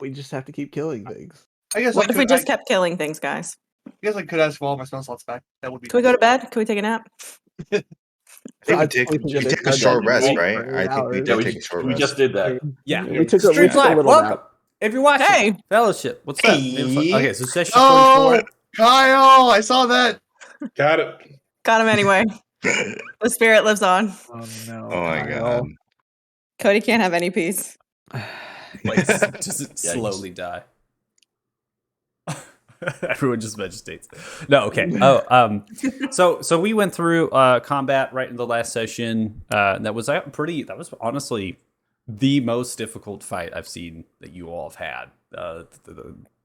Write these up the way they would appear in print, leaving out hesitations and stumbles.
We just have to keep killing things. I guess What if we just kept killing things, guys? I guess I could ask for all my spell slots back. That would be. Can we go to bed? Can we take a nap? I think we take a short rest, right? I think we did take a short rest. We just did that. Yeah. We took Streams a Live, little welcome. nap. If you're watching, Hey. Fellowship, what's up? Okay, so session 24. Oh, Kyle, I saw that. Got it. Got him anyway. The spirit lives on. Oh no! Oh my god. Cody can't have any peace. Like, just slowly die. Everyone just vegetates. No, okay. So we went through combat right in the last session. That was honestly the most difficult fight I've seen that you all have had.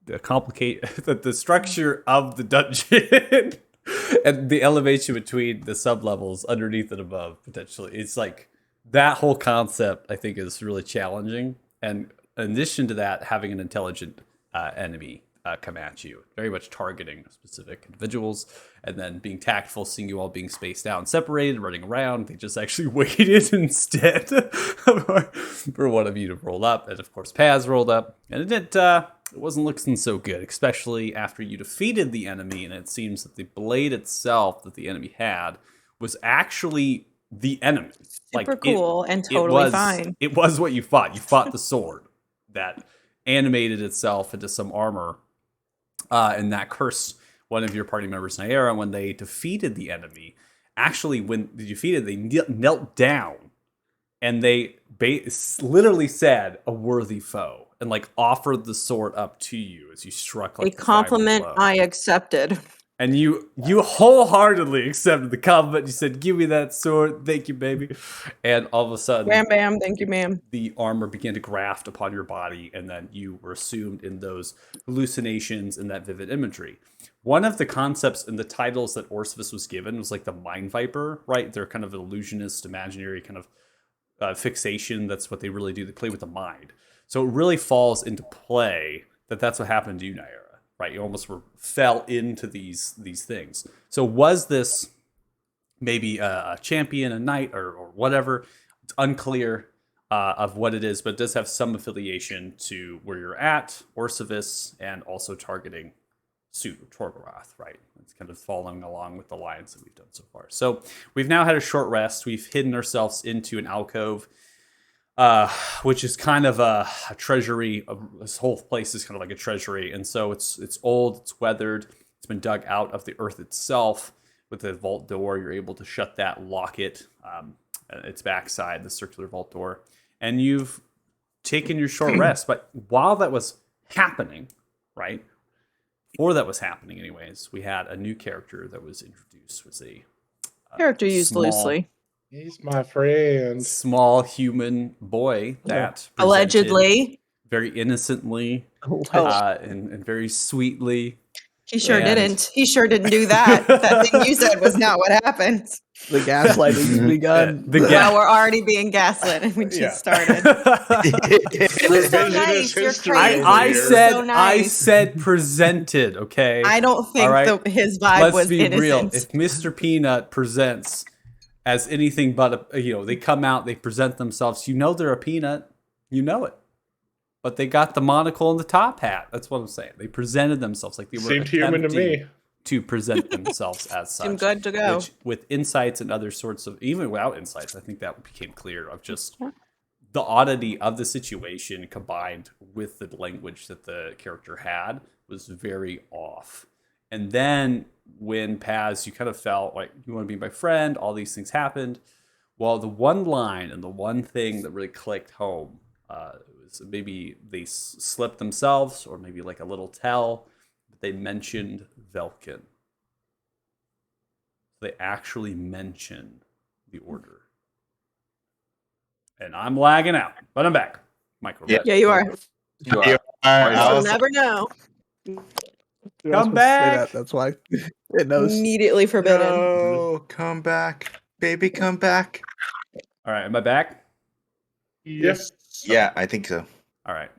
The structure of the dungeon and the elevation between the sub levels underneath and above, potentially. It's like that whole concept, I think, is really challenging. And in addition to that, having an intelligent enemy come at you, very much targeting specific individuals, and then being tactful, seeing you all being spaced out and separated, running around. They just actually waited instead for one of you to roll up, and of course Paz rolled up, and it wasn't looking so good, especially after you defeated the enemy, and it seems that the blade itself that the enemy had was actually the enemy. Super cool and totally fine. It was what you fought. You fought the sword that animated itself into some armor. And that cursed one of your party members, Naira, when they defeated the enemy. Actually, when they defeated, they knelt down and they literally said, "A worthy foe," and like offered the sword up to you as you struck like a compliment I accepted. And you wholeheartedly accepted the compliment. You said, "Give me that sword. Thank you, baby." And all of a sudden, bam, bam, thank you, ma'am. The armor began to graft upon your body, and then you were assumed in those hallucinations and that vivid imagery. One of the concepts in the titles that Orcivis was given was like the Mind Viper, right? They're kind of an illusionist, imaginary kind of fixation. That's what they really do. They play with the mind. So it really falls into play that's what happened to you, Naira. Right, you almost fell into these things. So was this maybe a champion, a knight, or whatever? It's unclear of what it is, but it does have some affiliation to where you're at, Orcivis, and also targeting Sud Torgarath, right? It's kind of following along with the lines that we've done so far. So we've now had a short rest. We've hidden ourselves into an alcove, which is kind of a treasury. This whole place is kind of like a treasury, and so it's old, it's weathered, it's been dug out of the earth itself. With the vault door, you're able to shut that, lock it, its backside, the circular vault door, and you've taken your short rest. But while that was happening, right, or that was happening anyways, we had a new character that was introduced. Was a character used loosely. He's my friend. Small human boy that allegedly, very innocently, and very sweetly. He sure didn't. He sure didn't do that. That thing you said was not what happened. The gaslighting has begun. Well, we're already being gaslit, and we just started. It was so nice. You're crazy. I said presented. Okay. I don't think his vibe was innocent. Let's be real. If Mr. Peanut presents as anything but they come out, they present themselves. They're a peanut. You know it. But they got the monocle and the top hat. That's what I'm saying. They presented themselves like they were seemed human to me to present themselves as such. Seemed good to go. Which, with insights and other sorts of, even without insights, I think that became clear of just the oddity of the situation combined with the language that the character had was very off. And then when Paz, you kind of felt like you want to be my friend, all these things happened. Well, the one line and the one thing that really clicked home was maybe they slipped themselves, or maybe like a little tell, but they mentioned Velkin. They actually mentioned the order. And I'm lagging out, but I'm back. Micro. Yeah, you are. You are. I'll never know. Come back. That's why it knows. Immediately forbidden. No, come back, baby, come back. All right, am I back? Yes. Yeah, I think so. All right.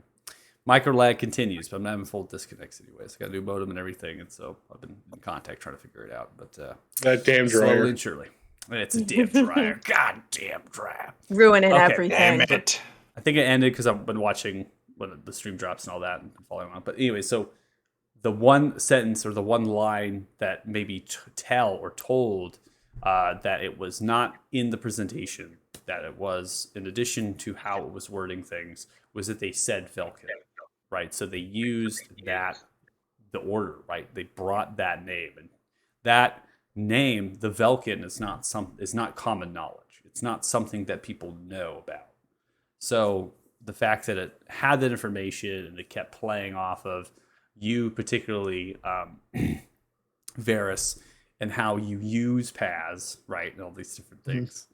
Micro lag continues, but I'm not having full disconnects anyways. I got a new modem and everything, and so I've been in contact trying to figure it out. But that damn dryer. Slowly and surely. It's a damn dryer. God damn dryer. Ruining everything. Damn it. I think it ended because I've been watching when the stream drops and all that and following on. But anyway, so the one sentence or the one line that maybe tell or told that it was not in the presentation, that it was in addition to how it was wording things, was that they said Velkin, right? So they used that, the order, right? They brought that name, and that name, the Velkin, is not common knowledge. It's not something that people know about. So the fact that it had that information and it kept playing off of you, particularly Varys, and how you use Paz, right, and all these different things.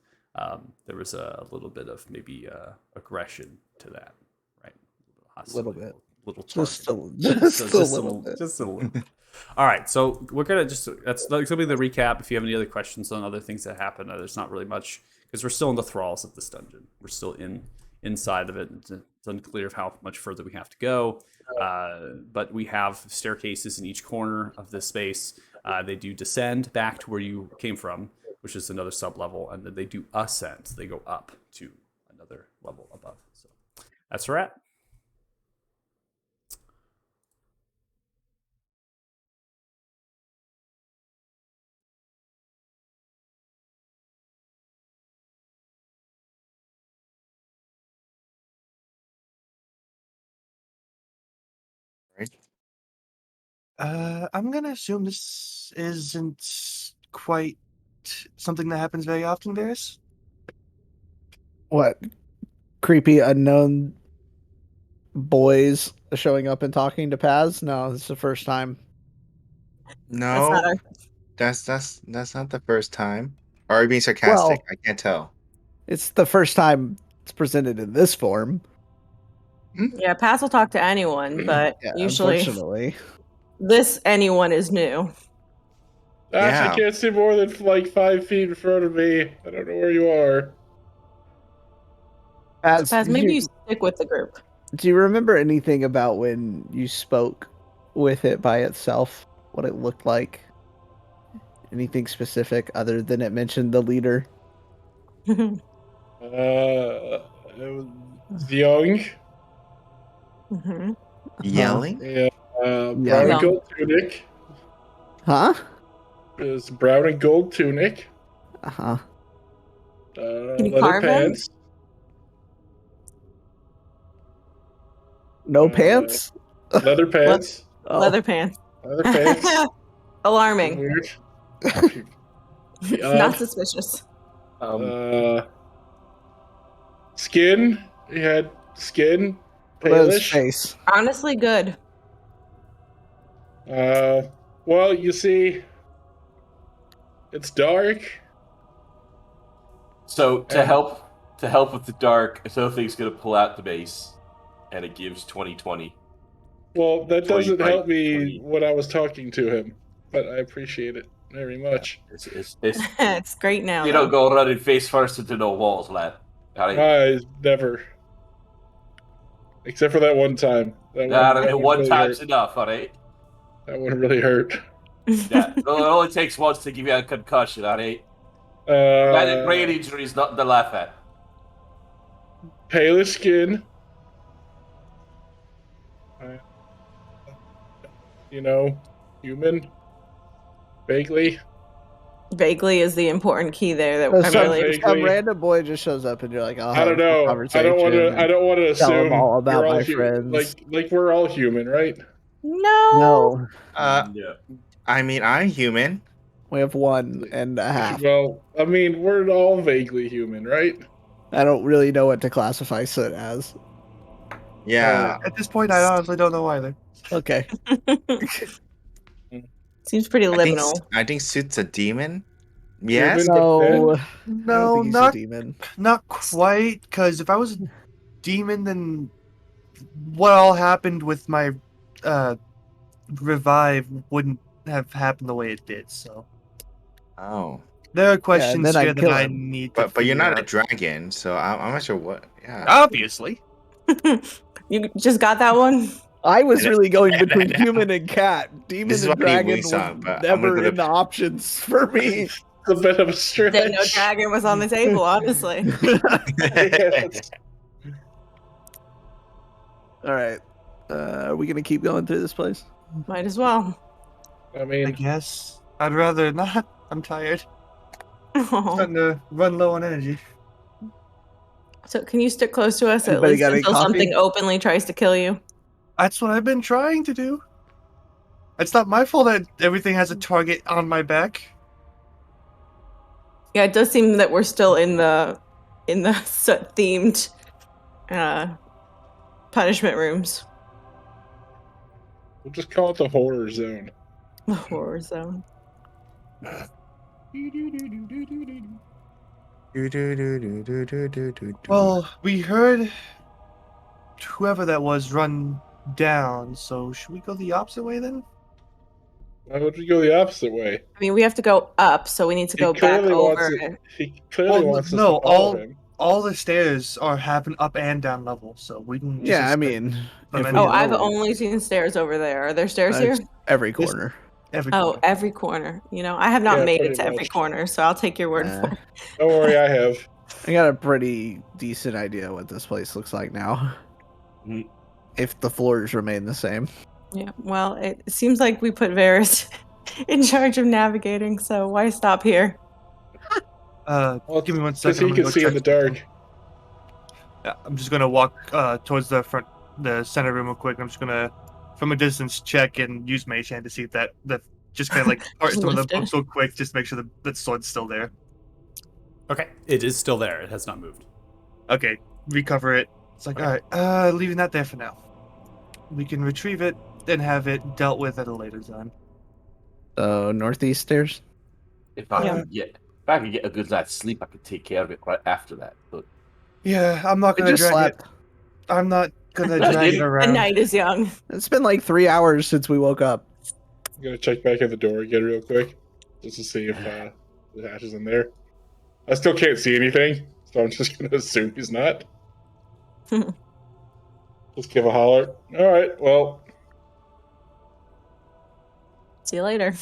There was a little bit of maybe aggression to that, right? A little bit. Little Just target. a little bit. Just a little bit. All right, so we're gonna that's gonna be the recap. If you have any other questions on other things that happen, there's not really much, because we're still in the thralls of this dungeon. We're still inside of it. It's unclear of how much further we have to go, but we have staircases in each corner of this space. They do descend back to where you came from, which is another sub level, and then they do ascend. They go up to another level above. So that's where we're at. I'm gonna assume this isn't quite something that happens very often, Varys. What? Creepy unknown boys showing up and talking to Paz? No, this is the first time. No, not our- that's not the first time. Or are you being sarcastic? Well- I can't tell. It's the first time it's presented in this form. Yeah, Paz will talk to anyone, but Yeah, usually unfortunately. this anyone is new. Ash, Yeah. I can't see more than like 5 feet in front of me. I don't know where you are. Paz, Paz, do maybe you, you stick with the group. do you remember anything about when you spoke with it by itself? What it looked like? Anything specific other than it mentioned the leader? It was young. hmm Yelling? Yeah, brown Young. and gold tunic. Huh? It was brown and gold tunic. Uh-huh. Can you Leather carve him? pants. No pants? Leather pants. Oh. Leather pants. Leather pants. Alarming. Weird. Not suspicious. Skin. He had skin. What about his Palish. face? Honestly, good. Well, you see, it's dark. So to And- help with the dark, Sophie's gonna pull out the mace, and it gives 20/20. Well, that 20, doesn't right, help me 20. when I was talking to him, but I appreciate it very much. It's It's great now. you though. don't go running face first into no walls, lad. Alright? I never, except for that one time. That One really time's hurt. enough, alright? That one really hurt. Yeah, it only takes once to give you a concussion, alright? Brain injury is nothing to laugh at. Palish skin. Human. Vaguely. Vaguely is the important key there. That I'm Some, really. vague- some Vaguely. random boy just shows up and you're like, oh, I don't know. I don't want to. I don't want to tell 'em assume all about you're all my friends. Like we're all human, right? No. No, Yeah. I mean, I'm human. we have 1.5. Well, I mean, we're all vaguely human, right? I don't really know what to classify Soot as. Yeah. At this point, I honestly don't know either. Okay. Seems pretty liminal. I think Suit's a demon. Yes. Human. No, I don't No, think he's a not demon. not quite. Because if I was a demon, then what all happened with my revive wouldn't have happened the way it did. So Oh. there are questions then I'd here that kill I him. need to. But you're figure not a out. dragon, so I'm not sure what. Yeah. Obviously. You just got that one? I was And- really going and- between and- human and cat. Demon This is and why I need dragon was Wingstop, but I'm never gonna go in the options for me. It's a bit of a stretch. Didn't know dragon was on the table, honestly. Yes. All right. Are we gonna keep going through this place? Might as well. I mean, I guess I'd rather not. I'm tired. Oh. Starting to run low on energy. So can you stick close to us Anybody at got least any until coffee? something openly tries to kill you? That's what I've been trying to do. It's not my fault that everything has a target on my back. Yeah, it does seem that we're still in the themed punishment rooms. we'll just call it the horror zone. The horror zone. Well, we heard whoever that was run down, so should we go the opposite way then? Why would we go the opposite way? I mean, we have to go up, so we need to He go back clearly wants over. it. He clearly wants us to no, follow him. all the stairs are happen up and down level, so we can just Yeah, I expect mean, them if we anyway. Oh, I've know, only seen stairs over there. Are there stairs here? every corner. every Oh, corner. every corner. You know, I have not Yeah, made it pretty to every much. corner, so I'll take your word for it. Don't worry, I have. I got a pretty decent idea what this place looks like now. Mhm. If the floors remain the same. Yeah, well, it seems like we put Varys in charge of navigating, so why stop here? Well, give me 1 because second. he I'm can gonna go see in check the dark. Yeah, I'm just gonna walk towards the center room real quick. I'm just gonna, from a distance, check and use Mage Hand to see if that just kind of like part Just some of the lift it. books real quick, just make sure the sword's still there. Okay, it is still there. It has not moved. Okay, recover it. It's like, Okay. all right, leaving that there for now. We can retrieve it and have it dealt with at a later time. So northeast stairs. If I Yeah. could get a good night's sleep, I could take care of it right after that. But Yeah, I'm not We gonna just drag slept. it. I'm not gonna Yeah, drag it dude. The around. night is young. It's been like 3 hours since we woke up. I'm gonna check back at the door again real quick, just to see if the hatch is in there. I still can't see anything, so I'm just gonna assume he's not. Just give a holler. All right, well, See you later.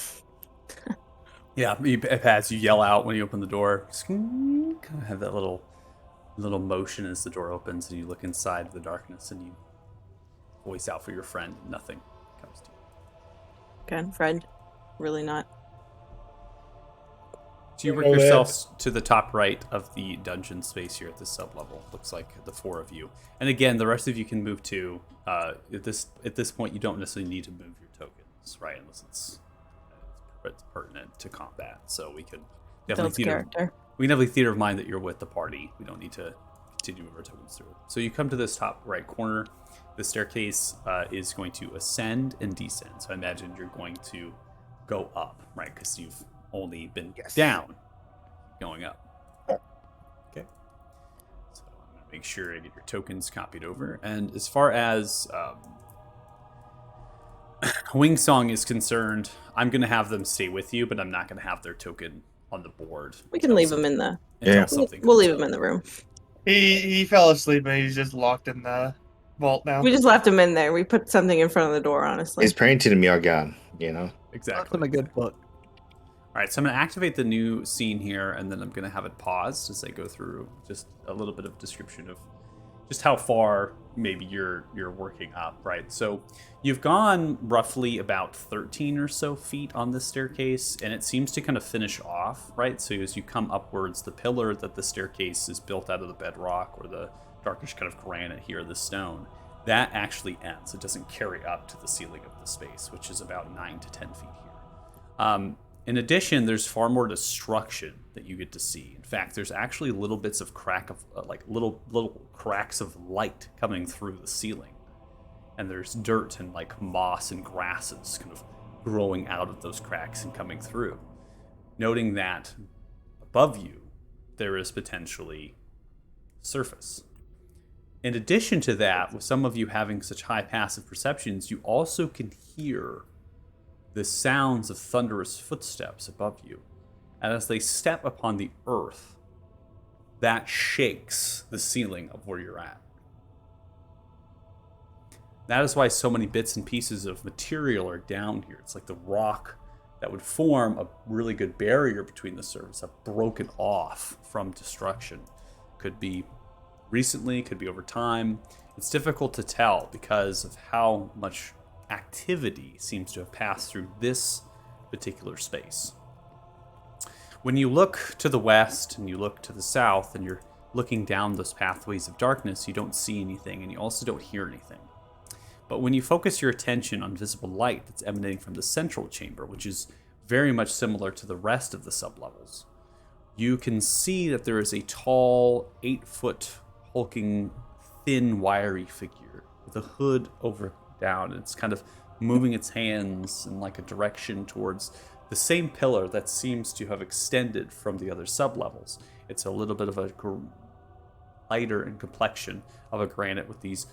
Yeah, as you yell out when you open the door, just kind of have that little motion as the door opens, and you look inside the darkness, and you voice out for your friend. Nothing comes to you. Again, friend. Really not. So you Don't work know that. yourselves to the top right of the dungeon space here at this sub-level. Looks like the 4 of you. And again, the rest of you can move too. At this point, you don't necessarily need to move your tokens, right? Unless it's pertinent to combat. So we can Builds character. we can definitely theater of mind that you're with the party. We don't need to continue to move our tokens through. So you come to this top right corner. The staircase is going to ascend and descend. So I imagine you're going to go up, right? Because you've only been down, going up. Okay. So I'm going to make sure I get your tokens copied over. And as far as Wing Song is concerned, I'm going to have them stay with you, but I'm not going to have their token on the board. We can leave him in the. Something We'll comes leave up. him in the room. He fell asleep and he's just locked in the vault now. We just left him in there. We put something in front of the door, honestly. He's praying to the Mjolnir, you know? Exactly. That's a good book. All right, so I'm going to activate the new scene here, and then I'm going to have it paused as I go through just a little bit of description of just how far maybe you're working up, right? So you've gone roughly about 13 or so feet on this staircase, and it seems to kind of finish off, right? So as you come upwards, the pillar that the staircase is built out of the bedrock or the darkish kind of granite here, the stone, that actually ends. It doesn't carry up to the ceiling of the space, which is about 9 to 10 feet here. In addition, there's far more destruction that you get to see. In fact, there's actually little bits of little cracks of light coming through the ceiling. And there's dirt and like moss and grasses kind of growing out of those cracks and coming through. Noting that above you, there is potentially surface. In addition to that, with some of you having such high passive perceptions, you also can hear the sounds of thunderous footsteps above you. And as they step upon the earth, that shakes the ceiling of where you're at. That is why so many bits and pieces of material are down here. It's like the rock that would form a really good barrier between the surface have broken off from destruction. Could be recently, could be over time. It's difficult to tell because of how much activity seems to have passed through this particular space. When you look to the west and you look to the south and you're looking down those pathways of darkness, you don't see anything and you also don't hear anything. But when you focus your attention on visible light that's emanating from the central chamber, which is very much similar to the rest of the sublevels, you can see that there is a tall, 8-foot, hulking, thin, wiry figure with a hood over down. And it's kind of moving its hands in like a direction towards the same pillar that seems to have extended from the other sublevels. It's a little bit of a lighter in complexion of a granite with these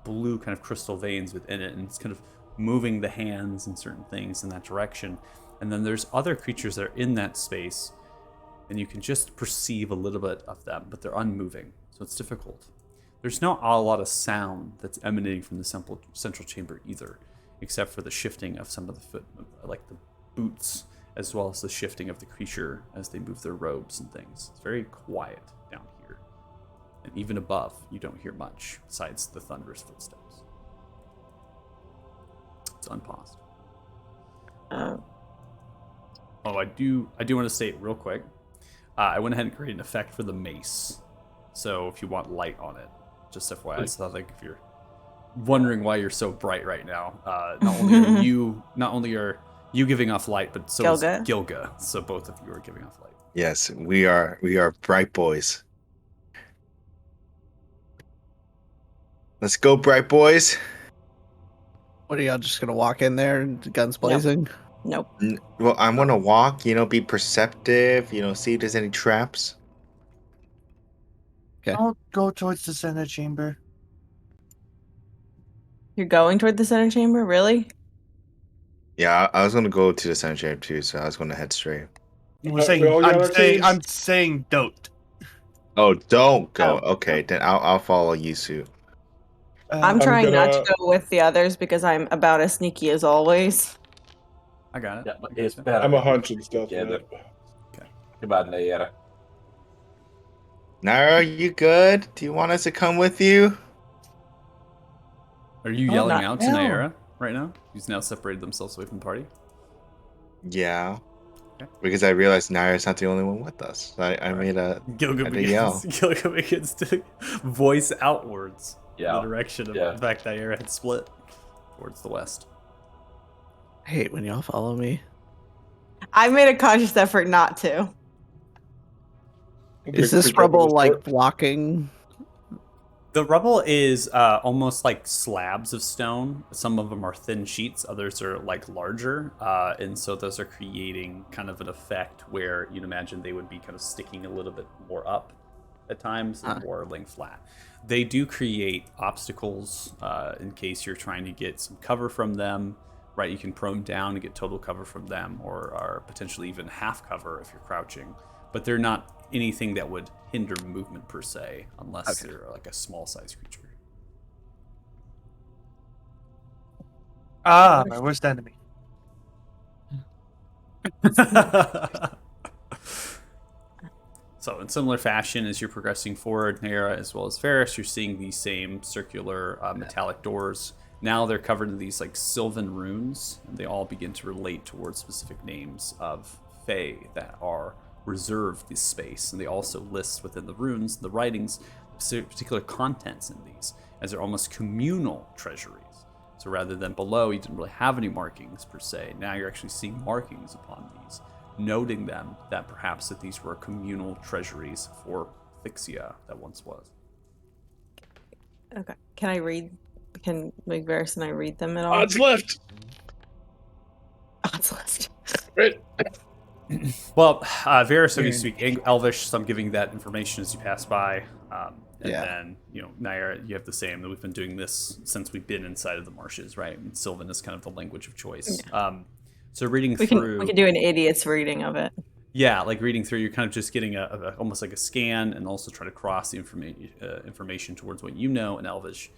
blue kind of crystal veins within it, and it's kind of moving the hands and certain things in that direction. And then there's other creatures that are in that space, and you can just perceive a little bit of them, but they're unmoving, so it's difficult. There's not a lot of sound that's emanating from the central chamber either, except for the shifting of some of the foot, like the boots, as well as the shifting of the creature as they move their robes and things. It's very quiet down here. And even above, you don't hear much besides the thunderous footsteps. It's unpaused. Oh, I do want to state real quick. I went ahead and created an effect for the mace. So if you want light on it, just FYI. So I think if you're wondering why you're so bright right now, not only are you giving off light, but so is Gilga. So both of you are giving off light. Yes, we are bright boys. Let's go, bright boys. What are y'all just gonna walk in there, guns blazing? Nope. Well, I'm gonna walk. Be perceptive. See if there's any traps. Okay. I'll go towards the center chamber. You're going toward the center chamber, really? Yeah, I was gonna go to the center chamber too, so I was gonna head straight. I'm saying don't. Oh, don't go. Okay, then I'll follow you, Sue. I'm trying not to go with the others because I'm about as sneaky as always. I got it. Yeah, but it's better. I'm a hunch and stuff. Okay. Okay. Naira, you good? Do you want us to come with you? Are you yelling out to Naira right now? Who's now separated themselves away from the party? Yeah. Okay. Because I realized Naira's not the only one with us. I made a Gilga yell. Gilga begins to voice outwards in the direction of the fact that Naira had split towards the west. I hate when y'all follow me. I made a conscious effort not to. Is this rubble like blocking? The rubble is almost like slabs of stone. Some of them are thin sheets, others are like larger. And so those are creating kind of an effect where you'd imagine they would be kind of sticking a little bit more up at times and more laying flat. They do create obstacles in case you're trying to get some cover from them. Right, you can prone down and get total cover from them, or potentially even half cover if you're crouching. But they're not anything that would hinder movement per se, unless they're like a small size creature. My worst enemy. So in similar fashion, as you're progressing forward, Naira as well as Ferris, you're seeing these same circular metallic doors. Now they're covered in these like sylvan runes, and they all begin to relate towards specific names of Fae that are reserved this space. And they also list within the runes, the writings, particular contents in these, as they're almost communal treasuries. So rather than below, you didn't really have any markings per se. Now you're actually seeing markings upon these, noting them that perhaps that these were communal treasuries for Fixia that once was. Okay. Can I read? Can Varys and I read them at all? Odds left. Odds left. Right. Well, Varys, you speak Elvish, so I'm giving that information as you pass by. Then, Naira, you have the same. We've been doing this since we've been inside of the marshes, right? And Sylvan is kind of the language of choice. Yeah. So reading through... We can do an idiot's reading of it. Yeah, like reading through, you're kind of just getting almost like a scan and also try to cross the information towards what you know in Elvish.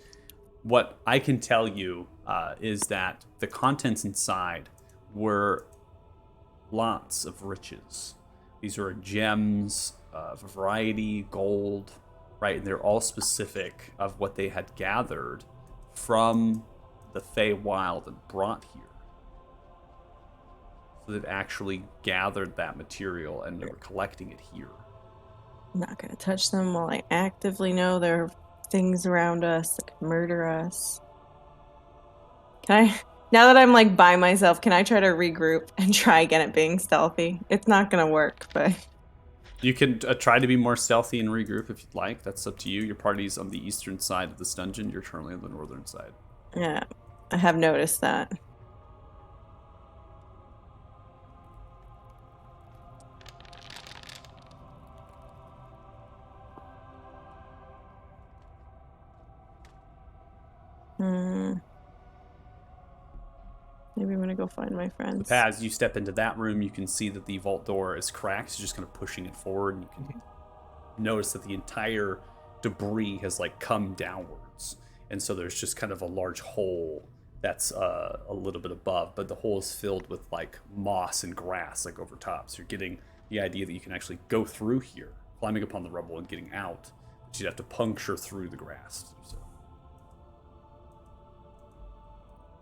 What I can tell you is that the contents inside were lots of riches. These were gems of a variety, gold, right? And they're all specific of what they had gathered from the Feywild and brought here. So they've actually gathered that material and they were collecting it here. I'm not gonna touch them while I actively know there are things around us that could murder us. Can I, now that I'm like by myself, can I try to regroup and try again at being stealthy? It's not gonna work, but You can try to be more stealthy and regroup if you'd like. That's up to you. Your party's on the eastern side of this dungeon. You're currently on the northern side. yeah, I have noticed that. Maybe I'm gonna go find my friends. As you step into that room, you can see that the vault door is cracked. You're just kind of pushing it forward, and you can notice that the entire debris has like come downwards, and so there's just kind of a large hole that's a little bit above, but the hole is filled with like moss and grass like over top. So you're getting the idea that you can actually go through here, climbing upon the rubble and getting out, but you'd have to puncture through the grass to do so.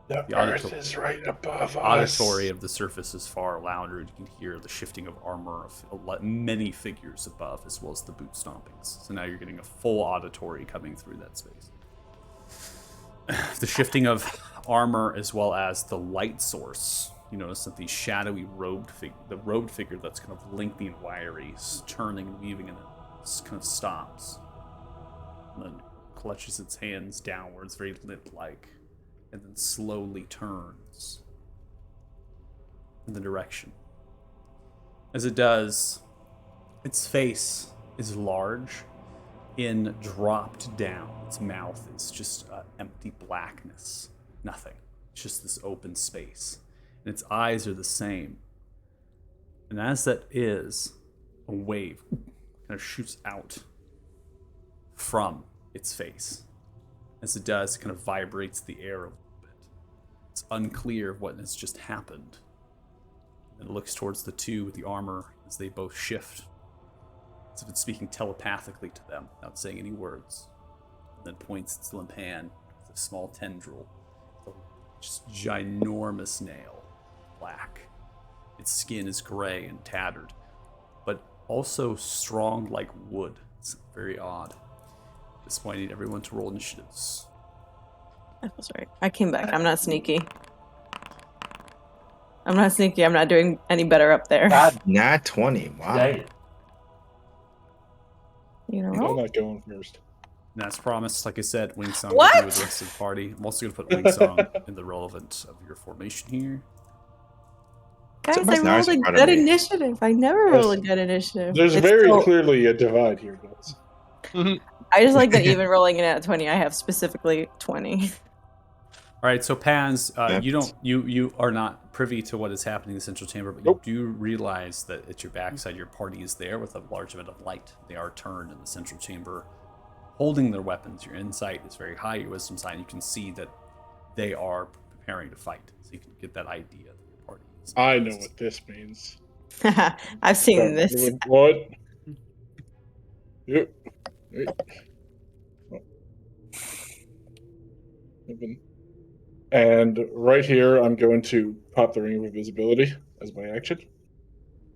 The earth is right above us. Auditory of the surface is far louder. You can hear the shifting of armor of many figures above, as well as the boot stompings. So now you're getting a full auditory coming through that space. The shifting of armor, as well as the light source. You notice that the shadowy robed figure that's kind of lengthy and wiry, is turning and weaving, and it kind of stops, and then clutches its hands downwards, very limp-like, and then slowly turns in the direction. As it does, its face is large and dropped down. Its mouth is just empty blackness. Nothing. It's just this open space. And its eyes are the same. And as that is, a wave kind of shoots out from its face. As it does, it kind of vibrates the air a little bit. It's unclear what has just happened. And it looks towards the two with the armor as they both shift, as if it's speaking telepathically to them, without saying any words. And then points its limp hand with a small tendril, with a just ginormous nail, black. Its skin is gray and tattered, but also strong like wood. It's very odd. At this point, I need everyone to roll initiatives. That was right. I came back. I'm not sneaky. I'm not doing any better up there. Not 20. Wow. Dang. You know, I'm not going first. And as promised, like I said, Wingsong What? will be with the rest of the party. I'm also going to put Wingsong in the relevant of your formation here. guys, I Somebody's nice rolled a in front of good me. initiative. I never roll a good initiative. There's It's very still- clearly a divide here, guys. I just like that even rolling it at 20, I have specifically 20. All right, so Paz, you are not privy to what is happening in the central chamber, but Nope. you do realize that at your backside, your party is there with a large amount of light. They are turned in the central chamber, holding their weapons. Your insight is very high. Your wisdom side, you can see that they are preparing to fight, so you can get that idea that your party is. I know what this means. I've seen this. What? Yep. Wait. Oh. Open. And right here, I'm going to pop the ring of invisibility as my action.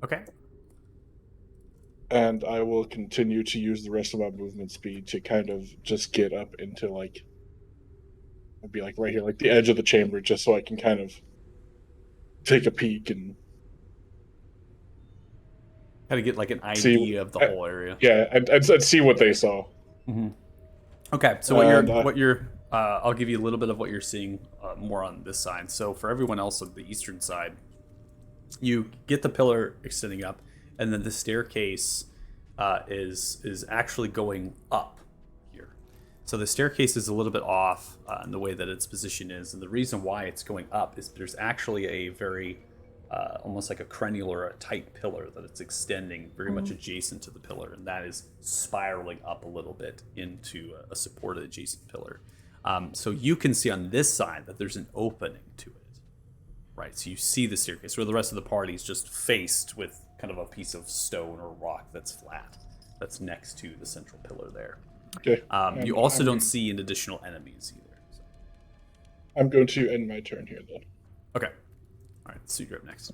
Okay. And I will continue to use the rest of my movement speed to kind of just get up into like, I'd be like right here, like the edge of the chamber, just so I can kind of take a peek and Kind of get like an idea of the whole area. yeah, I'd see what they saw. Mm-hmm. Okay, so what you're I'll give you a little bit of what you're seeing more on this side. So for everyone else on the eastern side, you get the pillar extending up, and then the staircase is actually going up here. So the staircase is a little bit off in the way that its position is, and the reason why it's going up is there's actually a very almost like a cranial or a tight pillar that it's extending very much adjacent to the pillar, and that is spiraling up a little bit into a supported adjacent pillar. So you can see on this side that there's an opening to it, right? So you see the staircase, where the rest of the party is just faced with kind of a piece of stone or rock that's flat, that's next to the central pillar there. Okay. You also don't see an additional enemies either. So. I'm going to end my turn here, then. Okay. All right, so you're up next.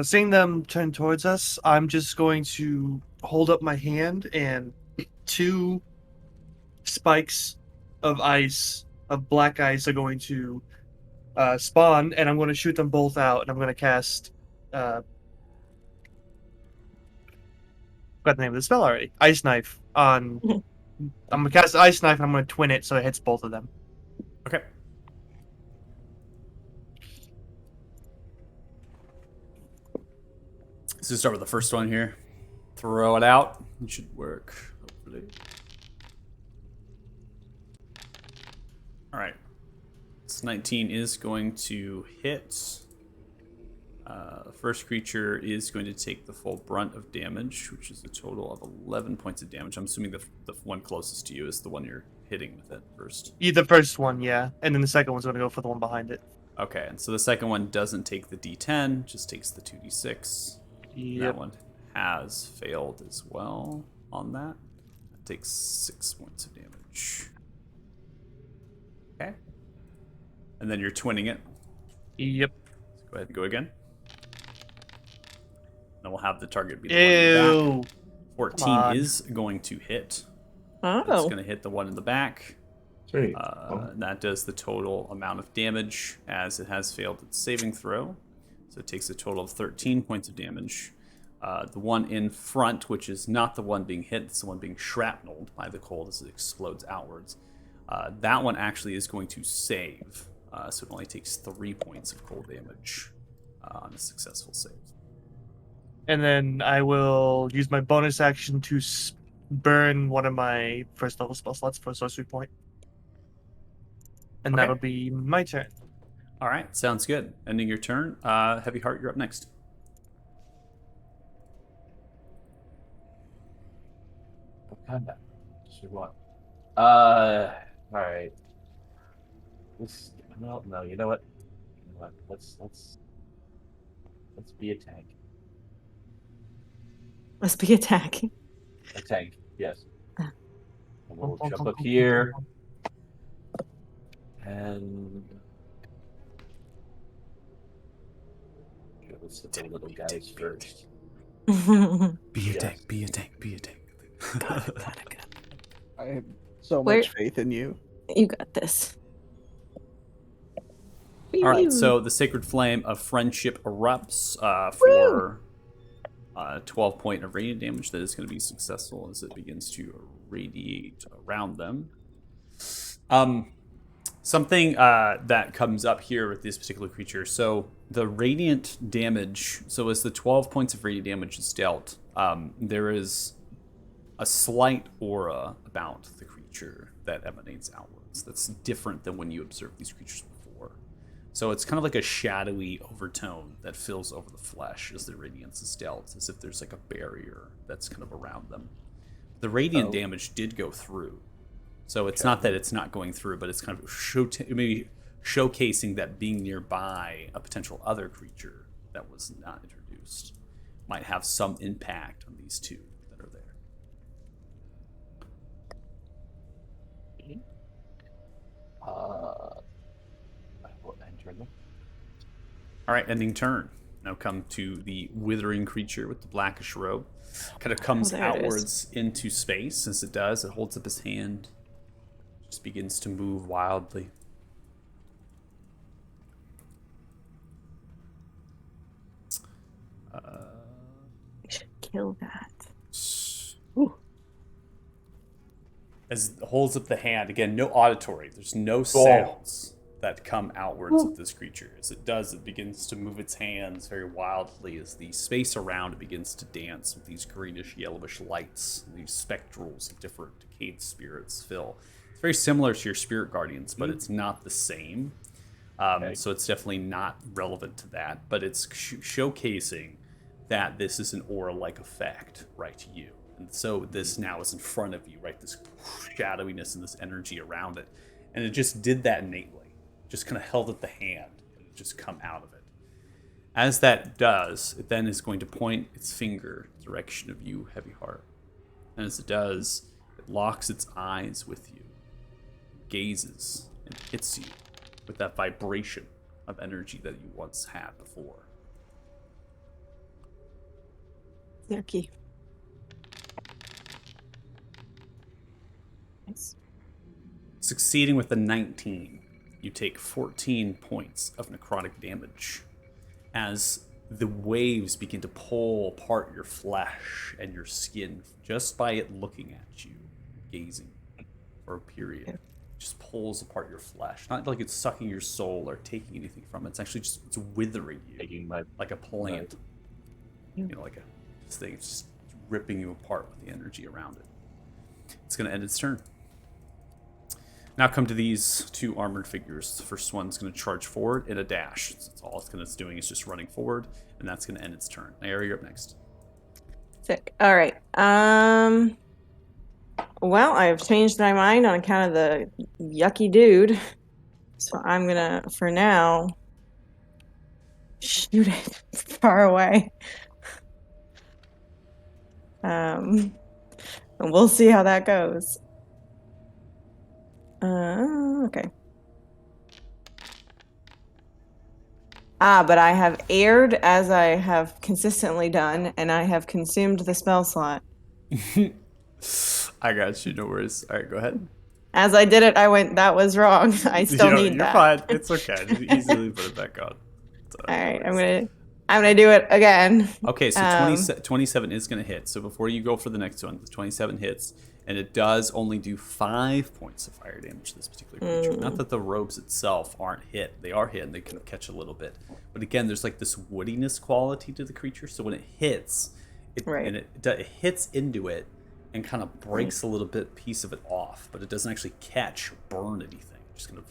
Seeing them turn towards us, I'm just going to hold up my hand, and 2 spikes of ice, of black ice, are going to spawn, and I'm going to shoot them both out, and I'm going to cast. Got the name of the spell already. Ice Knife on. I'm going to cast Ice Knife, and I'm going to twin it so it hits both of them. Okay. So start with the first one here. Throw it out. It should work, hopefully. All right. This 19 is going to hit. The first creature is going to take the full brunt of damage, which is a total of 11 points of damage. I'm assuming the one closest to you is the one you're hitting with it first. Yeah, the first one, yeah. And then the second one's going to go for the one behind it. Okay, and so the second one doesn't take the d10, just takes the 2d6. Yep. That one has failed as well on that. That takes 6 points of damage. Okay. And then you're twinning it. Yep. So go ahead and go again. Then we'll have the target be the Ew. one in the back. 14 is going to hit. Oh. That's going to hit the one in the back. Sweet. And that does the total amount of damage as it has failed its saving throw. So it takes a total of 13 points of damage. The one in front, which is not the one being hit, it's the one being shrapnelled by the cold as it explodes outwards. That one actually is going to save. So it only takes 3 points of cold damage on a successful save. And then I will use my bonus action to burn one of my first level spell slots for a sorcery point. And Okay. that'll be my turn. All right, sounds good. Ending your turn. Heavy Heart, you're up next. What kind of? Should what? All right. No. You know what? Let's be a tank. Let's be attacking. A tank, yes. And we'll jump up here. And let's hit the little guys first. Be a tank, be a tank, be a tank. Got it. I have so Where- much faith in you. You got this. All right, so the Sacred Flame of Friendship erupts for 12 point of radiant damage. That is going to be successful as it begins to radiate around them. Something that comes up here with this particular creature. So the radiant damage, so as the 12 points of radiant damage is dealt, there is a slight aura about the creature that emanates outwards. That's different than when you observe these creatures before. So it's kind of like a shadowy overtone that fills over the flesh as the radiance is dealt, as if there's like a barrier that's kind of around them. The radiant damage did go through. So it's not that it's not going through, but it's kind of maybe showcasing that being nearby a potential other creature that was not introduced might have some impact on these two that are there. I will enter them. All right, ending turn. Now come to the withering creature with the blackish robe. Kind of comes there it is. outwards into space. As it does, it holds up his hand. Just begins to move wildly. We should kill that. As it holds up the hand, again, no auditory. There's no sounds that come outwards of this creature. As it does, it begins to move its hands very wildly as the space around it begins to dance with these greenish, yellowish lights. These spectrals of different decayed spirits fill. It's very similar to your spirit guardians, but it's not the same. So it's definitely not relevant to that. But it's showcasing that this is an aura-like effect, right, to you. And so this now is in front of you, right? This shadowiness and this energy around it. And it just did that innately. Just kind of held at the hand and it just come out of it. As that does, it then is going to point its finger in the direction of you, Heavy Heart. And as it does, locks its eyes with you, gazes, and hits you with that vibration of energy that you once had before. Yucky. Nice. Succeeding with a 19, you take 14 points of necrotic damage as the waves begin to pull apart your flesh and your skin just by it looking at you, gazing for a period. Yeah. It just pulls apart your flesh. Not like it's sucking your soul or taking anything from it. It's actually just it's withering you like a plant. Yeah. You know, like this thing. It's just ripping you apart with the energy around it. It's going to end its turn. Now come to these two armored figures. The first one's going to charge forward in a dash. That's all it's doing is just running forward, and that's going to end its turn. Naira, you're up next. Sick. All right. Well, I've changed my mind on account of the yucky dude. So I'm gonna, for now, shoot it far away. And we'll see how that goes. Okay. But I have aired as I have consistently done, and I have consumed the spell slot. I got you. No worries. All right, go ahead. As I did it, I went, that was wrong. I still need you're that. fine. It's okay. Just easily put it back on. All right, I'm gonna do it again. Okay, so 27 is going to hit. So before you go for the next one, the 27 hits, and it does only do 5 points of fire damage to this particular creature. Not that the robes itself aren't hit. They are hit, and they can catch a little bit. But again, there's like this woodiness quality to the creature. So when it hits, it hits into it and kind of breaks a little piece of it off. But it doesn't actually catch or burn anything. It just kind of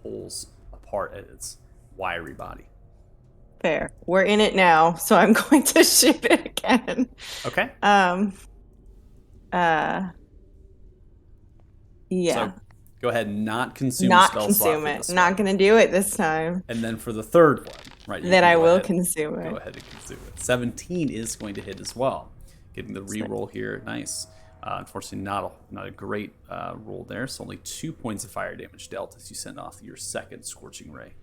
pulls apart at its wiry body. Fair. We're in it now, so I'm going to shoot it again. Okay. Yeah. So go ahead and not consume Not spell consume slot for it. this Not one. going to do it this time. And then for the third one, right? Then I will consume it. Go ahead and consume it. 17 is going to hit as well. Getting the reroll here. Nice. Unfortunately, not a great roll there. So only 2 points of fire damage dealt as you send off your second Scorching Ray.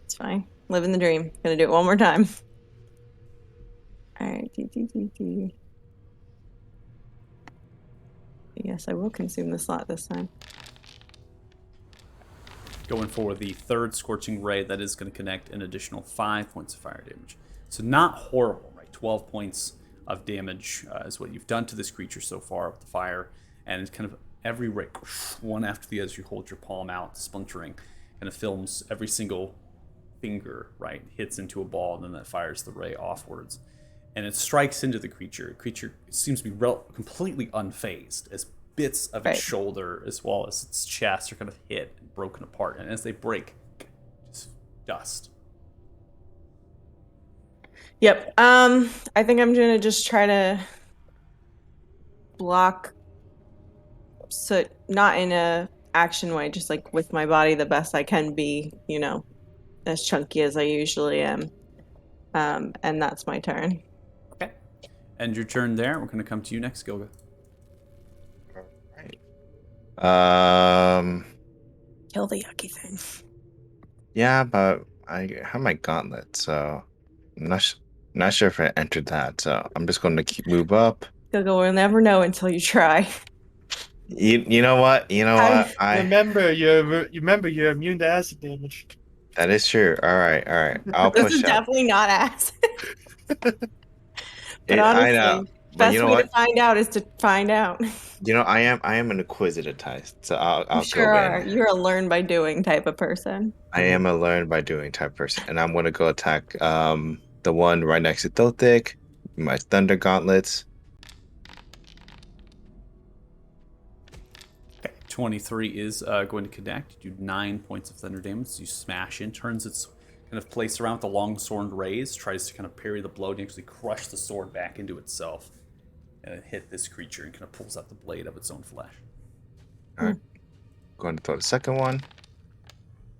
It's fine. Living the dream. Gonna do it one more time. All right. Yes, I will consume the slot this time. Going for the third Scorching Ray, that is going to connect an additional 5 points of fire damage. So not horrible, right? 12 points of damage is what you've done to this creature so far with the fire. And it's kind of every ray, one after the other, you hold your palm out, splintering, kind of films every single finger, right? Hits into a ball, and then that fires the ray offwards. And it strikes into the creature. The creature seems to be completely unfazed as bits of its shoulder as well as its chest are kind of hit and broken apart. And as they break, just dust. Yep. I think I'm gonna just try to block, so not in a action way, just like with my body the best I can be, you know, as chunky as I usually am. And that's my turn. Okay. End your turn there. We're going to come to you next, Gilga. All right. Kill the yucky thing. Yeah, but I have my gauntlet, so I'm not sure if I entered that. So I'm just going to move up. We'll never know until you try. You know what? I remember you're immune to acid damage. That is true. All right. I'll This push is up. definitely not acid. But honestly, I know. But best you know way what? to find out is to find out. I am an inquisitive type, so I'll You sure go are. in. You're a learn by doing type of person. I am a learn by doing type person, and I'm gonna go attack the one right next to Thothic, my Thunder Gauntlets. Okay, 23 is going to connect. You do 9 points of thunder damage. You smash in, turns its kind of place around with the long sword raised, tries to kind of parry the blow and actually crush the sword back into itself. And it hit this creature and kind of pulls out the blade of its own flesh. All right. Going to throw the second one.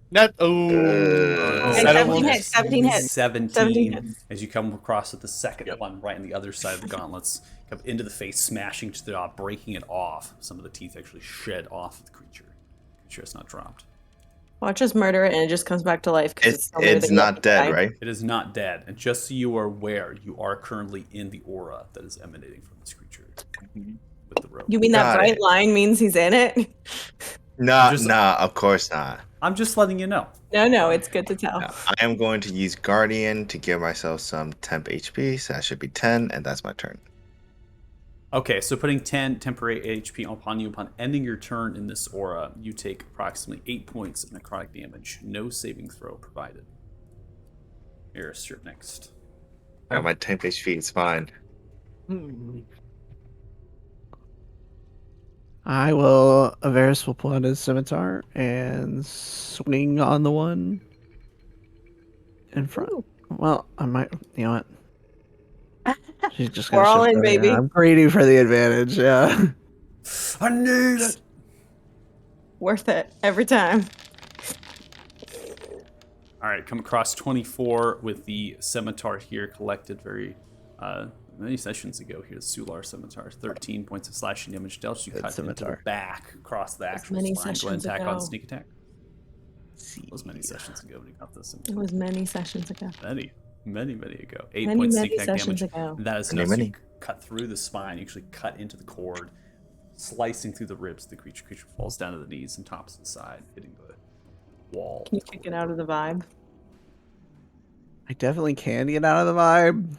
Not Hey, 17 hits. 17 hits. 17 hits. As you come across with the second one right on the other side of the gauntlets, come into the face, smashing to the jaw, breaking it off. Some of the teeth actually shed off of the creature. The creature has not dropped. Watch us murder it, and it just comes back to life because it's It's not dead, right? It is not dead. And just so you are aware, you are currently in the aura that is emanating from this creature with the rope. You mean that bright line means he's in it? Nah, of course not. I'm just letting you know. No, it's good to tell. No, I am going to use Guardian to give myself some temp HP, so that should be 10, and that's my turn. Okay, so putting 10 temporary HP upon you upon ending your turn in this aura, you take approximately 8 points of necrotic damage. No saving throw provided. Eris, you're next. I got my temp HP, it's fine. Averis will pull out his scimitar and swing on the one in front. Well, I might, you know what? She's just gonna We're all shift in, over here. baby. I'm greedy for the advantage, yeah. I need it! Worth it every time. Alright, come across 24 with the scimitar here, collected very many sessions ago here. The Sular scimitar, 13 points of slashing damage dealt. You cut into the back, across the actual spine. Go ahead and attack on sneak attack. It was many sessions ago when you got this. It was many sessions ago. Many ago. 8 points sneak attack damage. Ago. That is enough to cut through the spine. You actually cut into the cord, slicing through the ribs. The creature falls down to the knees and tops to the side, hitting the wall. Can you kick it out of the vibe? I definitely can get out of the vibe.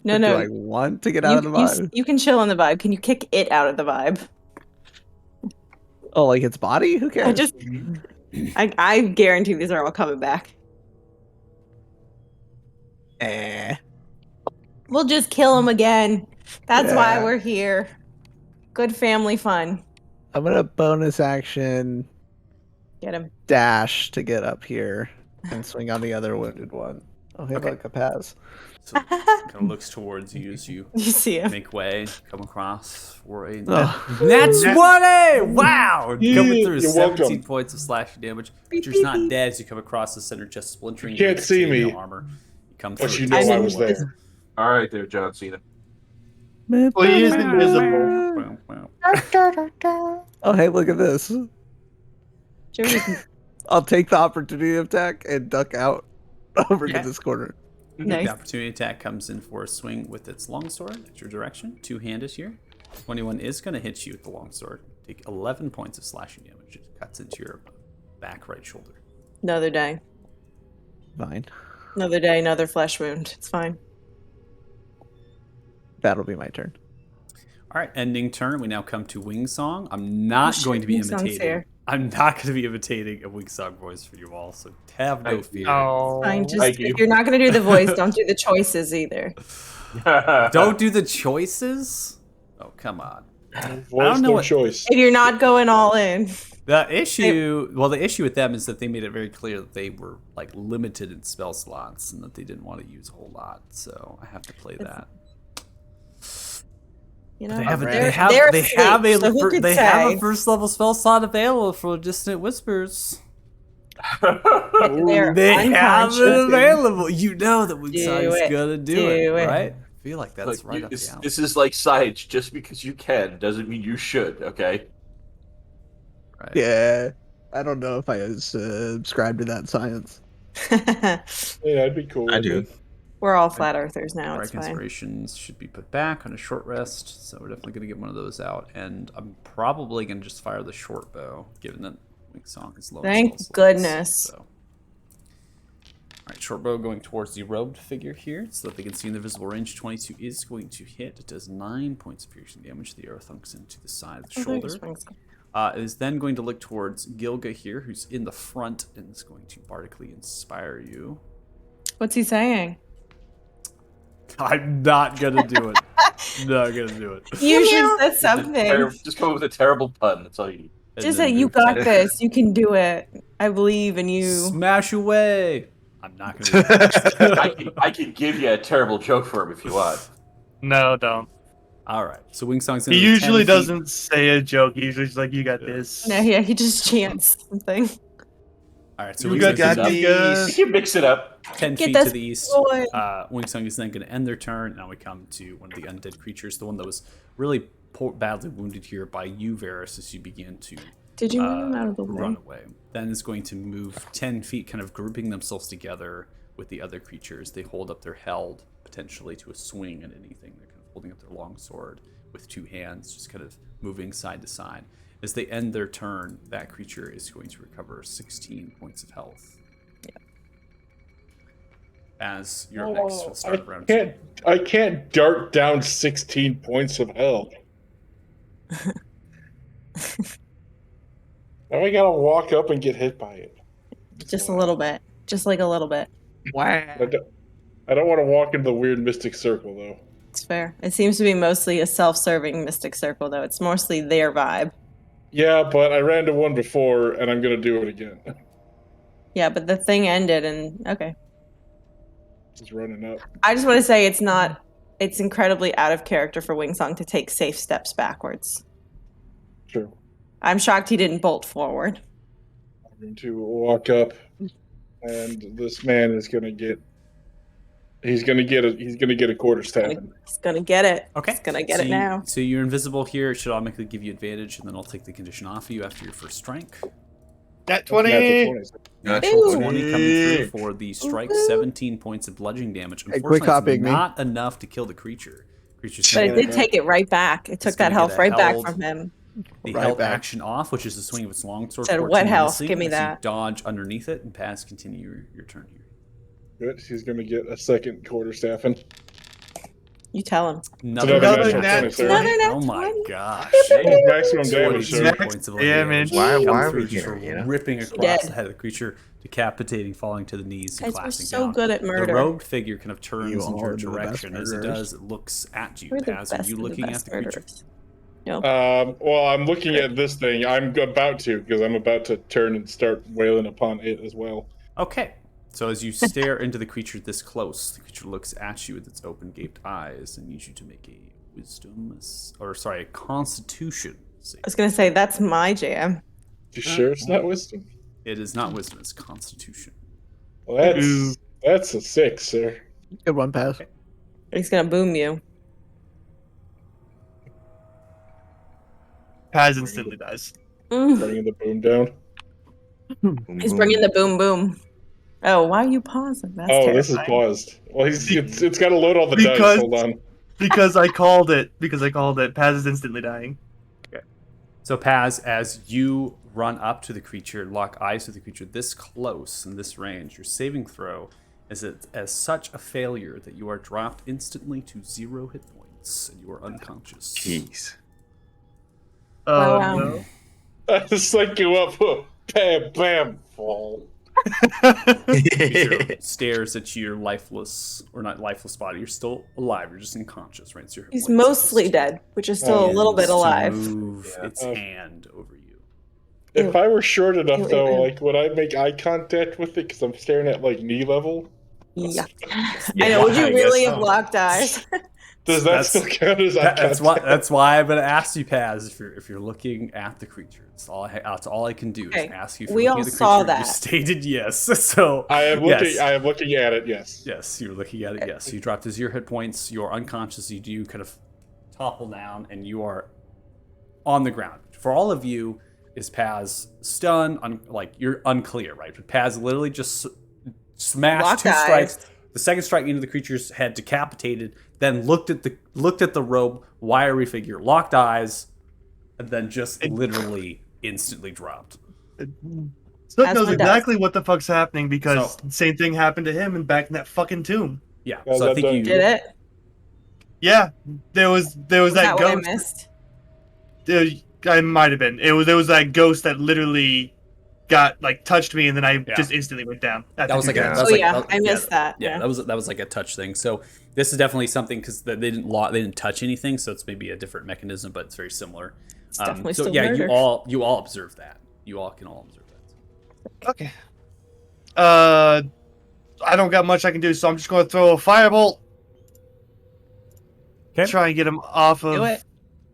No. Do I want to get out of the vibe? You can chill on the vibe. Can you kick it out of the vibe? Oh, like its body? Who cares? I guarantee these are all coming back. We'll just kill him again. That's why we're here. Good family fun. I'm gonna bonus action. Get him. Dash to get up here and swing on the other wounded one. Oh, hey, look, a pass. So kind of looks towards you as you see him. make way, come across for a that's 20! Wow! Coming through 17 points of slashing damage. Creature's not dead as you come across the center chest, splintering. You can't see me. Armor. You come But through. you know I was there. All right, there, John Cena. Well, he is invisible. Oh, hey, look at this. I'll take the opportunity attack and duck out over to this corner. Nice. The opportunity attack comes in for a swing with its longsword at your direction. Two-handed here. 21 is going to hit you with the longsword. Take 11 points of slashing damage. It cuts into your back right shoulder. Another day. Fine. Another day, another flesh wound. It's fine. That'll be my turn. All right, ending turn. We now come to Wing Song. I'm not going to be imitating. I'm not going to be imitating a Wing Song voice for you all, so have no fear. Fine, just if you're not going to do the voice, don't do the choices either. Don't do the choices? Oh, come on. Voice, I don't know choice. If you're not going all in. The issue with them is that they made it very clear that they were like limited in spell slots and that they didn't want to use a whole lot. So I have to play that. You know, they have a first level spell slot available for Distant Whispers. They have it available. You know that Wing Song is gonna do it, right? I feel like that's right up the alley. This is like science. Just because you can doesn't mean you should. Okay. Right. Yeah, I don't know if I subscribe to that science. Yeah, that'd be cool. I do. We're all flat earthers now. It's fine. Inspirations should be put back on a short rest, so we're definitely going to get one of those out. And I'm probably going to just fire the short bow, given that Wing Song is low. Thank goodness. So. All right, short bow going towards the robed figure here, so that they can see in the visible range. 22 is going to hit. It does 9 points of piercing damage. The arrow thunks into the side of the shoulder. It is then going to look towards Gilga here, who's in the front, and is going to bardically inspire you. What's he saying? I'm not gonna do it. Not gonna do it. You should say something. Just come up with a terrible pun. That's all you need. Just say, you got this. You can do it. I believe in you. Smash away. I'm not gonna do it. I can give you a terrible joke for him if you want. No, don't. All right. So Wing Song's He usually doesn't say a joke. He's usually just like, you got this. No, yeah, he just chants something. All All right, so You Wingsung's got gonna- these. You can mix it up. 10 Get feet this to the east. boy. Wingsung is then going to end their turn. Now we come to one of the undead creatures, the one that was really badly wounded here by you, Varys, as you begin to Did you move him out of the run way? away. Then is going to move 10 feet, kind of grouping themselves together with the other creatures. They hold up their held, potentially to a swing at anything. They're kind of holding up their long sword with two hands, just kind of moving side to side. As they end their turn, that creature is going to recover 16 points of health. As you're next for the start of round 2. I can't dart down 16 points of health. Now I gotta walk up and get hit by it. Just a little bit. Just like a little bit. Wow. I don't want to walk into the weird mystic circle, though. It's fair. It seems to be mostly a self-serving mystic circle, though. It's mostly their vibe. Yeah, but I ran to one before, and I'm gonna do it again. Yeah, but the thing ended, and okay. Just running up. I just want to say it's incredibly out of character for Wingsong to take safe steps backwards. True. I'm shocked he didn't bolt forward. I'm going to walk up, and this man is gonna get. He's gonna get a quarter stabbing. He's gonna get it. Okay. He's gonna get it now. So you're invisible here. It should automatically give you advantage, and then I'll take the condition off of you after your first strike. That Natural 20. 20. Natural Ew. 20 coming through for the strike, 17 points of bludgeoning damage. Hey, quit Unfortunately, copying it's me. not enough to kill the creature. Creature's But it gonna did take it right back. It took It's that gonna health get a right back held. from him. the Right held back. action off, which is the swing of its longsword. Said, 14 "What health? missing Give me as you that." dodge underneath it and pass. Continue your turn here. Good. He's gonna get a second quarter staffing. You tell him. Another Another natural nat 20. 20, sir. Another nat Oh my 20. gosh. Almost maximum damage, 22 sir. points of Damage. Come Why are through, we just here, you know? ripping across Dead. the head of the creature, decapitating, falling to the knees, and Guys, we're collapsing so down. good at The murder. rogue figure kind of You turns in all your are the best direction. As it murderers. does, it looks at you. We're the Paz, are best you of the looking at best the creature? murderers. No. Well, I'm looking at this thing. I'm about to, because I'm about to turn and start wailing upon it as well. Okay. So as you stare into the creature this close, the creature looks at you with its open gaped eyes and needs you to make a a constitution save. I was gonna say that's my jam. You sure it's not wisdom? It is not wisdom, it's constitution. Well, that's a 6, sir. Good one, Paz. He's gonna boom you. Paz instantly dies. Mm. Bringing the boom down. Boom, He's boom. bringing the boom boom. Oh, why are you pausing? That's Oh, terrifying. this is paused. Well, it's got to load all the dice. Because- Hold on. Because I called it. Paz is instantly dying. So Paz, as you run up to the creature, lock eyes with the creature this close in this range, your saving throw is as such a failure that you are dropped instantly to 0 hit points and you are unconscious. Jeez. Oh Wow. no. I just like you up. Bam, bam, fall. Creature stares at your lifeless, or not lifeless body. You're still alive. You're just unconscious, right? So your hit He's points mostly is- dead, which is still a Yeah. little bit to alive. Move Yeah. its hand over you. If I were short enough, Ew, though, ew, ew. like, would I make eye contact with it? Because I'm staring at, like, knee level? Yeah. Yeah, I know. Would you I really guess have so. locked eyes? Does that That's- still count as eye That's contact? why I'm gonna ask you, Paz. If you're looking at the creature, that's all I can do Okay, is ask you. If we you're all looking at the saw creature. You that. stated yes, so I am looking. Yes. I am looking at it. Yes. yes, you're looking at it. Yes, you dropped to 0 hit points. You're unconscious. You do kind of topple down, and you are on the ground. For all of you, is Paz stunned? Like you're unclear, right? But Paz literally just smashed Locked 2 eyes. strikes. The second strike into the creature's head, decapitated. Then looked at the robe, wiry figure, locked eyes, and then just literally instantly dropped. Snook As knows one does. exactly what the fuck's happening because So- the same thing happened to him and back in that fucking tomb. Yeah, How's so I that think done? you Did it? Yeah, there was Is that that what I ghost. missed? I might have been. There was that ghost that literally got like touched me and then I Yeah. just instantly went down. That was like Yeah. that was Oh like, yeah, that- I missed that. Yeah, that was like a touch thing. So this is definitely something because they didn't touch anything, so it's maybe a different mechanism, but it's very similar. It's definitely so still yeah, murder. you all observe that. You all can all observe that. Okay. I don't got much I can do, so I'm just going to throw a firebolt. Okay. Try and get him off Do of it.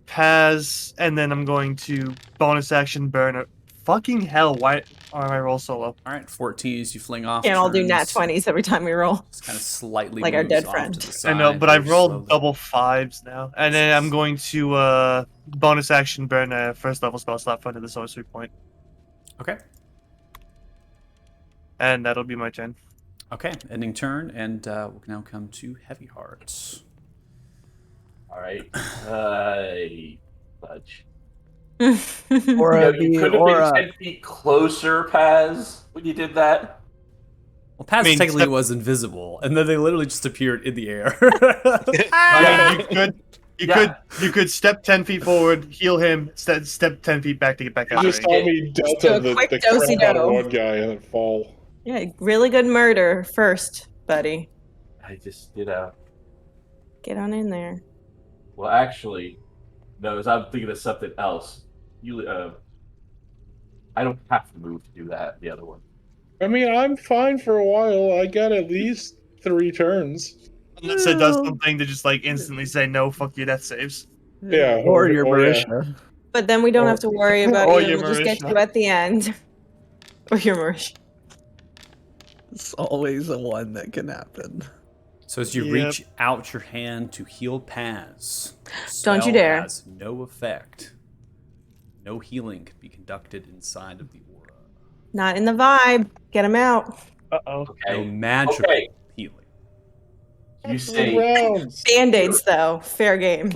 Paz, and then I'm going to bonus action burn a fucking hell! Why am I roll solo? All right, 14 as you fling off. Can't all do nat turns, 20s every time we roll. Just kind of slightly Like our moves dead off friend. to the side. I know, but very I've rolled slowly. double 5s now, and then I'm going to bonus action burn a first level spell slot front of the sorcery point, Okay. and that'll be my turn. Okay, ending turn, and we'll now come to Heavy Hearts. All right. Fudge. Aura You the could have been aura. 10 feet closer, Paz, when you did that. Well, Paz I mean, technically step- was invisible, and then they literally just appeared in the air. I mean, you Yeah. could step 10 feet forward, heal him, step 10 feet back to get back You out. just saw me do delta a the quick crap out do-si-do. of one guy and then fall. Yeah, really good murder first, buddy. I just, Get on in there. well, actually, no, I'm thinking of something else. I don't have to move to do that, the other one. I mean, I'm fine for a while. I got at least 3 turns. Unless it does something to just like instantly say no, fuck your death saves. Yeah. Or your oh, yeah. Marisha. But then we don't have to worry about Or you. your We'll just get Marisha. you at the end. Or your Marisha. It's always the one that can happen. So as you Yep. reach out your hand to heal Paz, Don't you spell dare. has no effect. No healing can be conducted inside of the aura. Not in the vibe. Get him out. Uh-oh. No Okay. magical Okay. healing. You 3 say rounds. Band-aids, though. Fair game.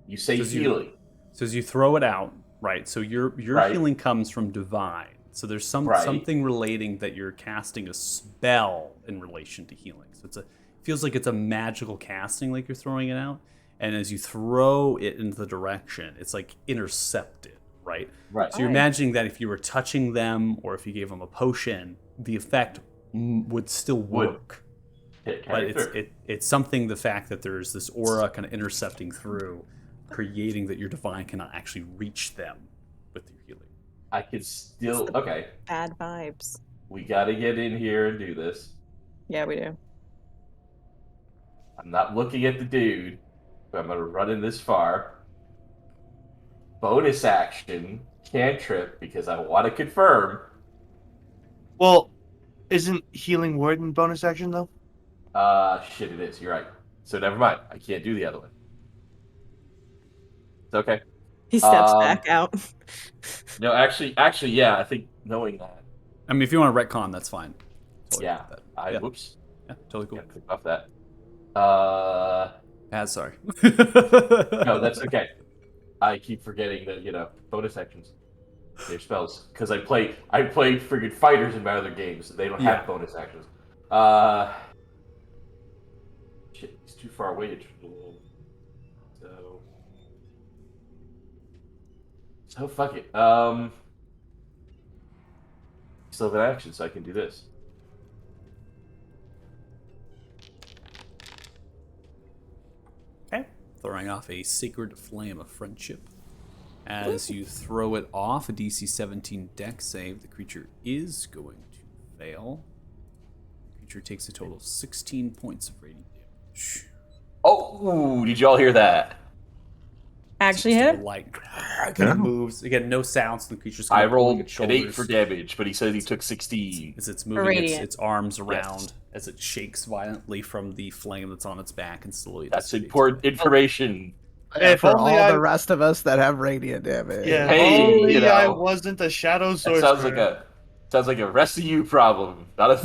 Does you- healing. So as you throw it out, right? So your Right. healing comes from divine. So there's Right. something relating that you're casting a spell in relation to healing. So feels like it's a magical casting, like you're throwing it out. And as you throw it into the direction, it's like intercepted, right? Right. So you're imagining that if you were touching them or if you gave them a potion, the effect would still work. But it's something, the fact that there's this aura kind of intercepting through, creating that your divine cannot actually reach them with your healing. I could still. Okay. Bad vibes. We gotta get in here and do this. Yeah, we do. I'm not looking at the dude, but I'm gonna run in this far. Bonus action, cantrip, because I want to confirm. Well, isn't healing word in bonus action though? Shit, it is. You're right. So never mind. I can't do the other one. It's okay. He steps back out. No, actually, yeah. I think knowing that. I mean, if you want to retcon, that's fine. Totally Yeah. get that. Yeah. Whoops. Yeah, totally cool. Gotta click off that. Sorry. No, that's okay. I keep forgetting that bonus actions, they're spells, because I play friggin' fighters in my other games. They don't have bonus actions. Shit, it's too far away to so fuck it. Still have an action, so I can do this. Okay. Throwing off a Sacred Flame of Friendship. As you throw it off, a DC 17 dex save, the creature is going to fail. The creature takes a total of 16 points of radiant damage. Oh, did y'all hear that? Actually Just hit a him? light kind of moves. Again, no sounds. The creature's I kind of pulling rolled its an 8 shoulders for damage, but he says he took 16. as it's moving Radiant. its arms around, as it shakes violently from the flame that's on its back and slowly That's dissipates important away. information. If For only all I- the rest of us that have radiant damage. Yeah, Hey, only I know. wasn't a shadow That sorcerer. sounds like a rest of you problem, not a I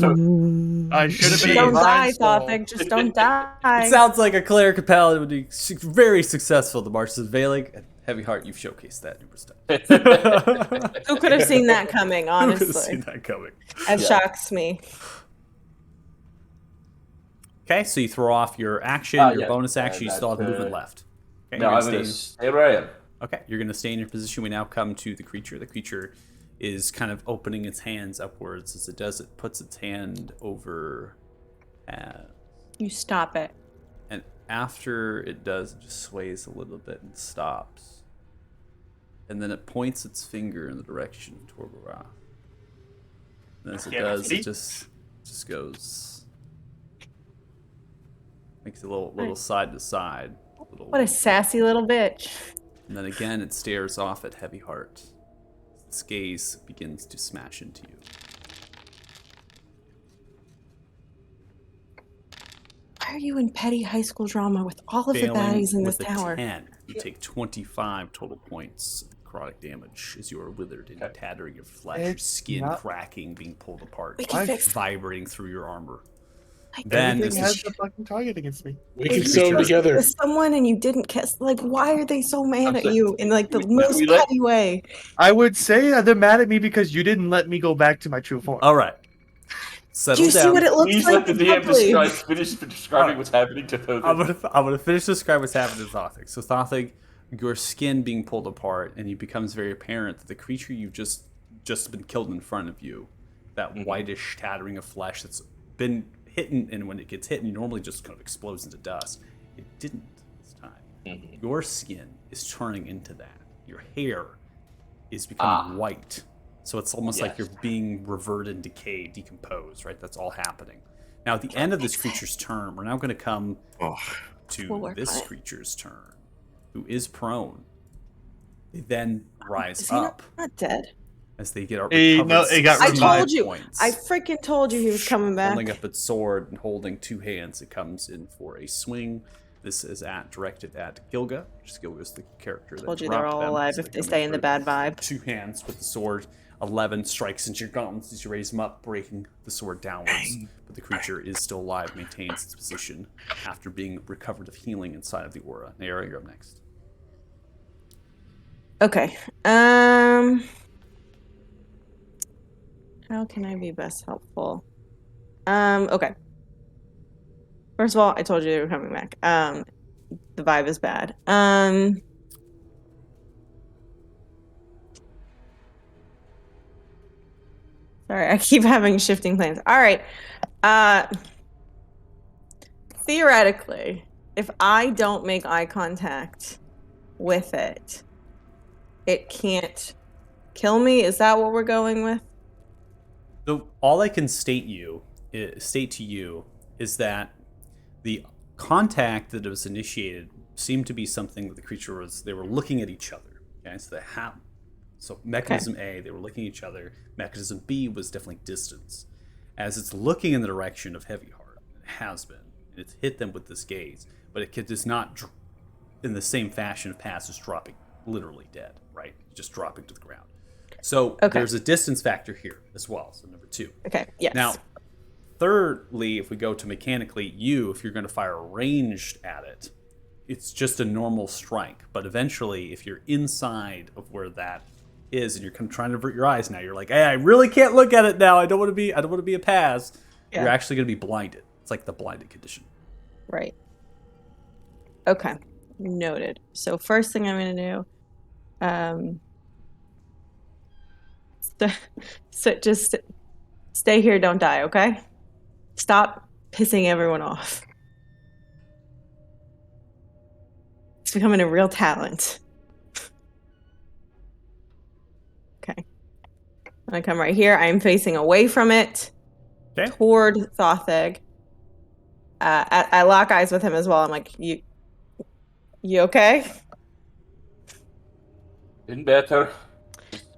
should have been a Don't die, divine soul. Thothic. Just don't It die. sounds like a cleric paladin would be very successful. The March says, Veilig and Heavy Heart, you've showcased that numerous times. Who could have seen that coming, Who could have honestly? seen that coming? That Yeah. shocks me. Okay, so you throw off your action, your yes, bonus action. You still have that's, movement left. Okay, No, you're I'm gonna gonna stay. stay where I am. Okay, you're gonna stay in your position. We now come to the creature. The creature is kind of opening its hands upwards. As it does, it puts its hand over, You stop it. and after it does, it just sways a little bit and stops. And then it points its finger in the direction of Torgorath. And as it Can't does, see. it just goes, makes a little side to side. What a sassy little bitch. And then again, it stares off at Heavy Heart. Its gaze begins to smash into you. Why are you in petty high school drama with all of the Failing baddies in this with a tower? 10, you take 25 total points of necrotic damage as you are withered and tattering your flesh, your It's skin not- cracking, being pulled apart, We can fix vibrating through your armor. Like, Then Everything as has the a fucking target against me. We can sew them together. with someone and you didn't kiss. Like, why are they so mad I'm at sorry, you in like the we most let- petty way? I would say that they're mad at me because you didn't let me go back to my true form. all right, Do settle you see down. what it looks Please like? let the DM finish describing Alright. what's happening to Thothig. I'm gonna finish describing what's happening to Thothig. So Thothig, your skin being pulled apart, and it becomes very apparent that the creature you've just been killed in front of you, that whitish tattering of flesh that's been hidden, and when it gets hit, it normally just kind of explodes into dust. It didn't this time. Your skin is turning into that. Your hair is becoming white. So it's almost like you're being reverted and decayed, decomposed, right? That's all happening. Now, at the end of this creature's turn, we're now going to come to We'll work this on it. creature's turn, who is prone. They then rise Is he up not dead? as they get out. He got I revived. told you. Points. I freaking told you he was coming back. Holding up its sword and holding two hands, it comes in for a swing. This is directed at Gilga, which is Gilga's the character that Told you they're dropped all them. alive So if they come stay in the for bad vibe. Two hands with the sword. 11 strikes into your gauntlets as you raise them up, breaking the sword downwards. But the creature is still alive, maintains its position after being recovered of healing inside of the aura. Nayara, you're up next. Okay. How can I be best helpful? Okay. First of all, I told you they were coming back. The vibe is bad. Sorry, I keep having shifting plans. All right. Theoretically, if I don't make eye contact with it, it can't kill me. Is that what we're going with? So all I can state to you is that the contact that was initiated seemed to be something that the creature was. They were looking at each other. Okay, so mechanism A, they were looking at each other. Mechanism B was definitely distance. As it's looking in the direction of Heavyheart, it has been. And it's hit them with this gaze, but it does not, in the same fashion of past, is dropping literally dead, right? Just dropping to the ground. So there's a distance factor here as well. So number 2. Okay, yes. Now, thirdly, if we go to mechanically, if you're going to fire ranged at it, it's just a normal strike. But eventually, if you're inside of where that is, and you're kind of trying to avert your eyes now, you're like, hey, I really can't look at it now. I don't want to be a Paz. Yeah. You're actually going to be blinded. It's like the blinded condition. Right. Okay. Noted. So first thing I'm going to do, so just stay here, don't die, okay? Stop pissing everyone off. It's becoming a real talent. Okay. I'm gonna come right here. I'm facing away from it, toward Thothig. I lock eyes with him as well. I'm like, you okay? In better.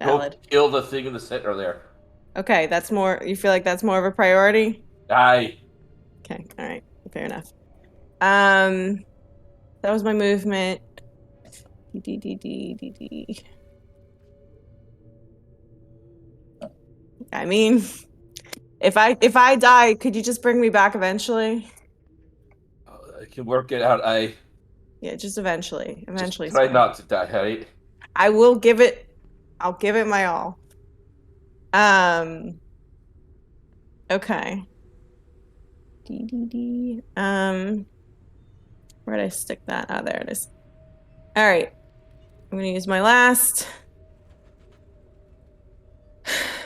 Go Valid. kill the thing in the center there. Okay, that's more. You feel like that's more of a priority? Aye. Okay, all right, fair enough. That was my movement. I mean, if I die, could you just bring me back eventually? I can work it out. Yeah, just eventually. Eventually. Just try sir. not to die, right? I will give it. I'll give it my all. Okay. Where'd I stick that? Oh, there it is. All right. I'm gonna use my last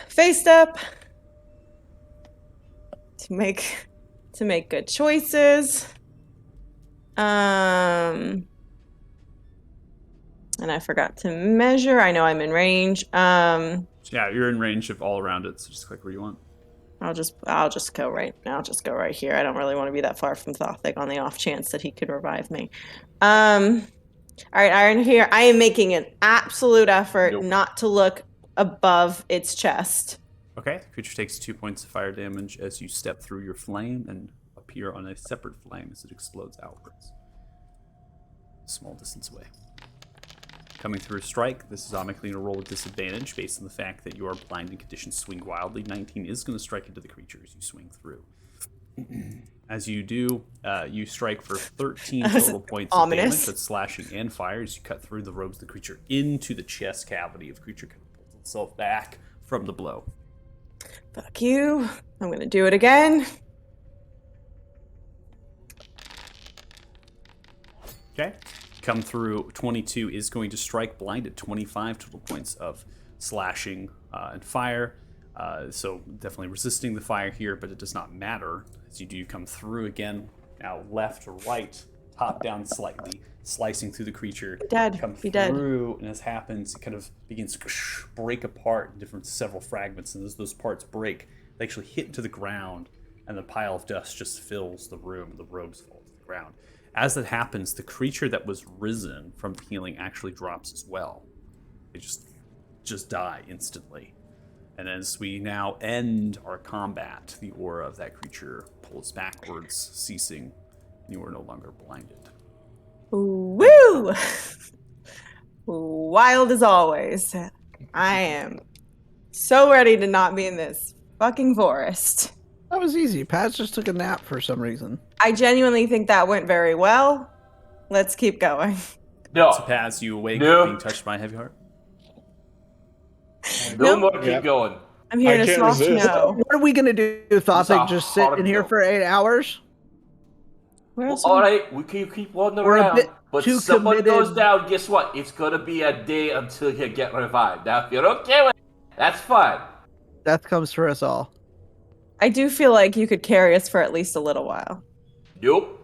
face step to make good choices. And I forgot to measure. I know I'm in range. Yeah, you're in range of all around it, so just click where you want. I'll just go right here. I don't really want to be that far from Thothig on the off chance that he could revive me. All right, Iron here. I am making an absolute effort not to look above its chest. Okay, the creature takes 2 points of fire damage as you step through your flame and appear on a separate flame as it explodes outwards. A small distance away. Coming through a strike, this is automatically going to roll with disadvantage based on the fact that your blinding conditions swing wildly. 19 is going to strike into the creature as you swing through. As you do, you strike for 13 total points of ominous. damage. That's slashing and fire as you cut through the robes of the creature into the chest cavity of the creature. Kind of pulls itself back from the blow. Fuck you. I'm gonna do it again. Okay. Come through. 22 is going to strike blind at 25 total points of slashing and fire. So definitely resisting the fire here, but it does not matter as you do come through again. Now left or right, top down slightly, slicing through the creature. Dead. Come Be dead. through, and as happens, it kind of begins to break apart in different several fragments. And as those parts break, they actually hit into the ground, and the pile of dust just fills the room. The robes fall to the ground. As that happens, the creature that was risen from the healing actually drops as well. They just die instantly. And as we now end our combat, the aura of that creature pulls backwards, ceasing, and you are no longer blinded. Woo! Wild as always. I am so ready to not be in this fucking forest. That was easy. Paz just took a nap for some reason. I genuinely think that went very well. Let's keep going. No. So Paz, you awake, No. being touched by a heavy heart. No Nope. more. Yeah. Keep going. I'm here I to can't soft resist. no. What are we gonna do, Thothic? a Just sit hard in here no. for 8 hours? Where Well, else? all right, we can keep wandering We're a around, bit but too someone committed. goes down. Guess what? It's gonna be a day until you get revived. Now, if you're okay with it, that's fine. Death comes for us all. I do feel like you could carry us for at least a little while. Nope.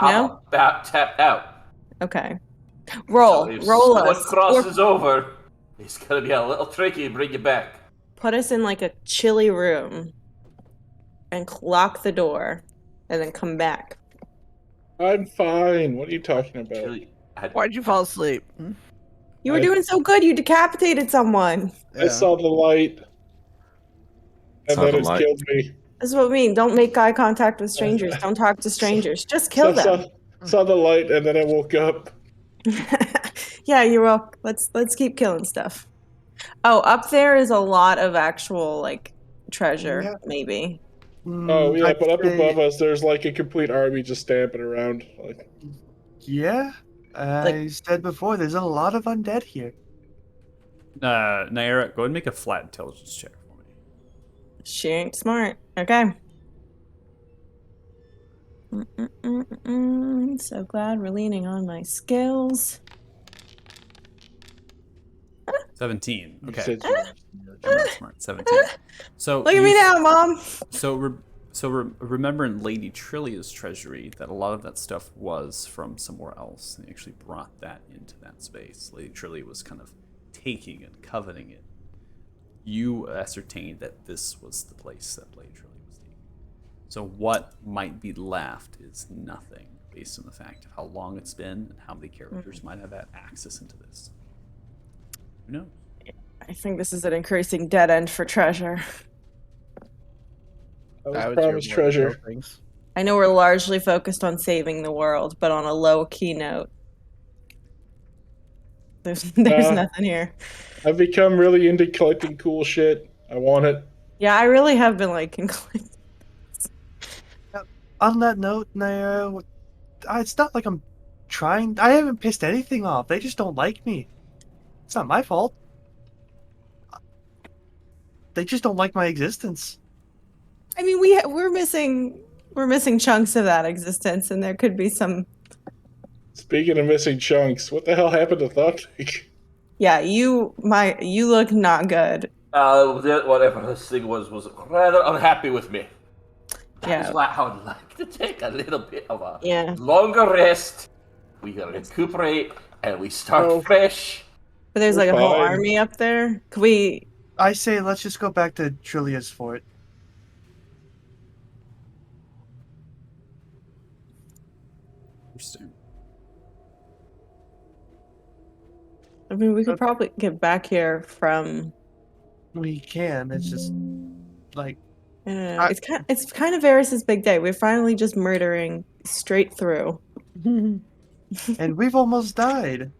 No? I'm about tapped out. Okay. Roll. So if Roll someone us. Or crosses over, it's gonna be a little tricky to bring you back. put us in like a chilly room and lock the door and then come back. I'm fine. What are you talking about? Actually, Why'd you fall asleep? You were I- doing so good, you decapitated someone. I saw the light, and Saw then the it's light. killed me. That's what I mean. Don't make eye contact with strangers. Don't talk to strangers. Just kill them. Saw the light, and then I woke up. Yeah, you're welcome. Let's keep killing stuff. Oh, up there is a lot of actual like treasure, Yeah. maybe. Oh yeah, I'd but up say- above us, there's like a complete army just stamping around. Like, Yeah. I said before, there's a lot of undead here. Naira, go ahead and make a flat intelligence check for me. She ain't smart. Okay. So glad we're leaning on my skills. 17. you Okay. said you were smart. I'm not smart. 17. So Look at me now, Mom. Remember in Lady Trillia's treasury that a lot of that stuff was from somewhere else. They actually brought that into that space. Lady Trillia was kind of taking and coveting it. You ascertained that this was the place that Lady Trillia was taking. So what might be left is nothing based on the fact of how long it's been and how many characters might have had access into this. Who knows? I think this is an increasing dead end for treasure. I was That was promised your way to treasure. kill things. I know we're largely focused on saving the world, but on a low key note. There's nothing here. I've become really into collecting cool shit. I want it. Yeah, I really have been like On that note, Naira, it's not like I'm trying. I haven't pissed anything off. They just don't like me. It's not my fault. They just don't like my existence. I mean, we're missing chunks of that existence, and there could be some. Speaking of missing chunks, what the hell happened to Thothic? Yeah, you look not good. Whatever this thing was rather unhappy with me. That's Yeah, why I would like to take a little bit of a yeah. longer rest. We can recuperate and we start Oh. fresh. But there's We're like a whole fine. army up there. Could we? I say let's just go back to Trillia's fort. Interesting. I mean, we could probably get back here from We can. It's just like I- It's kind of Varys's big day. We're finally just murdering straight through. and we've almost died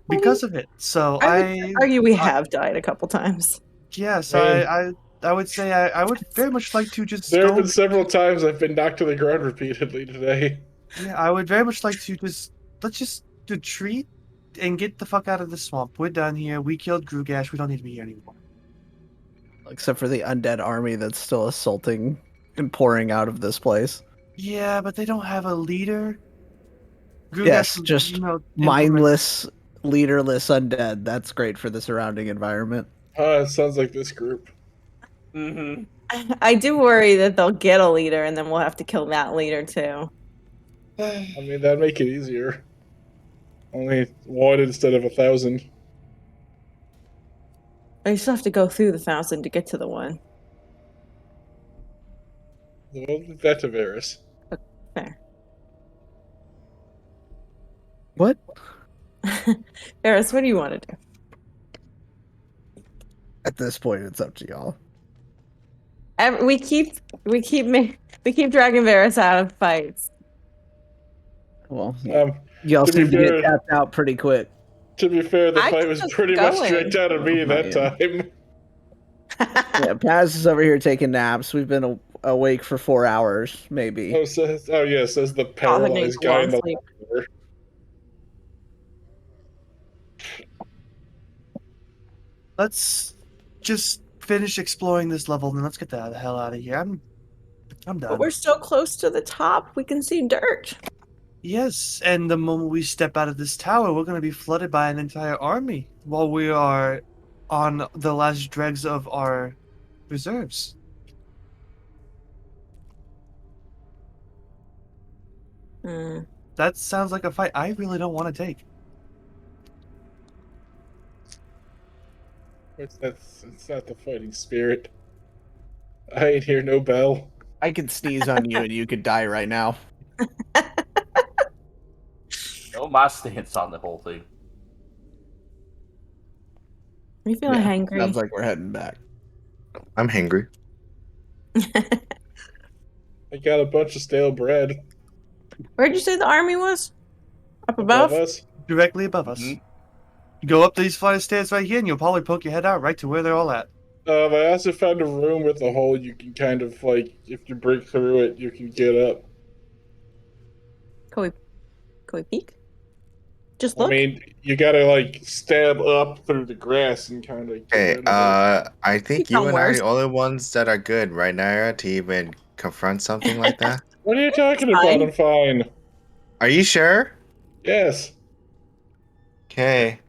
Well, because of it. So I would argue we have died a couple times. yes, Man. I would say I would very much like to just There have go. been several times I've been knocked to the ground repeatedly today. Yeah, I would very much like to just let's just retreat and get the fuck out of the swamp. We're done here. We killed Grugash. We don't need to be here anymore. Except for the undead army that's still assaulting and pouring out of this place. Yeah, but they don't have a leader. Grugash Yes, was, just implement- mindless, leaderless undead. That's great for the surrounding environment. It sounds like this group. Mm-hmm. I do worry that they'll get a leader and then we'll have to kill that leader too. I mean, that'd make it easier. Only one instead of 1,000. I still have to go through the 1,000 to get to the one. Well, that's a Varys. Fair. What? Varys, what do you want to do? At this point, it's up to y'all. We keep dragging Varys out of fights. Well, Um, y'all to be seem to get fair- tapped out pretty quick. To be fair, the I fight can was just pretty go much in. dragged out of me that Yeah. time. Yeah, Paz is over here taking naps. We've been awake for 4 hours, maybe. Oh, says the Father needs paralyzed a guy long in the sleep. water. Let's just finish exploring this level, and let's get the hell out of here. I'm But done. we're so close to the top, we can see dirt. Yes, and the moment we step out of this tower, we're going to be flooded by an entire army while we are on the last dregs of our reserves. Hmm. That sounds like a fight I really don't want to take. It's not the fighting spirit. I ain't hear no bell. I could sneeze on you and you could die right now. Know my stance on the whole thing. Are you feeling hangry? Sounds like we're heading back. I'm hangry. I got a bunch of stale bread Where'd you say the army was? Up above above? us. Directly above us. Mhm. Go up these flight of stairs right here, and you'll probably poke your head out right to where they're all at. I also found a room with a hole you can kind of like, if you break through it, you can get up. Can we peek? Just look. I mean, you gotta like stab up through the grass and kind of. Okay, I think you Become and I are worse. the only ones that are good right now to even confront something like that. What are you talking Fine. about? I'm fine. Are you sure? Yes. Okay.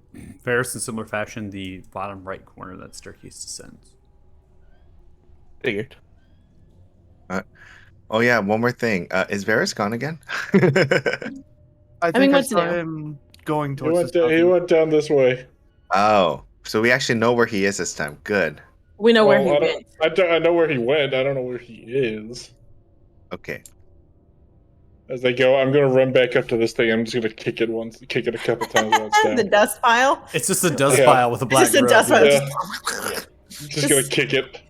Varys, in similar fashion, the bottom right corner of that staircase descends. Figured. Oh yeah, one more thing. Is Varys gone again? I mean, think I what to saw do? him going He towards went, the he went down this way. Oh, so we actually know where he is this time. Good. We know where Well, he went. I know where he went. I don't know where he is. Okay. As they go, I'm gonna run back up to this thing. I'm just gonna kick it a couple times while it's down. The dust pile. It's just a dust Yeah. pile with a black Just a grove. dust pile. Yeah. Just gonna kick it.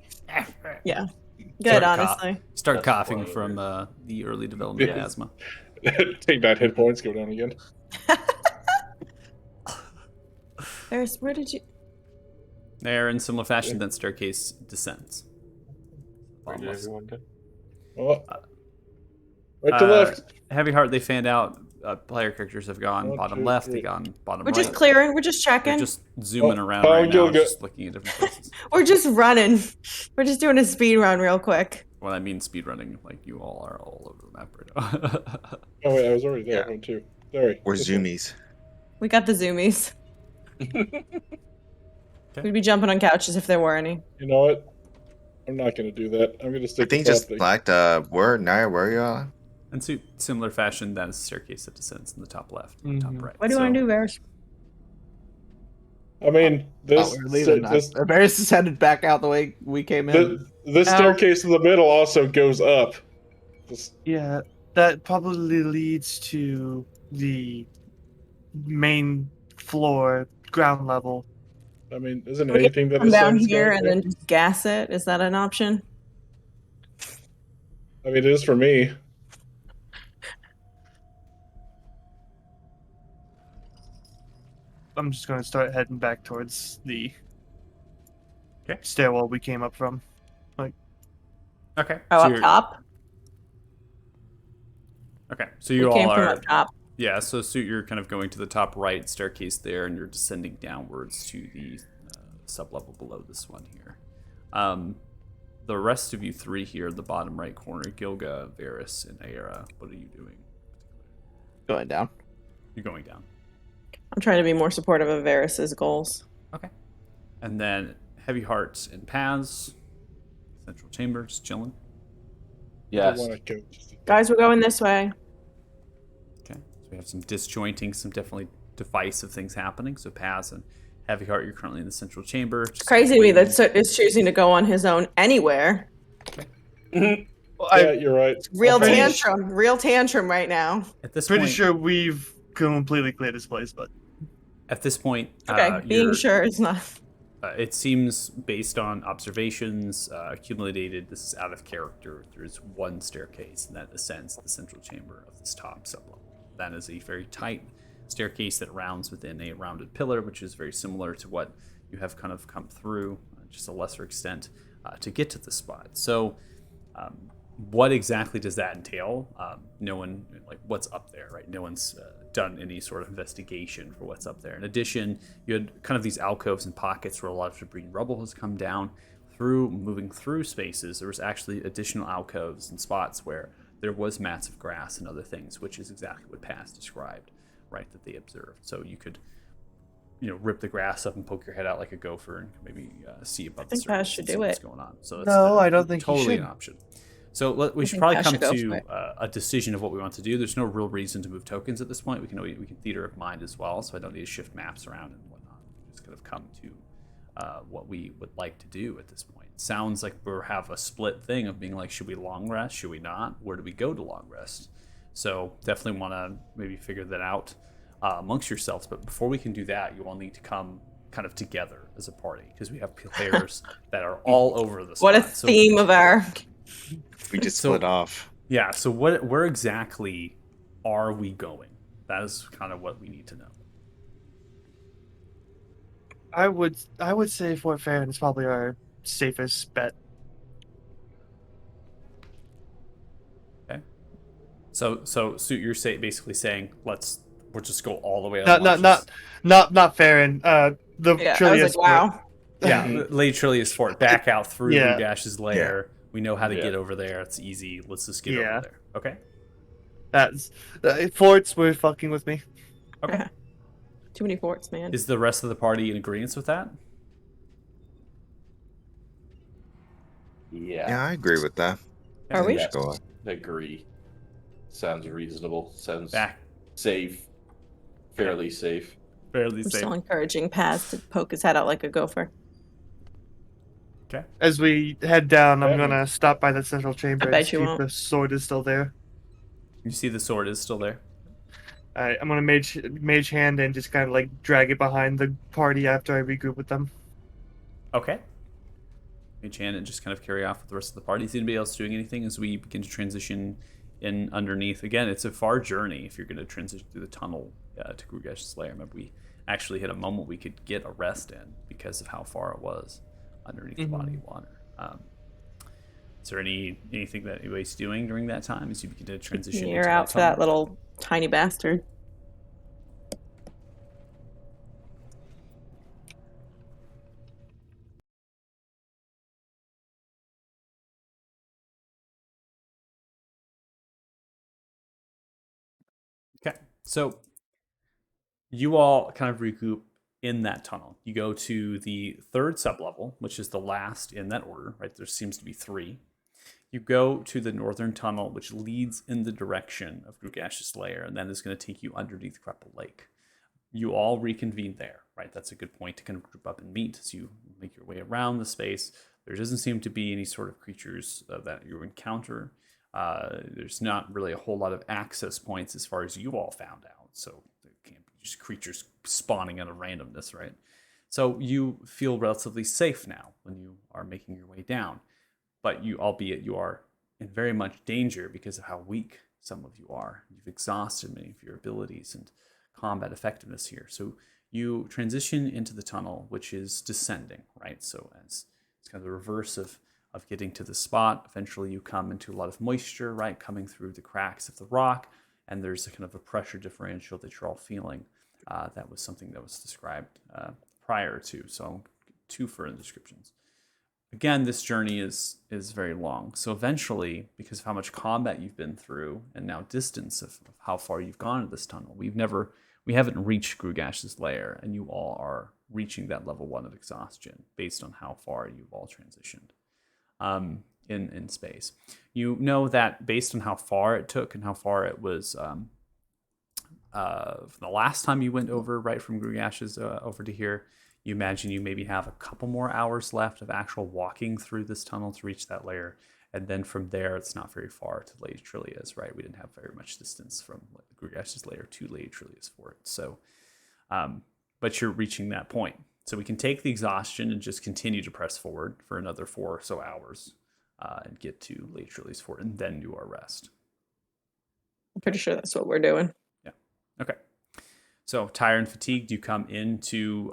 Yeah. Good, Start honestly. Start That's coughing funny. from the early development of Yeah. asthma. Take 9 hit points, go down again. Varys, where did you? There, in similar fashion, that staircase descends. Where did Bottomless. everyone go? Oh. Right to Uh, left. Heavy Heart, they fanned out. Player characters have gone 1, bottom 2, left, 3. they've gone bottom We're right. just clearing. We're just They're checking. just zooming around Paul right now, Gilga- just looking at different places. We're just running. We're just doing a speed run real quick. Well, I mean speedrunning, like you all are all over the map right now. Oh wait, I was already there. Yeah. 1, 2. Sorry. We're This one. zoomies. We got the zoomies. We'd be jumping on couches if there were any. You know what? I'm not gonna do that. I'm gonna I stick think to just thing. select where Naya, where you are. In similar fashion, that is the staircase that descends in the top left and top Mhm. right. What do you want to do, Varys? I mean, this We're leaving. this Varys is headed back out the way we came in. this staircase in the middle also goes up. This- Yeah, that probably leads to the main floor, ground level. I mean, isn't Can we anything that come down ascends here going and there? then just gas it? Is that an option? I mean, it is for me. I'm just going to start heading back towards the Okay. stairwell we came up from. Okay. Oh, so up you're, top? Okay. So We you came all from are. up top. Yeah. So you're kind of going to the top right staircase there, and you're descending downwards to the sublevel below this one here. The rest of you three here in the bottom right corner, Gilga, Varys, and Aera, what are you doing? Going down. You're going down. I'm trying to be more supportive of Varys's goals. Okay. And then Heavy Hearts and Paz, Central Chamber, just chilling. I Yes. want to go. Guys, we're going this way. Okay. So we have some disjointing, some definitely divisive things happening. So Paz and Heavy Heart, you're currently in the Central Chamber. It's crazy to me that is choosing to go on his own anywhere. Well, Yeah, you're right. Real Pretty tantrum right now. At this pretty point, sure we've completely cleared this place, but at this point, Okay, being sure is not. It seems, based on observations accumulated, this is out of character. There's one staircase that ascends to the central chamber of this top sublevel. That is a very tight staircase that rounds within a rounded pillar, which is very similar to what you have kind of come through, just a lesser extent, to get to this spot. So, what exactly does that entail? No one, like, what's up there, right? No one's done any sort of investigation for what's up there. In addition, you had kind of these alcoves and pockets where a lot of debris and rubble has come down. Through moving through spaces, there was actually additional alcoves and spots where there was mats of grass and other things, which is exactly what Paz described, right? That they observed. So you could, rip the grass up and poke your head out like a gopher and maybe see above the think Paz surface should and see do what's it. going on. So No, I don't think you totally should. an option. So we should think probably Paz come should go for to it. a decision of what we want to do. There's no real reason to move tokens at this point. We can theater of mind as well, so I don't need to shift maps around and whatnot. We just kind of come to what we would like to do at this point. Sounds like we have a split thing of being like, should we long rest? Should we not? Where do we go to long rest? So definitely want to maybe figure that out amongst yourselves. But before we can do that, you all need to come kind of together as a party because we have players that are all over the spot. What a theme of our. We just So- split off. Yeah, so where exactly are we going? That is kind of what we need to know. I would say Fort Farron is probably our safest bet. Okay. So you're basically saying we'll just go all the way. Not Farron. The Yeah, I was Trillius like, Fort. wow. Yeah, Lady Trillius Fort. Back out through Yeah. Rugash's lair. We know how to Yeah. get over there. It's easy. Let's just get Yeah. over there. Okay. That's forts were fucking with me. Okay. Too many forts, man. Is the rest of the party in agreement with that? Yeah, I agree with that. Are we? Just go on. Agree. Sounds reasonable. Sounds Back. safe. Fairly safe. Fairly I'm safe. still encouraging Paz to poke his head out like a gopher. Okay. As we head down, I'm Yeah. gonna stop by the central chamber I and bet see you if won't. the sword is still there. You see the sword is still there. Alright, I'm gonna mage hand and just kind of like drag it behind the party after I regroup with them. Okay. Mage hand and just kind of carry off with the rest of the party. Is anybody else doing anything as we begin to transition in underneath? Again, it's a far journey if you're going to transition through the tunnel to Grugash's lair. Remember, we actually hit a moment we could get a rest in because of how far it was underneath the body of water. Is there anything that anybody's doing during that time as you begin to transition? You're into out for that tunnel? little tiny bastard. Okay, so you all kind of regroup in that tunnel. You go to the third sublevel, which is the last in that order, right? There seems to be three. You go to the northern tunnel, which leads in the direction of Grugash's lair, and then is going to take you underneath Crepple Lake. You all reconvene there, right? That's a good point to kind of group up and meet as you make your way around the space. There doesn't seem to be any sort of creatures that you encounter. There's not really a whole lot of access points as far as you all found out, so there can't be just creatures spawning out of randomness, right? So you feel relatively safe now when you are making your way down, but albeit you are in very much danger because of how weak some of you are. You've exhausted many of your abilities and combat effectiveness here. So you transition into the tunnel, which is descending, right? So as it's kind of the reverse of getting to the spot. Eventually, you come into a lot of moisture, right, coming through the cracks of the rock, and there's a kind of a pressure differential that you're all feeling. That was something that was described prior to. So, two further descriptions. Again, this journey is very long. So eventually, because of how much combat you've been through, and now distance of how far you've gone in this tunnel, we haven't reached Grugash's lair, and you all are reaching that level 1 of exhaustion based on how far you've all transitioned in space. You know that based on how far it took and how far it was the last time you went over, right, from Grugash's over to here, you imagine you maybe have a couple more hours left of actual walking through this tunnel to reach that layer. And then from there, it's not very far to Lady Trillia's, right? We didn't have very much distance from Grugash's lair to Lady Trillia's fort. So, but you're reaching that point. So we can take the exhaustion and just continue to press forward for another 4 or so hours and get to Lady Trillia's fort and then do our rest. I'm pretty sure that's what we're doing. Yeah. Okay. So, tired and fatigued, you come into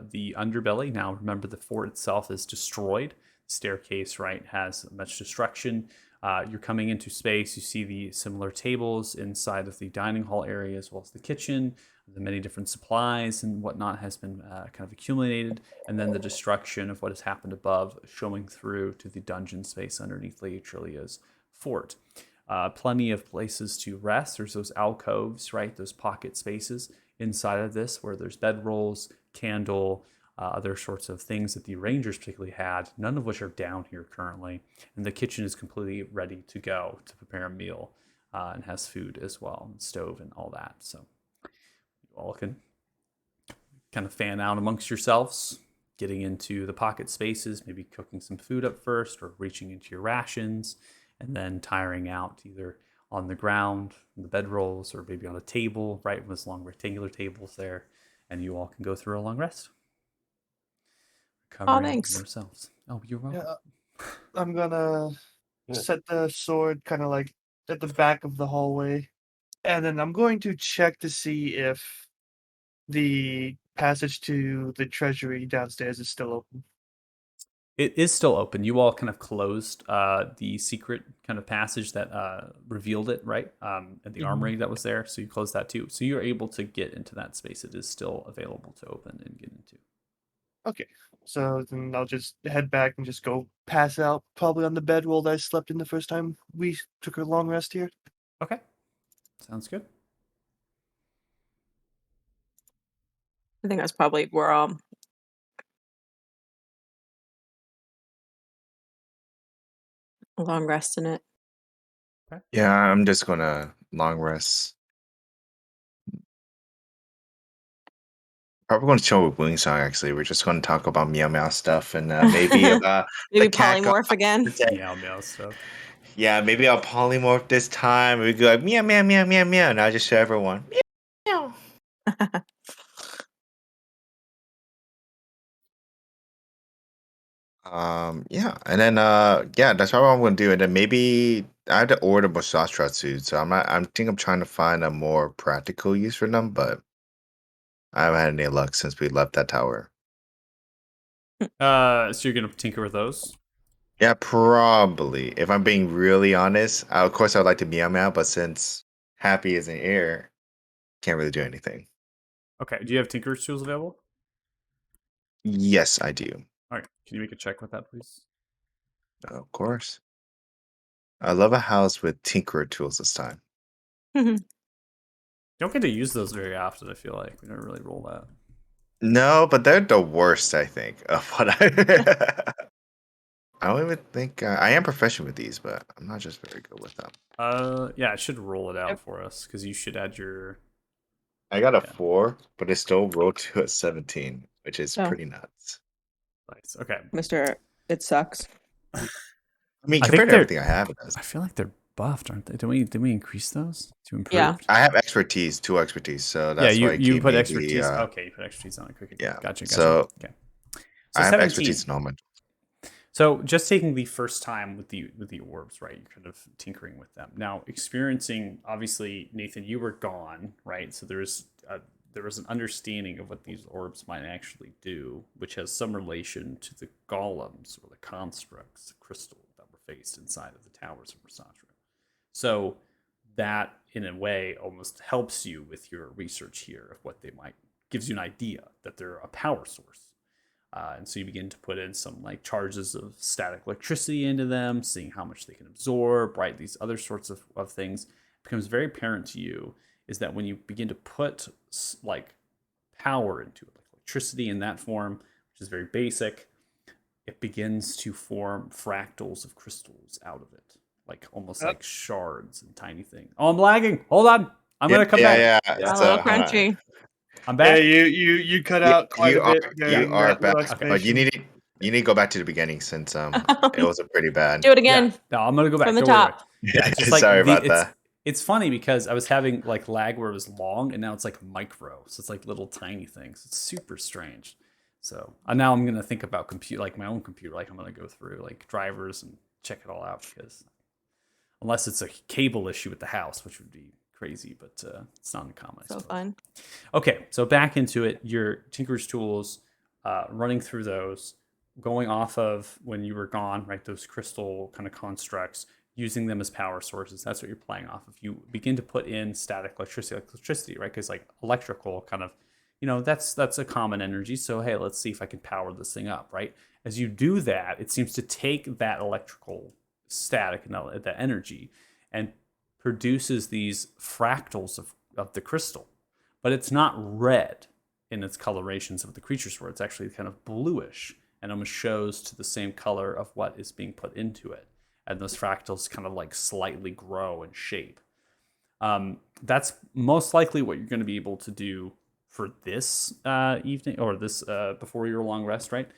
the underbelly. Now, remember, the fort itself is destroyed. The staircase, right, has much destruction. You're coming into space. You see the similar tables inside of the dining hall area, as well as the kitchen. The many different supplies and whatnot has been kind of accumulated. And then the destruction of what has happened above, showing through to the dungeon space underneath Lady Trillia's fort. Plenty of places to rest. There's those alcoves, right, those pocket spaces inside of this where there's bedrolls, candle, other sorts of things that the Rangers particularly had, none of which are down here currently. And the kitchen is completely ready to go to prepare a meal and has food as well, and stove and all that. So you all can kind of fan out amongst yourselves, getting into the pocket spaces, maybe cooking some food up first or reaching into your rations, and then tiring out either on the ground, in the bedrolls, or maybe on a table, right? With those long rectangular tables there, and you all can go through a long rest. Recovering thanks. yourselves. Oh, you're welcome. Yeah, I'm gonna set the sword kind of like at the back of the hallway, and then I'm going to check to see if the passage to the treasury downstairs is still open. It is still open. You all kind of closed the secret kind of passage that revealed it, right? And the armory that was there. So you closed that too. So you're able to get into that space. It is still available to open and get into. Okay, so then I'll just head back and just go pass out, probably on the bedroll that I slept in the first time we took a long rest here. Okay. Sounds good. I think that's probably where long rest in it. Yeah, I'm just gonna long rest. Probably gonna chill with Wingsong. Actually, we're just gonna talk about Meow Meow stuff and maybe about Maybe the cat. polymorph again. Meow meow stuff. Yeah, maybe I'll polymorph this time. We go like meow meow meow meow meow, and I'll just show everyone. Meow. Yeah, and then yeah, that's probably what I'm gonna do. And then maybe I had to order more Sastratsu, so I'm trying to find a more practical use for them, but I haven't had any luck since we left that tower. So you're gonna tinker with those? Yeah, probably. If I'm being really honest, of course I'd like to meow meow, but since Happy is in air, can't really do anything. Okay. Do you have tinker's tools available? Yes, I do. All right. Can you make a check with that, please? Of course. I love a house with tinkerer tools this time. You don't get to use those very often. I feel like we never really roll that. No, but they're the worst, I think, of what I. I don't even think I am proficient with these, but I'm not just very good with them. Yeah, I should roll it out for us because you should add your. I got a Yeah. 4, but it still rolled to a 17, which is Oh. pretty nuts. Okay. Mr. It sucks. I mean, I think compared to they're- everything I have, it does. I feel like they're buffed, aren't they? Did we increase those to improve? Yeah. I have expertise, 2 expertise, so Yeah, that's why you it put gave me expertise. the Okay, you put expertise on it. Quick. yeah. Gotcha. So Okay. So I have 17. expertise in element. So just taking the first time with the orbs, right? You're kind of tinkering with them. Now experiencing, obviously, Nathan, you were gone, right? So there was an understanding of what these orbs might actually do, which has some relation to the golems or the constructs, the crystal that were faced inside of the towers of Versatra. So that, in a way, almost helps you with your research here of what they might, gives you an idea that they're a power source. And so you begin to put in some like charges of static electricity into them, seeing how much they can absorb, right? These other sorts of things. It becomes very apparent to you is that when you begin to put like power into it, like electricity in that form, which is very basic, it begins to form fractals of crystals out of it, like almost like shards and tiny things. Oh, I'm lagging. Hold on. I'm gonna come back. Yeah. A So little crunchy. I'm Yeah, back. you cut out quite a bit during you are that little back, but you explanation. need to go back to the beginning since it was a pretty bad. Do it again. Yeah. No, I'm gonna go back. From the Don't worry. top. Yeah, just like Sorry about that. It's funny because I was having like lag where it was long, and now it's like micro, so it's like little tiny things. It's super strange. So now I'm gonna think about like my own computer. Like I'm gonna go through like drivers and check it all out because unless it's a cable issue with the house, which would be crazy, but it's not uncommon. So fun. Okay, so back into it. Your Tinker's tools, running through those, going off of when you were gone, right? Those crystal kind of constructs, using them as power sources. That's what you're playing off of. You begin to put in static electricity, right? Because like electrical kind of, that's a common energy. So hey, let's see if I can power this thing up, right? As you do that, it seems to take that electrical static and that energy and produces these fractals of the crystal, but it's not red in its colorations of the creatures were. It's actually kind of bluish and almost shows to the same color of what is being put into it. And those fractals kind of like slightly grow in shape. That's most likely what you're going to be able to do for this evening or this before your long rest, right?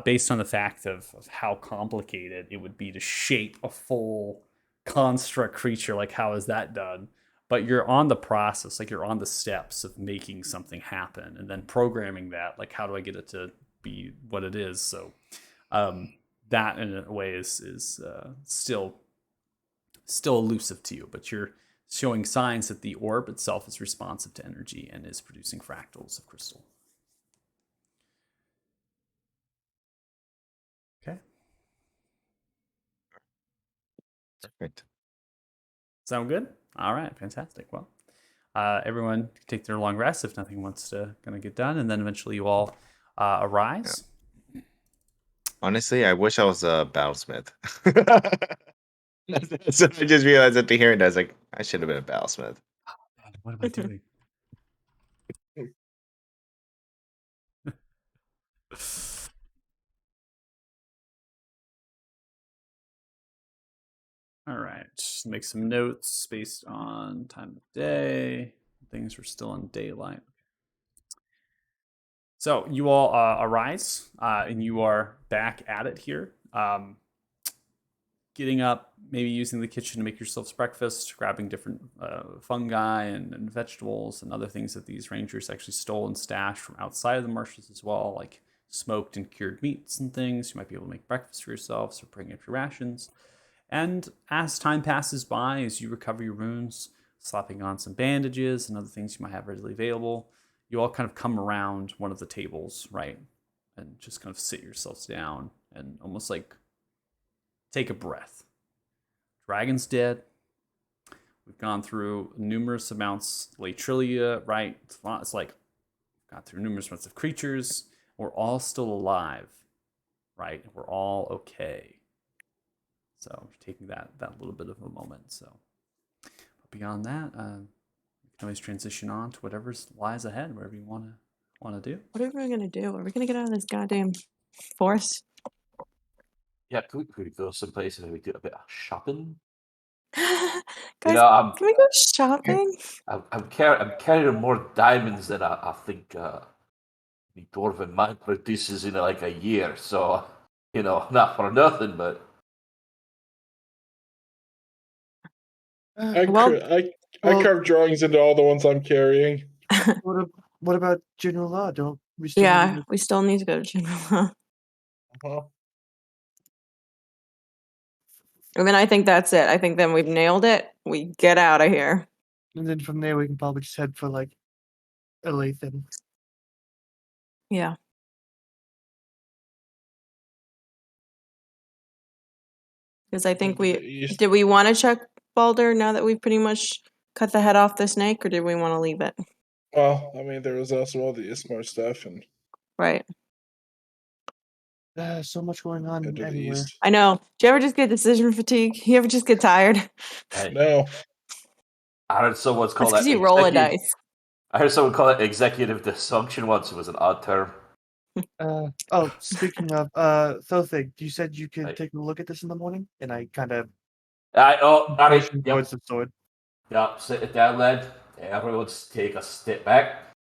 Based on the fact of how complicated it would be to shape a full construct creature. Like, how is that done? But you're on the process, like you're on the steps of making something happen and then programming that. Like, how do I get it to be what it is? So that in a way is still elusive to you, but you're showing signs that the orb itself is responsive to energy and is producing fractals of crystal. Okay. Perfect. Sound good? All right, fantastic. Well, everyone take their long rest if nothing wants to kind of get done, and then eventually you all arise. Yeah. Honestly, I wish I was a battlesmith. So I just realized after hearing that, I was like, I should have been a battlesmith. Man, what am I doing? All right, just make some notes based on time of day. Things are still in daylight. So you all arise, and you are back at it here. Getting up, maybe using the kitchen to make yourselves breakfast, grabbing different fungi and vegetables and other things that these rangers actually stole and stashed from outside of the marshes as well, like smoked and cured meats and things. You might be able to make breakfast for yourselves or bring up your rations. And as time passes by, as you recover your wounds, slapping on some bandages and other things you might have readily available, you all kind of come around one of the tables, right? And just kind of sit yourselves down and almost like take a breath. Dragon's dead. We've gone through numerous amounts, Latrilia, right? It's like got through numerous amounts of creatures. We're all still alive, right? We're all okay. So taking that little bit of a moment. So but beyond that, you can always transition on to whatever lies ahead, wherever you want to do. What are we gonna do? Are we gonna get out of this goddamn forest? Yeah, could we go someplace and we do a bit of shopping? Guys, I'm can we go shopping? I'm carrying more diamonds than I think the dwarven mine produces in like a year. So not for nothing, but I Well- well- carved drawings into all the ones I'm carrying. What about general law? Don't we still need Yeah, to- we still need to go to general law. Uh-huh. And then I think that's it. I think then we've nailed it. We get out of here. And then from there we can probably just head for like Elathan. Yeah. Because I think did we want to check Balder now that we've pretty much cut the head off the snake, or did we want to leave it? Well, I mean, there was also all the Ismar stuff and Right. So much going on head to the everywhere. east. I know. Do you ever just get decision fatigue? You ever just get tired? Hey, No. I heard someone's call That's that. because you roll a executive- dice. I heard someone call it executive dysfunction once. It was an odd term. Speaking of Thothig, you said you could Right. take a look at this in the morning, and I kind of Got it. Yep. towards the sword. Yep. Sit it down, lad. Everyone, take a step back.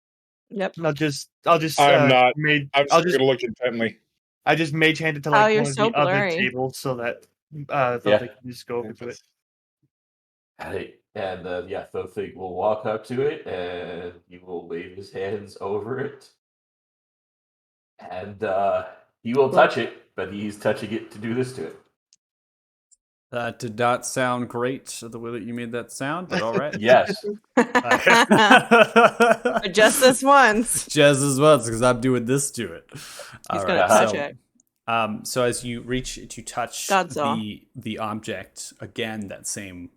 Yep. And I'll just I'm not. mage. I'm I'll still just gonna look intently. I just mage hand it to Oh, like you're one of so the other blurry. tables so that Yeah. Thothig can just go over to it. Hey, and Thothig will walk up to it, and he will wave his hands over it, and he will touch it, but he's touching it to do this to it. That did not sound great the way that you made that sound, but all right. Yes. But just this once. Just as well, because I'm doing this to it. He's All gonna right, touch so, it. So as you reach to touch Godsaw. the object, again, that same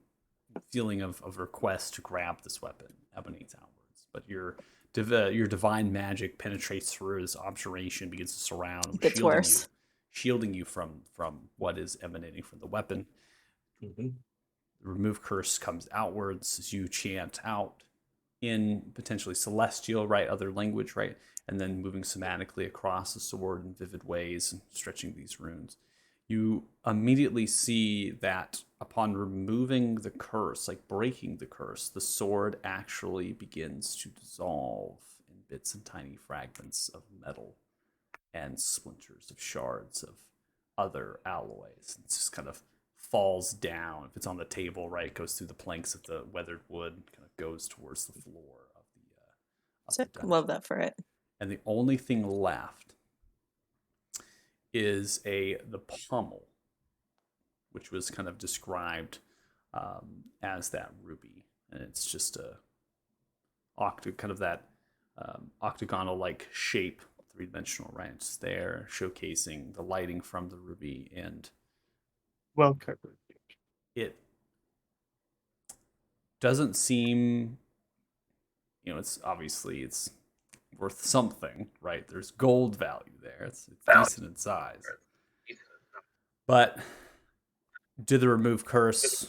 feeling of request to grab this weapon emanates outwards. But your divine magic penetrates through this obscuration, begins to surround, It gets worse. shielding you from what is emanating from the weapon. Mm-hmm. The remove curse comes outwards as you chant out in potentially celestial, right, other language, right, and then moving somatically across the sword in vivid ways and stretching these runes. You immediately see that upon removing the curse, like breaking the curse, the sword actually begins to dissolve in bits and tiny fragments of metal and splinters of shards of other alloys. It just kind of falls down. If it's on the table, right, it goes through the planks of the weathered wood, kind of goes towards the floor of the Sick. dungeon. Love that for it. And the only thing left is the pommel, which was kind of described as that ruby, and it's just a kind of that octagonal-like shape, three-dimensional, right? It's there, showcasing the lighting from the ruby, and Well covered. it doesn't seem, it's obviously it's worth something, right? There's gold value there. It's decent in size. But did the remove curse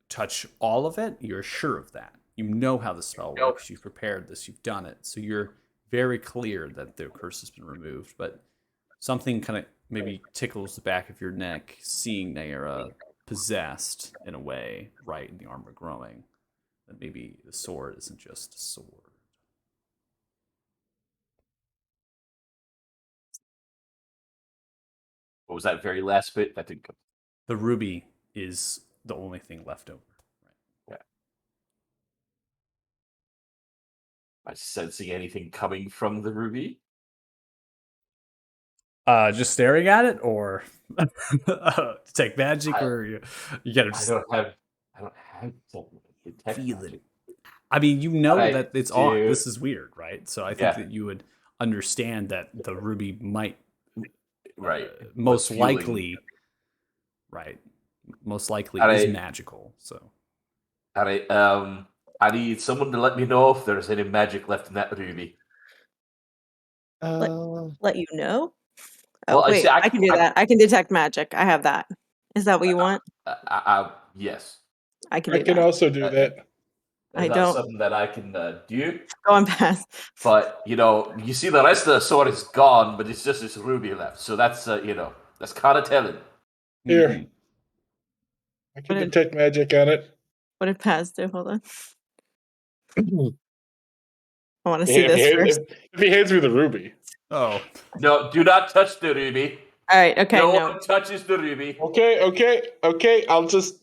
touch all of it? You're sure of that. You know how the spell works. You've prepared this. You've done it. So you're very clear that the curse has been removed. But something kind of maybe tickles the back of your neck, seeing Naira possessed in a way, right, in the armor growing. That maybe the sword isn't just a sword. What was that very last bit? That didn't come. The ruby is the only thing left over. Yeah. Am I sensing anything coming from the ruby? Just staring at it, or detect magic, or you gotta just I don't have detect feel magic. it. I mean, you know I that it's on. do. This is weird, right? So I think Yeah. that you would understand that the ruby might, Right. most But feeling- likely, right, most likely And is I- magical. So I need someone to let me know if there's any magic left in that ruby. Let you know? Oh, Well, I wait, see, I can do that. I can detect magic. I have that. Is that what you want? Yes. I can I do can that. also do that. I That's not don't- something that I can do. Go on past. But you see, the rest of the sword is gone, but it's just this ruby left. So that's that's kind of telling. Here. Mhm. I can What did- detect magic on it. What did Paz do? Hold on. I want to see If this he, first. if he hands me the ruby. Oh, No, do not touch the ruby. All right. Okay. No No. one touches the ruby. Okay. I'll just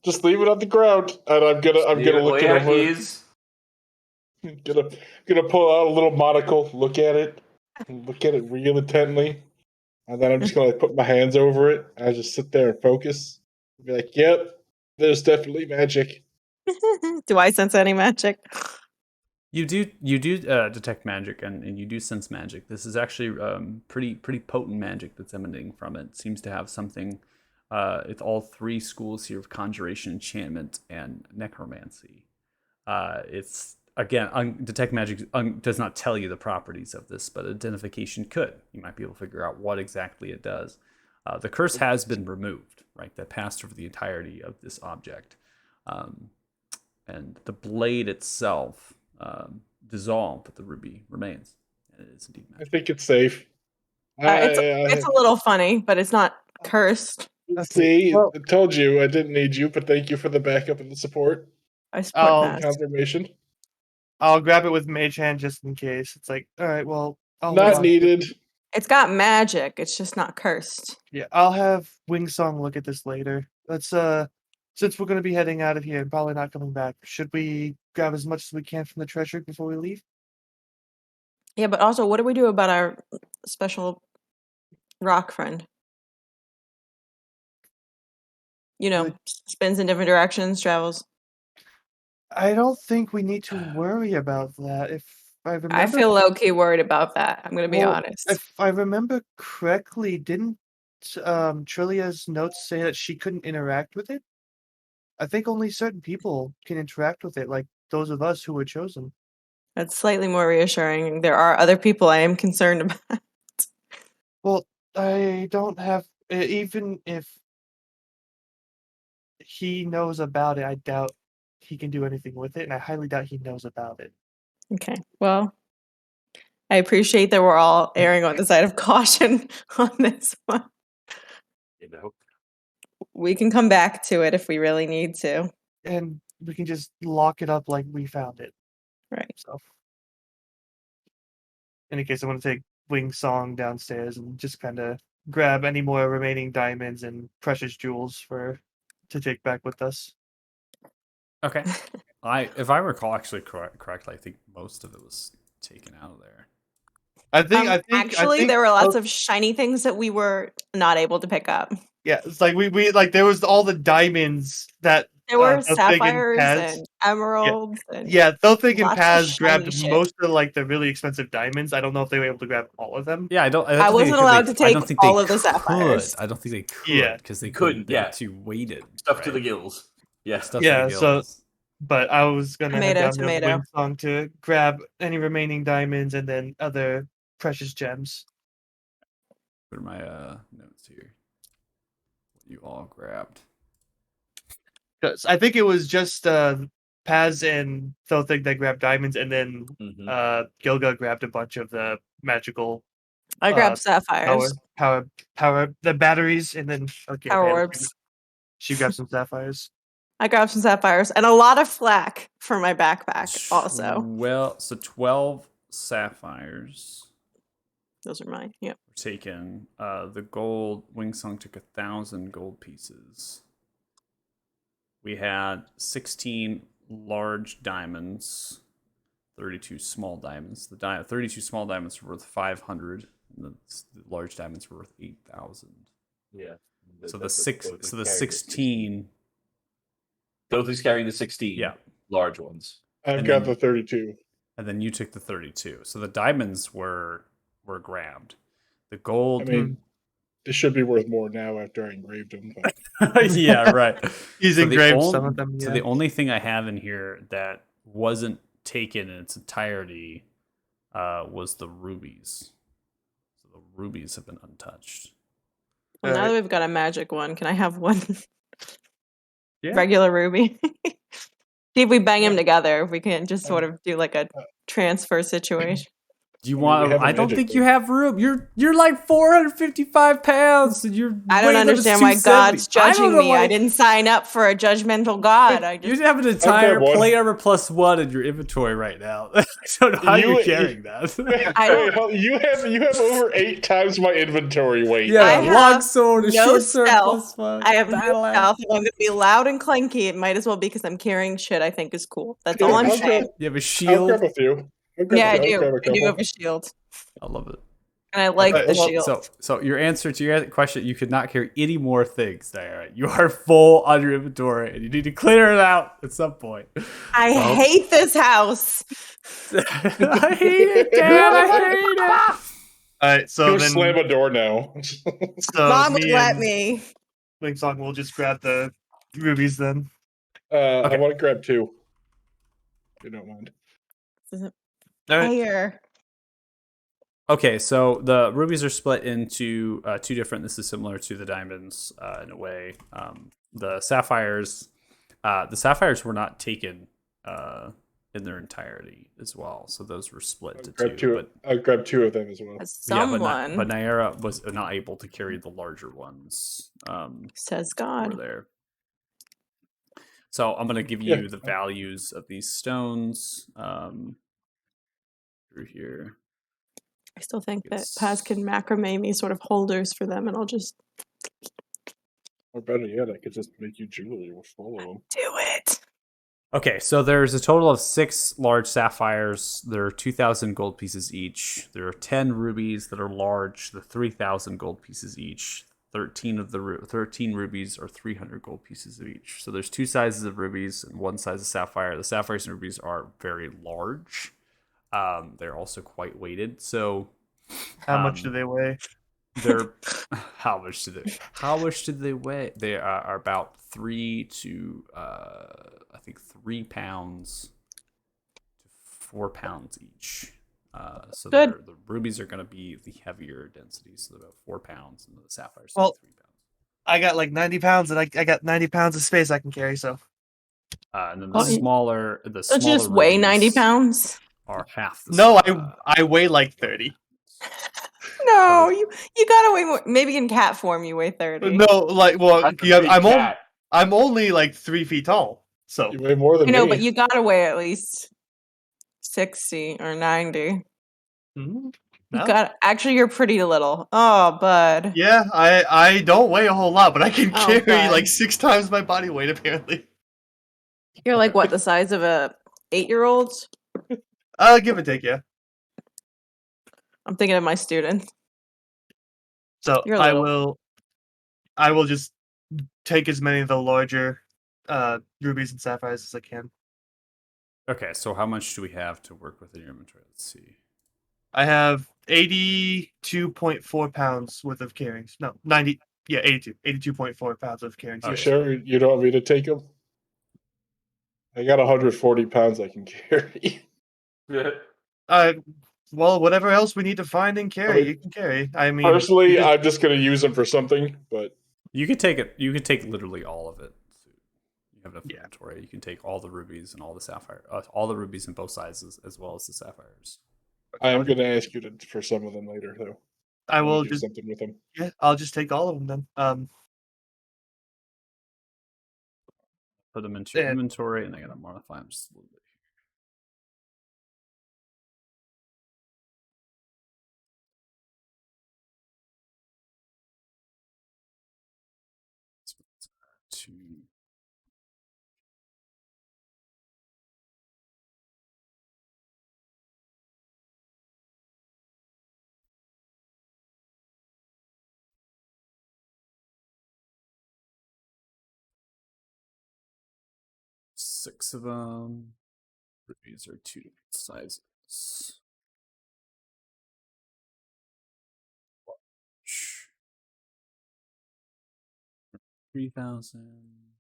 Just leave it on the ground, and I'm gonna look it over. Is Gonna pull out a little monocle, look at it real intently, and then I'm just gonna put my hands over it. And I just sit there and focus. Be like, "Yep, there's definitely magic." Do I sense any magic? You do detect magic and you do sense magic. This is actually pretty potent magic that's emanating from it. It seems to have something. It's all three schools here of conjuration, enchantment, and necromancy. It's again, detect magic does not tell you the properties of this, but identification could. You might be able to figure out what exactly it does. The curse has been removed, right? That passed over the entirety of this object, and the blade itself dissolved, but the ruby remains. And it is indeed I magic. think it's safe. It's a little funny, but it's not cursed. See, Well, I told you I didn't need you, but thank you for the backup and the support I support I'll and Paz. confirmation. I'll grab it with Mage Hand just in case. It's like, all right, well, I'll hold Not on to it. needed. It's got magic. It's just not cursed. Yeah, I'll have Wingsong look at this later. Let's since we're gonna be heading out of here and probably not coming back, should we grab as much as we can from the treasure before we leave? Yeah, but also, what do we do about our special rock friend? You know, Like- spins in different directions, travels. I don't think we need to worry about that. If I remember, I feel low key worried about that. I'm gonna be well, honest. if I remember correctly, didn't Trilia's notes say that she couldn't interact with it? I think only certain people can interact with it, like those of us who were chosen. That's slightly more reassuring. There are other people I am concerned about. Well, I don't have even if he knows about it, I doubt he can do anything with it, and I highly doubt he knows about it. Okay, well, I appreciate that we're all erring on the side of caution on this one. You know, We can come back to it if we really need to. And we can just lock it up like we found it. Right. So, in any case, I want to take Wing Song downstairs and just kind of grab any more remaining diamonds and precious jewels to take back with us. Okay. If I recall actually correctly, I think most of it was taken out of there. Actually, there were lots of shiny things that we were not able to pick up. Yeah, it's like we like there was all the diamonds that There were Thilthig and sapphires Paz. and emeralds and Yeah, Thilthig and lots of Paz shiny grabbed shit. most of like the really expensive diamonds. I don't know if they were able to grab all of them. Yeah, I don't. I wasn't allowed to take all of the could. sapphires. I don't think they could Yeah. because they Couldn't, couldn't. They were yeah. too weighted. stuff to right? the gills. Yeah. Stuff Yeah, to the so- gills. But I was gonna head Tomato, down to tomato. Wingsong to grab any remaining diamonds and then other precious gems. What are my notes here? What you all grabbed? 'Cause I think it was just Paz and Thilthig that grabbed diamonds, and then Mhm. Gilga grabbed a bunch of the magical I grabbed power, sapphires, the batteries, and then power orbs. She grabbed some sapphires. I grabbed some sapphires and a lot of flack for my backpack. Also, Well, so 12 sapphires those are mine. Yep. were taken. The gold Wingsong took 1,000 gold pieces. We had 16 large diamonds, 32 small diamonds. The 32 small diamonds were worth 500, and the large diamonds were worth 8,000. Yeah. So the 16. Thilthig's carrying the 16 Yeah. large ones. I've And got then- the 32. And then you took the 32. So the diamonds were grabbed. The gold. I mean, this should be worth more now after I engraved them. But Yeah, right. He's So engraved some of them. So Yeah. the only thing I have in here that wasn't taken in its entirety was the rubies. So the rubies have been untouched. Well, now Alright. that we've got a magic one, can I have one Yeah. regular ruby? See if we bang them together. If we can just sort of do like a transfer situation. Do you we want? have a I don't magic think you book. have room. You're like 455 pounds, and you're. I don't weight limit's understand why 270. God's I don't judging know me. why- I didn't sign up for a judgmental God. I You just have an entire grab one. plate armor +1 in your inventory right now. I don't know how you're You- carrying that. I don't- Hey, you have over 8 times my inventory weight. Yeah, I a long have sword, a no short sword stealth. +1. I have no battle axe. stealth. If I'm going to be loud and clanky, it might as well be because I'm carrying shit I think is cool. That's all I'm I'll saying. grab, You have a I'll shield. grab a few. I'll grab Yeah, a I few. I'll do. grab a I do couple. have a shield, I love it. and I like Okay, the well, shield. So your answer to your question, you could not carry any more things, Diana. You are full on your inventory, and you need to clear it out at some point. I hate this house. I hate it, Dan. I hate it. All right, so Go then slam a door now. Mom would me let and me. Wing Song will just grab the rubies then. I want to grab 2. If you don't mind. All right. Fire. Okay, so the rubies are split into 2 different. This is similar to the diamonds in a way. The sapphires were not taken in their entirety as well, so those were split to Grab 2. 2. But I'll grab 2 of them as well. Someone but Naira was not able to carry the larger ones. says Were God. there. So I'm gonna give you the values of these stones through here. I still think that Paz can macrame me sort of holders for them, and I'll just Or better yet, I could just make you jewelry with all of them. do it. Okay, so there's a total of 6 large sapphires. There are 2,000 gold pieces each. There are 10 rubies that are large. They're 3,000 gold pieces each. 13 rubies are 300 gold pieces of each. So there's 2 sizes of rubies and 1 size of sapphire. The sapphires and rubies are very large. They're also quite weighted. So How much do they weigh? they're how much do they weigh? They are about 3 to I think 3 pounds to 4 pounds each. So Good. the rubies are going to be the heavier densities, so about 4 pounds, and the sapphires Well, 3 pounds. I got like 90 pounds, and I got 90 pounds of space I can carry. So And then the Well, smaller Don't you just weigh 90 rubies pounds? are half the no, size. I weigh like 30. No, you gotta weigh more. Maybe in cat form you weigh 30. No, like That's a big cat. I'm only like 3 feet tall. So You weigh more than I know, me. but you gotta weigh at least 60 or 90. Mhm. You No. got actually you're pretty little. Oh, bud. Yeah, I don't weigh a whole lot, but I can Oh, carry God. like 6 times my body weight apparently. You're like what, the size of a 8-year-old? Give or take, yeah. I'm thinking of my students. So You're I little. will just take as many of the larger rubies and sapphires as I can. Okay, so how much do we have to work with in your inventory? Let's see. I have 82.4 pounds worth of carryings. No, 90. Yeah, 82.4 pounds of carryings. You sure you don't want me to take them? I got 140 pounds I can carry. Well, whatever else we need to find and carry, mean, you can carry. I mean, Personally, I'm just going to use them for something, but You could take it. You could take literally all of it. You have enough Yeah. inventory. You can take all the rubies and all the sapphire, all the rubies in both sizes, as well as the sapphires. I am going to ask you for some of them later, though. I wanna will do just something with them. yeah, I'll just take all of them then. Put them into your Yeah. inventory, and I gotta modify them just a little bit. Two. Six of them. Rubies are 2 different sizes. Large. 3,000.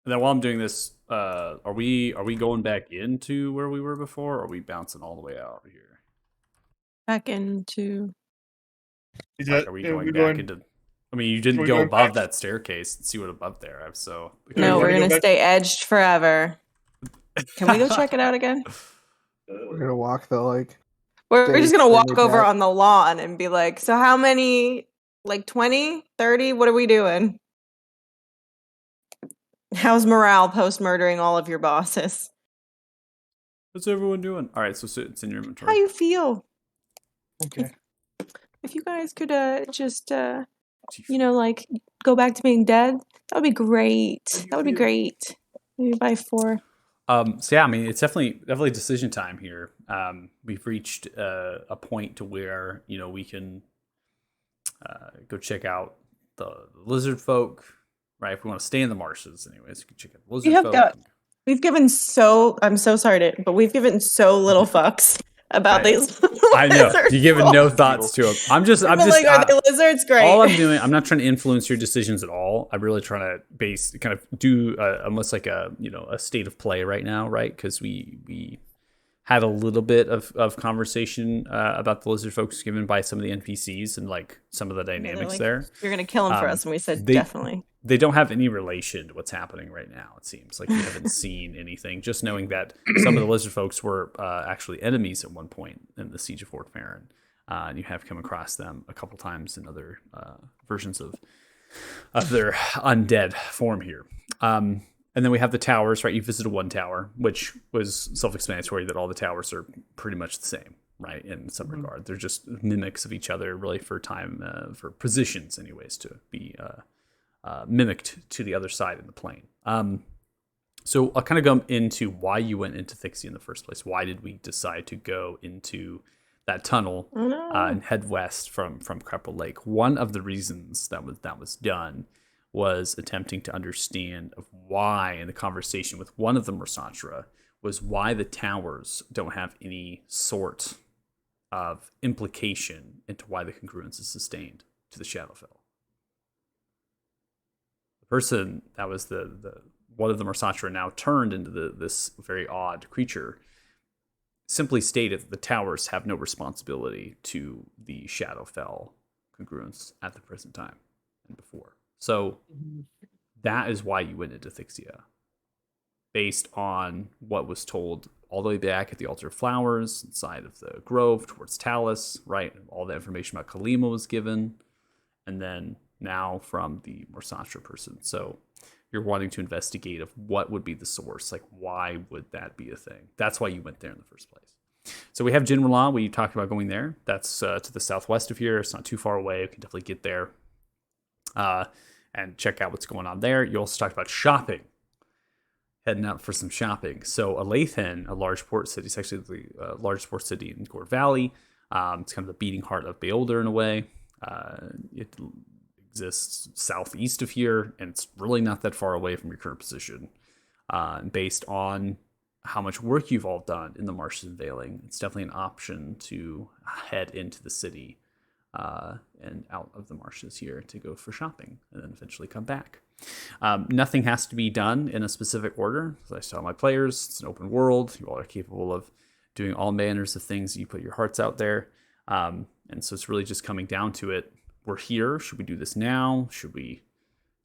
And then while I'm doing this, are we going back into where we were before, or are we bouncing all the way out here? Back into Like, are we going back into? I mean, you didn't we go going above back? that staircase and see what above there. So No, wanna we're go gonna back- stay edged forever. Can we go check it out again? We're gonna walk the like. We're just gonna Day walk over back. on the lawn and be like, so how many, like 20, 30? What are we doing? How's morale post murdering all of your bosses? What's everyone doing? All right, so it's in your How inventory. you feel? Okay. If you guys could just like go back to being dead, that would be great. That would be great. Maybe by 4. So yeah, I mean, it's definitely decision time here. We've reached a point to where we can go check out the lizard folk, right? If we want to stay in the marshes, anyways, we can check out the lizard folk. We've given I'm so sorry but we've given so little fucks about these. I know you're giving no thoughts to them. I'm just like, are they lizards? Great. All I'm doing, I'm not trying to influence your decisions at all. I'm really trying to kind of do almost like a state of play right now, right? Because we had a little bit of conversation about the lizard folks given by some of the NPCs and like some of the dynamics there. You're gonna kill them for us, and we said definitely. They don't have any relation to what's happening right now. It seems like we haven't seen anything. Just knowing that some of the lizard folks were actually enemies at one point in the Siege of Fort Farron, and you have come across them a couple times in other versions of their undead form here. And then we have the towers, right? You visited one tower, which was self-explanatory that all the towers are pretty much the same, right? In some regard, they're just mimics of each other, really, for time, for positions, anyways, to be mimicked to the other side in the plane. So I'll kind of go into why you went into Thixie in the first place. Why did we decide to go into that tunnel and head west from Crepple Lake? One of the reasons that was done was attempting to understand of why, in the conversation with one of the Mersatra, was why the towers don't have any sort of implication into why the congruence is sustained to the Shadowfell. The person that was the one of the Mersatra now turned into this very odd creature simply stated that the towers have no responsibility to the Shadowfell congruence at the present time and before. So that is why you went into Thixia, based on what was told all the way back at the Altar of Flowers, inside of the Grove, towards Talus, right? All the information about Kalima was given, and then now from the Mersatra person. So you're wanting to investigate of what would be the source, like why would that be a thing? That's why you went there in the first place. So we have Jinrala, we talked about going there. That's to the southwest of here. It's not too far away. We can definitely get there and check out what's going on there. You also talked about shopping, heading out for some shopping. So Alathan, a large port city, it's actually the largest port city in Gore Valley. It's kind of the beating heart of Beolder in a way. It exists southeast of here, and it's really not that far away from your current position. Based on how much work you've all done in the marshes and Veiling, it's definitely an option to head into the city and out of the marshes here to go for shopping and then eventually come back. Nothing has to be done in a specific order. As I tell my players, it's an open world. You all are capable of doing all manners of things. You put your hearts out there. And so it's really just coming down to it. We're here. Should we do this now? Should we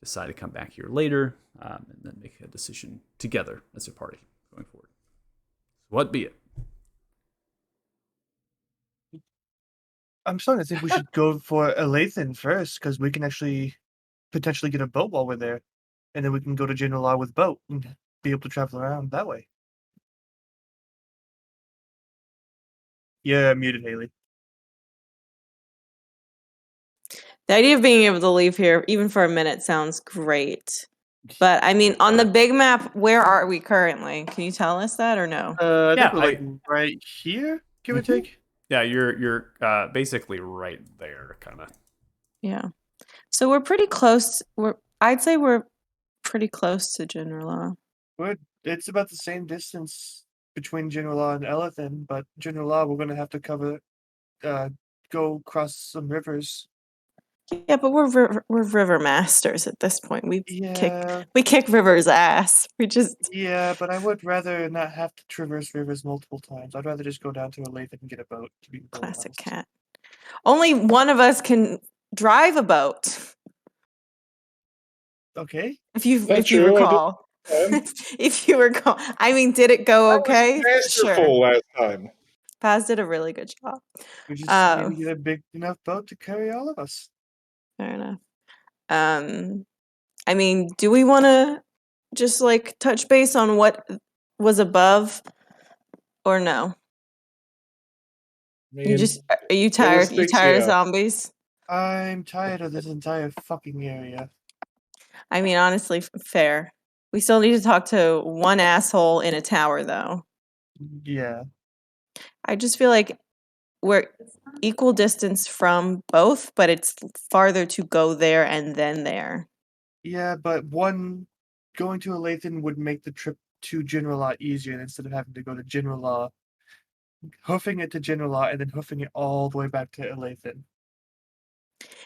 decide to come back here later? And then make a decision together as a party going forward. So what be it? I'm starting to think we should go for Alathan first, because we can actually potentially get a boat while we're there. And then we can go to Jinrala with boat and be able to travel around that way. Yeah, muted Haley. The idea of being able to leave here, even for a minute, sounds great. But I mean, on the big map, where are we currently? Can you tell us that or no? I think we're like right here, give or take. Yeah, you're basically right there, kind of. Yeah. So we're pretty close. I'd say we're pretty close to Jinrala. It's about the same distance between Jinrala and Elathan, but Jinrala we're gonna have to cover, go cross some rivers. Yeah, but we're river masters at this point. We Yeah. kick River's ass. Yeah, but I would rather not have to traverse rivers multiple times. I'd rather just go down to Alathan and get a boat. To be classic honest. cat. Only one of us can drive a boat. Okay. If you That's true. recall. If you were I mean, did it go okay? Masterful Sure. last time. Paz did a really good job. We just need to get a big enough boat to carry all of us. Fair enough. I mean, do we want to just like touch base on what was above or no? I You mean, just are you tired? You logistics, tired of yeah. zombies? I'm tired of this entire fucking area. I mean, honestly, fair. We still need to talk to one asshole in a tower, though. Yeah. I just feel like we're equal distance from both, but it's farther to go there and then there. Yeah, but going to Lathan would make the trip to Jinrala easier instead of having to go to Jinrala, hoofing it to Jinrala, and then hoofing it all the way back to Lathan.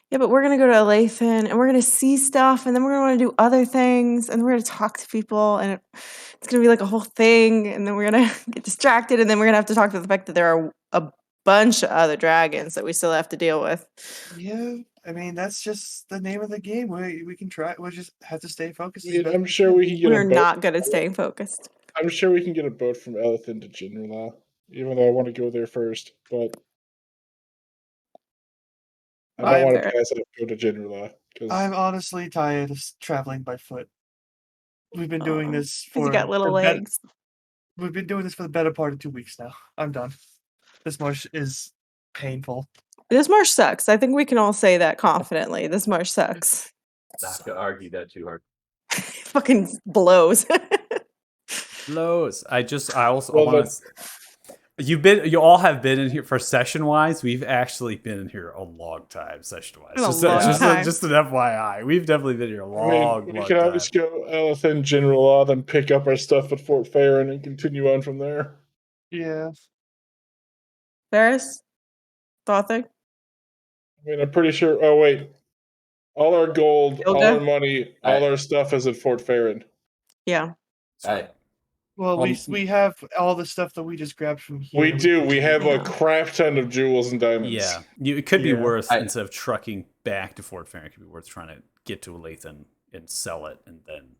Yeah, but we're gonna go to Lathan and we're gonna see stuff, and then we're gonna want to do other things, and we're gonna talk to people, and it's gonna be like a whole thing, and then we're gonna get distracted, and then we're gonna have to talk to the fact that there are a bunch of other dragons that we still have to deal with. Yeah, I mean that's just the name of the game. We can try. We just have to stay focused. I as mean, best I'm we sure can. we can get We're a boat. not good at staying focused. I'm sure we can get a boat from Elethan to Jinrala, even though I want to go there first. But I don't want to Fair. pass it up go to Jinrala because I'm honestly tired of traveling by foot. We've been doing this Because you for got little legs. We've been doing this for the better part of 2 weeks now. I'm done. This marsh is painful. This marsh sucks. I think we can all say that confidently. This marsh sucks. Not gonna argue that too hard. Fucking blows. Blows. I also Well, want to. You all have been in here for session wise. We've actually been in here a long time, session wise. Been a long time. Just an FYI. We've definitely been here a I mean, long, we long can time. always go Elethan, Jinrala, then pick up our stuff at Fort Farron and continue on from there. Yeah. Ferris? Thought thing? I mean, I'm pretty sure. Oh wait, all our gold, all Yoga? our money, all our stuff is at Fort Farron. Yeah. Hey, Well, we have all the stuff that we just grabbed from here. We do. We have Yeah. a crap ton of jewels and diamonds. Yeah, it could be Yeah. worth instead of trucking back to Fort Farron, it could be worth trying to get to Lathan and sell it, and then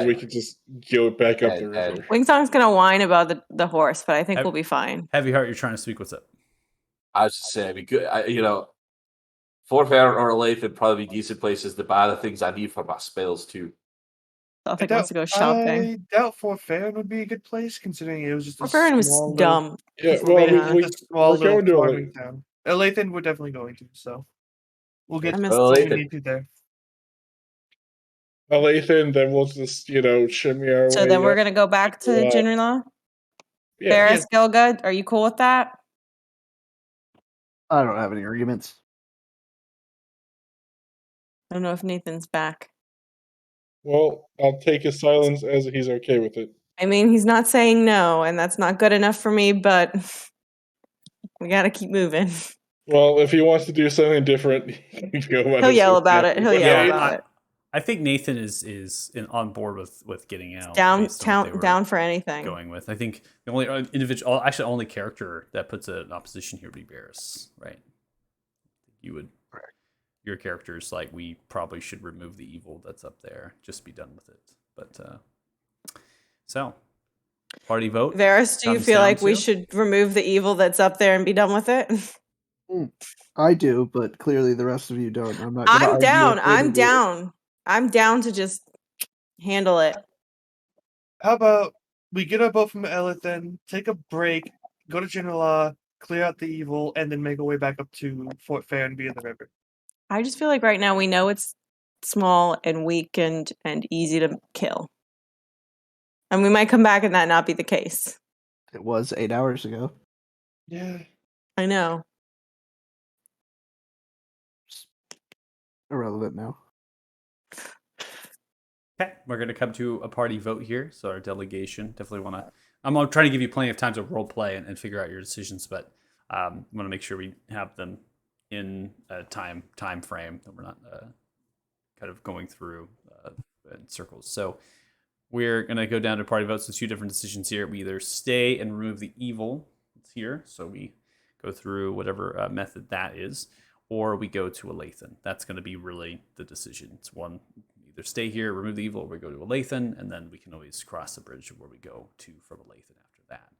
we could just go back up the river. Wingsong's gonna whine about the horse, but I think Have- we'll be fine. Heavy Heart, you're trying to speak. What's up? I was just saying, it'd be good. Fort Farron or Lathan would probably be decent places to buy the things I need for my spells too. I think wants to go shopping. I doubt Fort Farron would be a good place, considering it was just Fort Farron was small dumb. Yeah, if we're well, being honest. we're going to farming town. Lathan we're definitely going to, so we'll get I miss what we Lathan. need to there. Lathan, then we'll just shimmy our way. So then we're gonna go back to Yeah. Jinrala? Yeah. Ferris, Gilgud, are you cool with that? I don't have any arguments. I don't know if Nathan's back. Well, I'll take his silence as he's okay with it. I mean, he's not saying no, and that's not good enough for me, but we gotta keep moving. Well, if he wants to do something different, He'll yell about it. He'll yell about it. I think Nathan is on board with getting out. Down based on what they were down for anything. Going with, I think the only only character that puts an opposition here would be Barris, right? You would. Your character's like, we probably should remove the evil that's up there. Just be done with it. But so party vote. Varys, do you comes feel down like we to- should remove the evil that's up there and be done with it? I do, but clearly the rest of you don't. I'm not. Gonna I'm argue down. with you to I'm do it. down. I'm down to just handle it. How about we get our boat from Elethan, take a break, go to Jinrala, clear out the evil, and then make our way back up to Fort Farron via the river. I just feel like right now we know it's small and weak and easy to kill. And we might come back and that not be the case. It was 8 hours ago. Yeah. I know. Irrelevant now. Okay, we're going to come to a party vote here. So our delegation definitely want to. I'm trying to give you plenty of time to role play and figure out your decisions, but want to make sure we have them in a time frame that we're not kind of going through in circles. So we're going to go down to party votes. There's two different decisions here. We either stay and remove the evil here, so we go through whatever method that is, or we go to a Lathan. That's going to be really the decision. It's one, either stay here, remove the evil, or we go to Alathan, and then we can always cross the bridge where we go to from Alathan after that.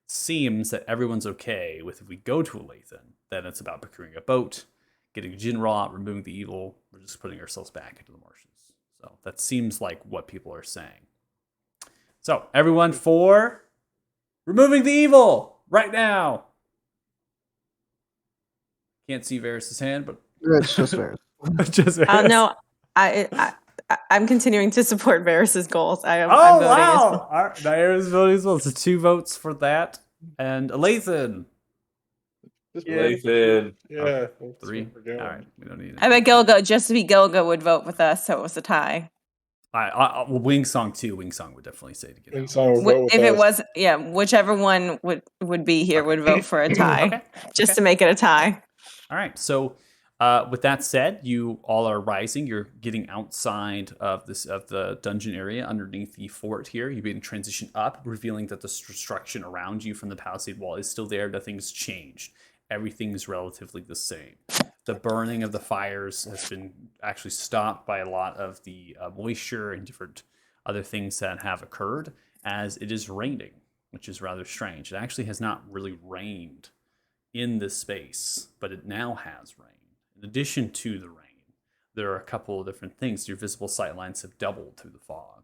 It seems that everyone's okay with if we go to Alathan, then it's about procuring a boat, getting Jinra, removing the evil. We're just putting ourselves back into the marshes. So that seems like what people are saying. So everyone for removing the evil right now. Can't see Varys' hand, but It's just Varys. just Varys. No, I'm continuing to support Varys' goals. I'm Oh, voting wow! All right, Naira's voting as well. So 2 votes for that. And Alathan. Just Lathan. Yeah. 3. All right, we don't need it. I bet Gilga, just to be Gilga, would vote with us, so it was a tie. Well, Wing Song too. Wing Song would definitely say to get out. Song will vote with If it us. was, whichever one would be here would vote for a tie, Okay. just to make it a tie. All right. So, with that said, you all are rising. You're getting outside of the dungeon area underneath the fort here. You're being transitioned up, revealing that the destruction around you from the palisade wall is still there. Nothing's changed. Everything's relatively the same. The burning of the fires has been actually stopped by a lot of the moisture and different other things that have occurred as it is raining, which is rather strange. It actually has not really rained in this space, but it now has rain. In addition to the rain, there are a couple of different things. Your visible sight lines have doubled through the fog.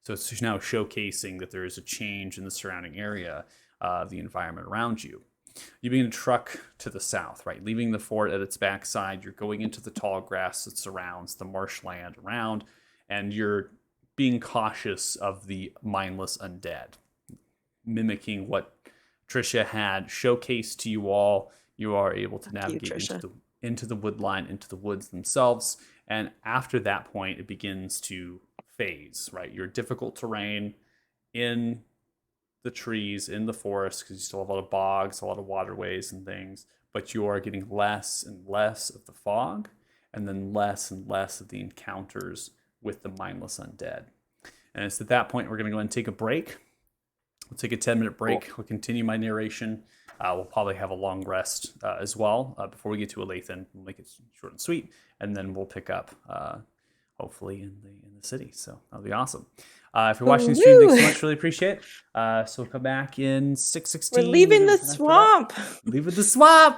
So it's now showcasing that there is a change in the surrounding area of the environment around you. You begin to truck to the south, right? Leaving the fort at its backside, you're going into the tall grass that surrounds the marshland around, and you're being cautious of the mindless undead, mimicking what Trisha had showcased to you all. You are able to navigate into the wood line, into the woods themselves, and after that point, it begins to phase, right? You're difficult terrain in the trees, in the forest, because you still have a lot of bogs, a lot of waterways and things, but you are getting less and less of the fog, and then less and less of the encounters with the mindless undead. And it's at that point we're going to go and take a break. We'll take a 10-minute break. We'll continue my narration. We'll probably have a long rest as well before we get to Alathan. We'll make it short and sweet, and then we'll pick up hopefully in the city. So that'll be awesome. If you're watching the stream, thanks so much. Really appreciate it. So we'll come back in 6:16. We're leaving the swamp. Leaving the swamp,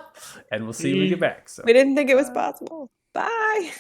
and we'll see when we get back. So We didn't think it was possible. Bye.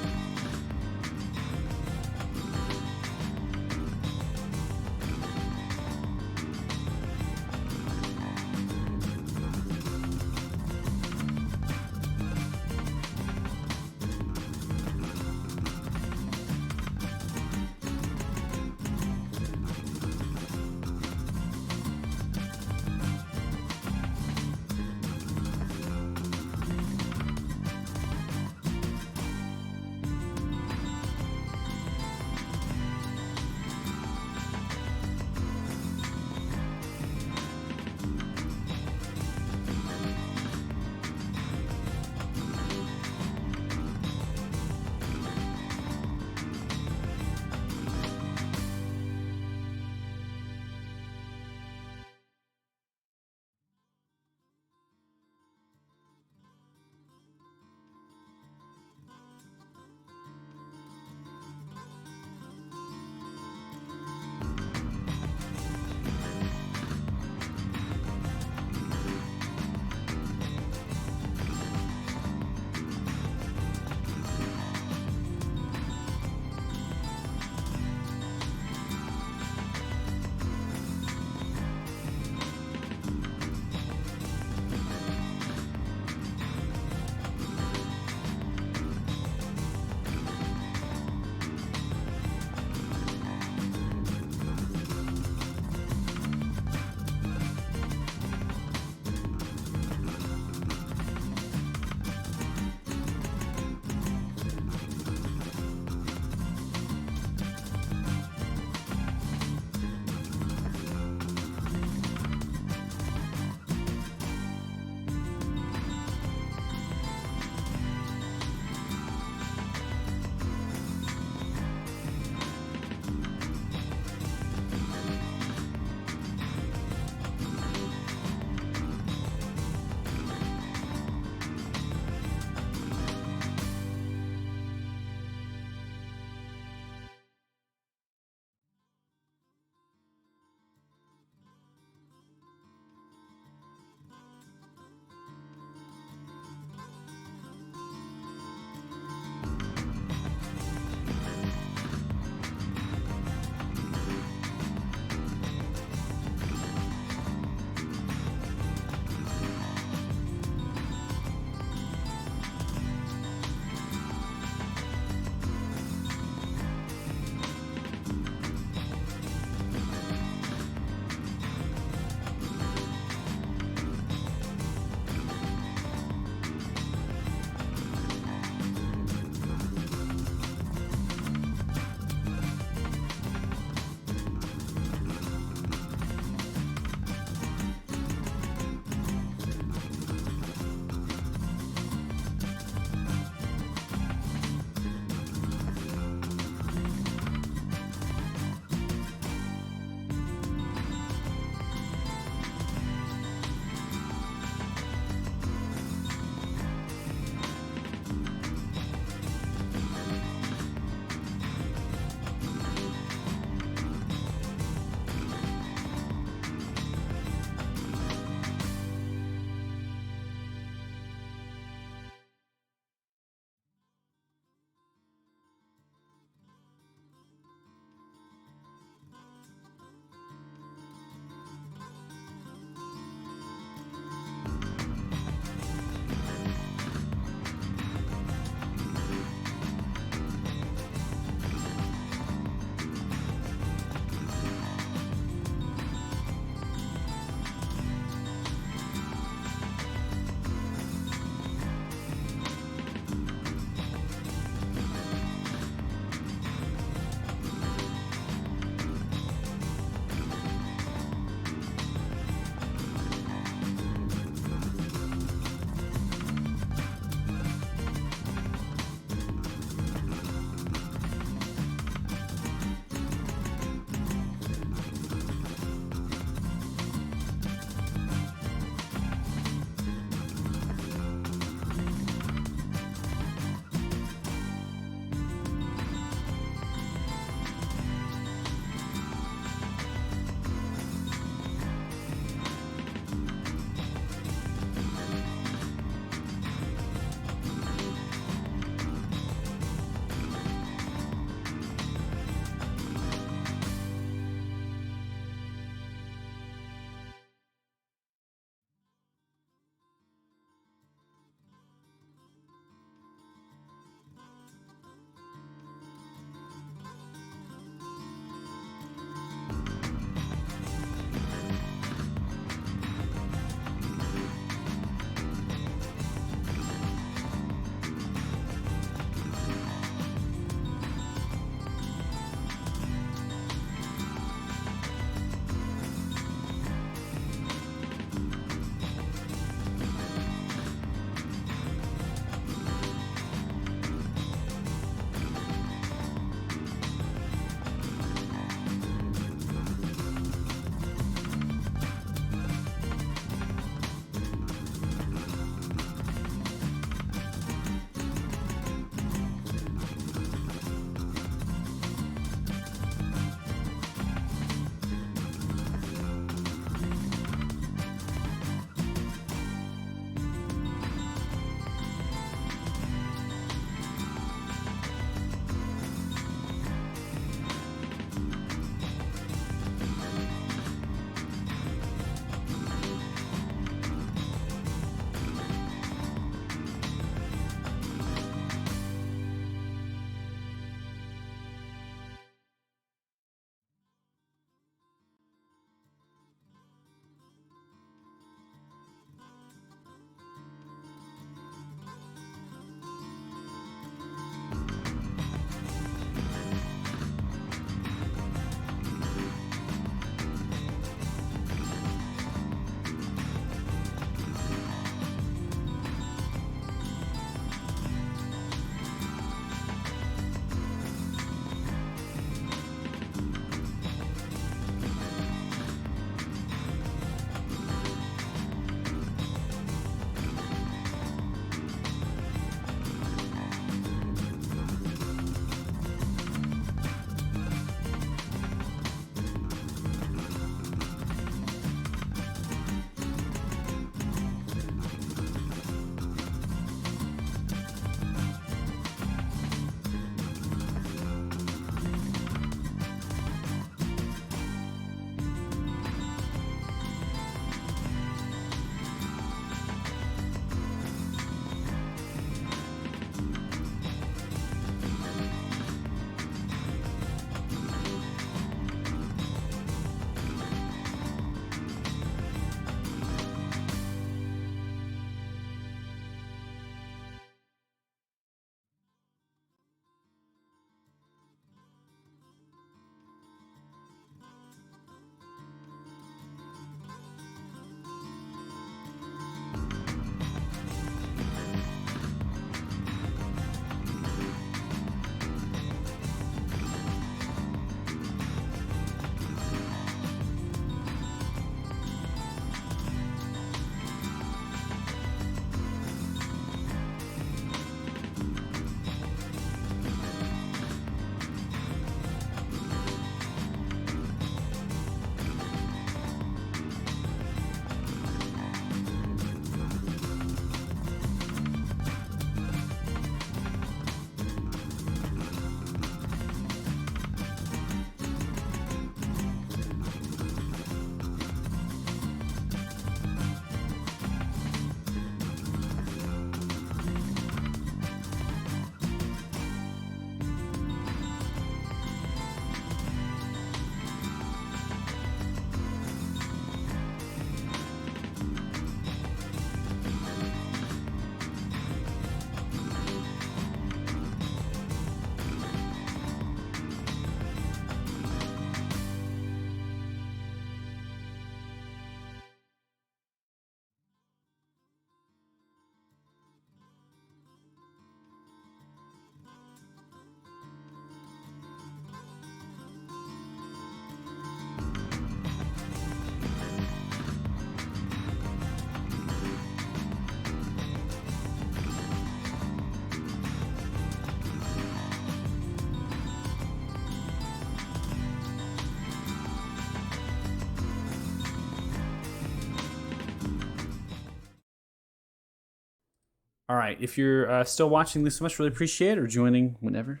All right. If you're still watching this so much, really appreciate it, or joining whenever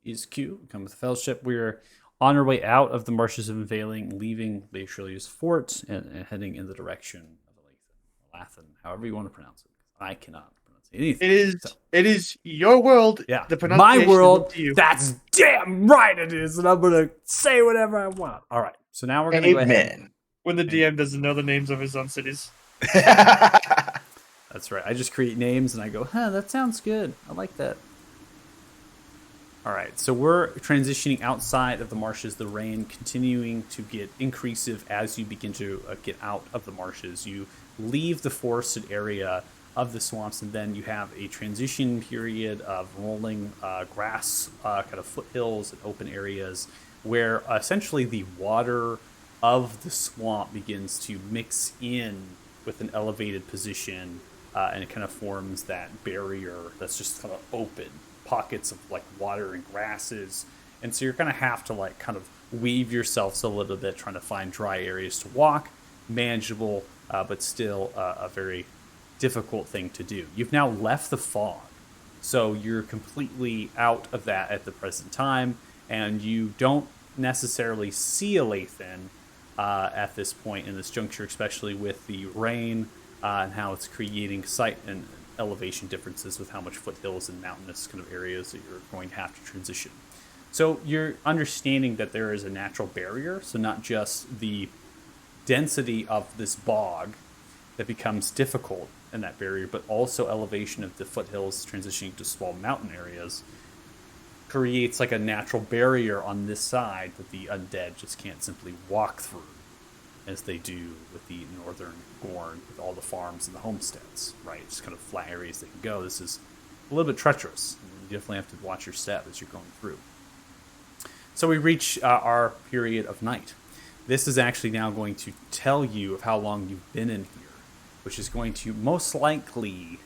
is cute. Come with the fellowship. We're on our way out of the marshes of Unveiling, leaving Lake Shirley's fort and heading in the direction of Lathan, however you want to pronounce it. I cannot pronounce anything. It is your world. Yeah, The my pronunciation is world. up to you. That's damn right it is, and I'm gonna say whatever I want. All right. So now we're gonna go ahead. When the DM doesn't know the names of his own cities. That's right. I just create names and I go, that sounds good. I like that. All right, so we're transitioning outside of the marshes, the rain continuing to get increasive as you begin to get out of the marshes. You leave the forested area of the swamps, and then you have a transition period of rolling grass, kind of foothills and open areas where essentially the water of the swamp begins to mix in with an elevated position, and it kind of forms that barrier that's just kind of open pockets of like water and grasses, and so you're gonna have to like kind of weave yourselves a little bit trying to find dry areas to walk, manageable, but still a very difficult thing to do. You've now left the fog, so you're completely out of that at the present time, and you don't necessarily see a Lathan at this point in this juncture, especially with the rain and how it's creating sight and elevation differences with how much foothills and mountainous kind of areas that you're going to have to transition. So you're understanding that there is a natural barrier, so not just the density of this bog that becomes difficult in that barrier, but also elevation of the foothills transitioning to small mountain areas creates like a natural barrier on this side that the undead just can't simply walk through as they do with the northern Gorn, with all the farms and the homesteads, right? It's kind of flat areas they can go. This is a little bit treacherous. You definitely have to watch your step as you're going through. So we reach our period of night. This is actually now going to tell you of how long you've been in here, which is going to most likely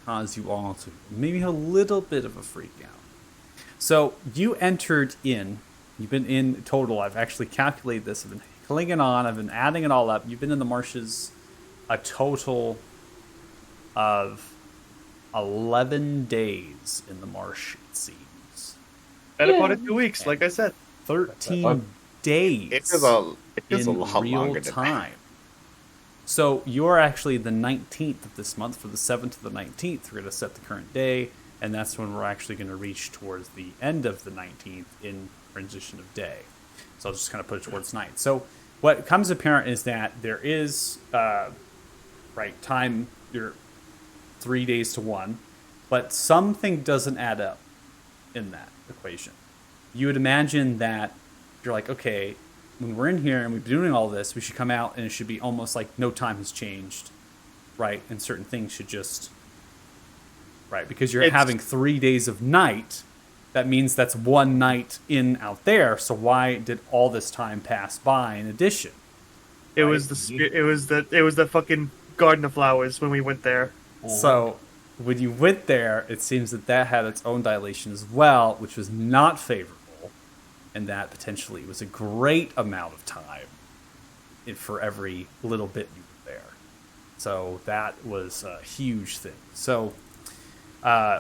cause you all to maybe a little bit of a freak out. So you entered in, you've been in total, I've actually calculated this, I've been clinging on, I've been adding it all up. You've been in the marshes a total of 11 days in the marsh, it seems. Better part of 2 weeks, like I said. 13 days It feels a in lot real longer than time. So you're actually the 19th of this month. For the 7th to the 19th, we're going to set the current day, and that's when we're actually going to reach towards the end of the 19th in transition of day. So I'll just kind of put it towards night. So what comes apparent is that there is, time, you're 3 days to 1, but something doesn't add up in that equation. You would imagine that you're like, okay, when we're in here and we've been doing all this, we should come out and it should be almost like no time has changed, right? And certain things should just, right? Because you're having 3 days of night. That means that's one night in out there. So why did all this time pass by in addition? It was the fucking Garden of Flowers when we went there. So when you went there, it seems that had its own dilation as well, which was not favorable, and that potentially was a great amount of time for every little bit you were there. So that was a huge thing. So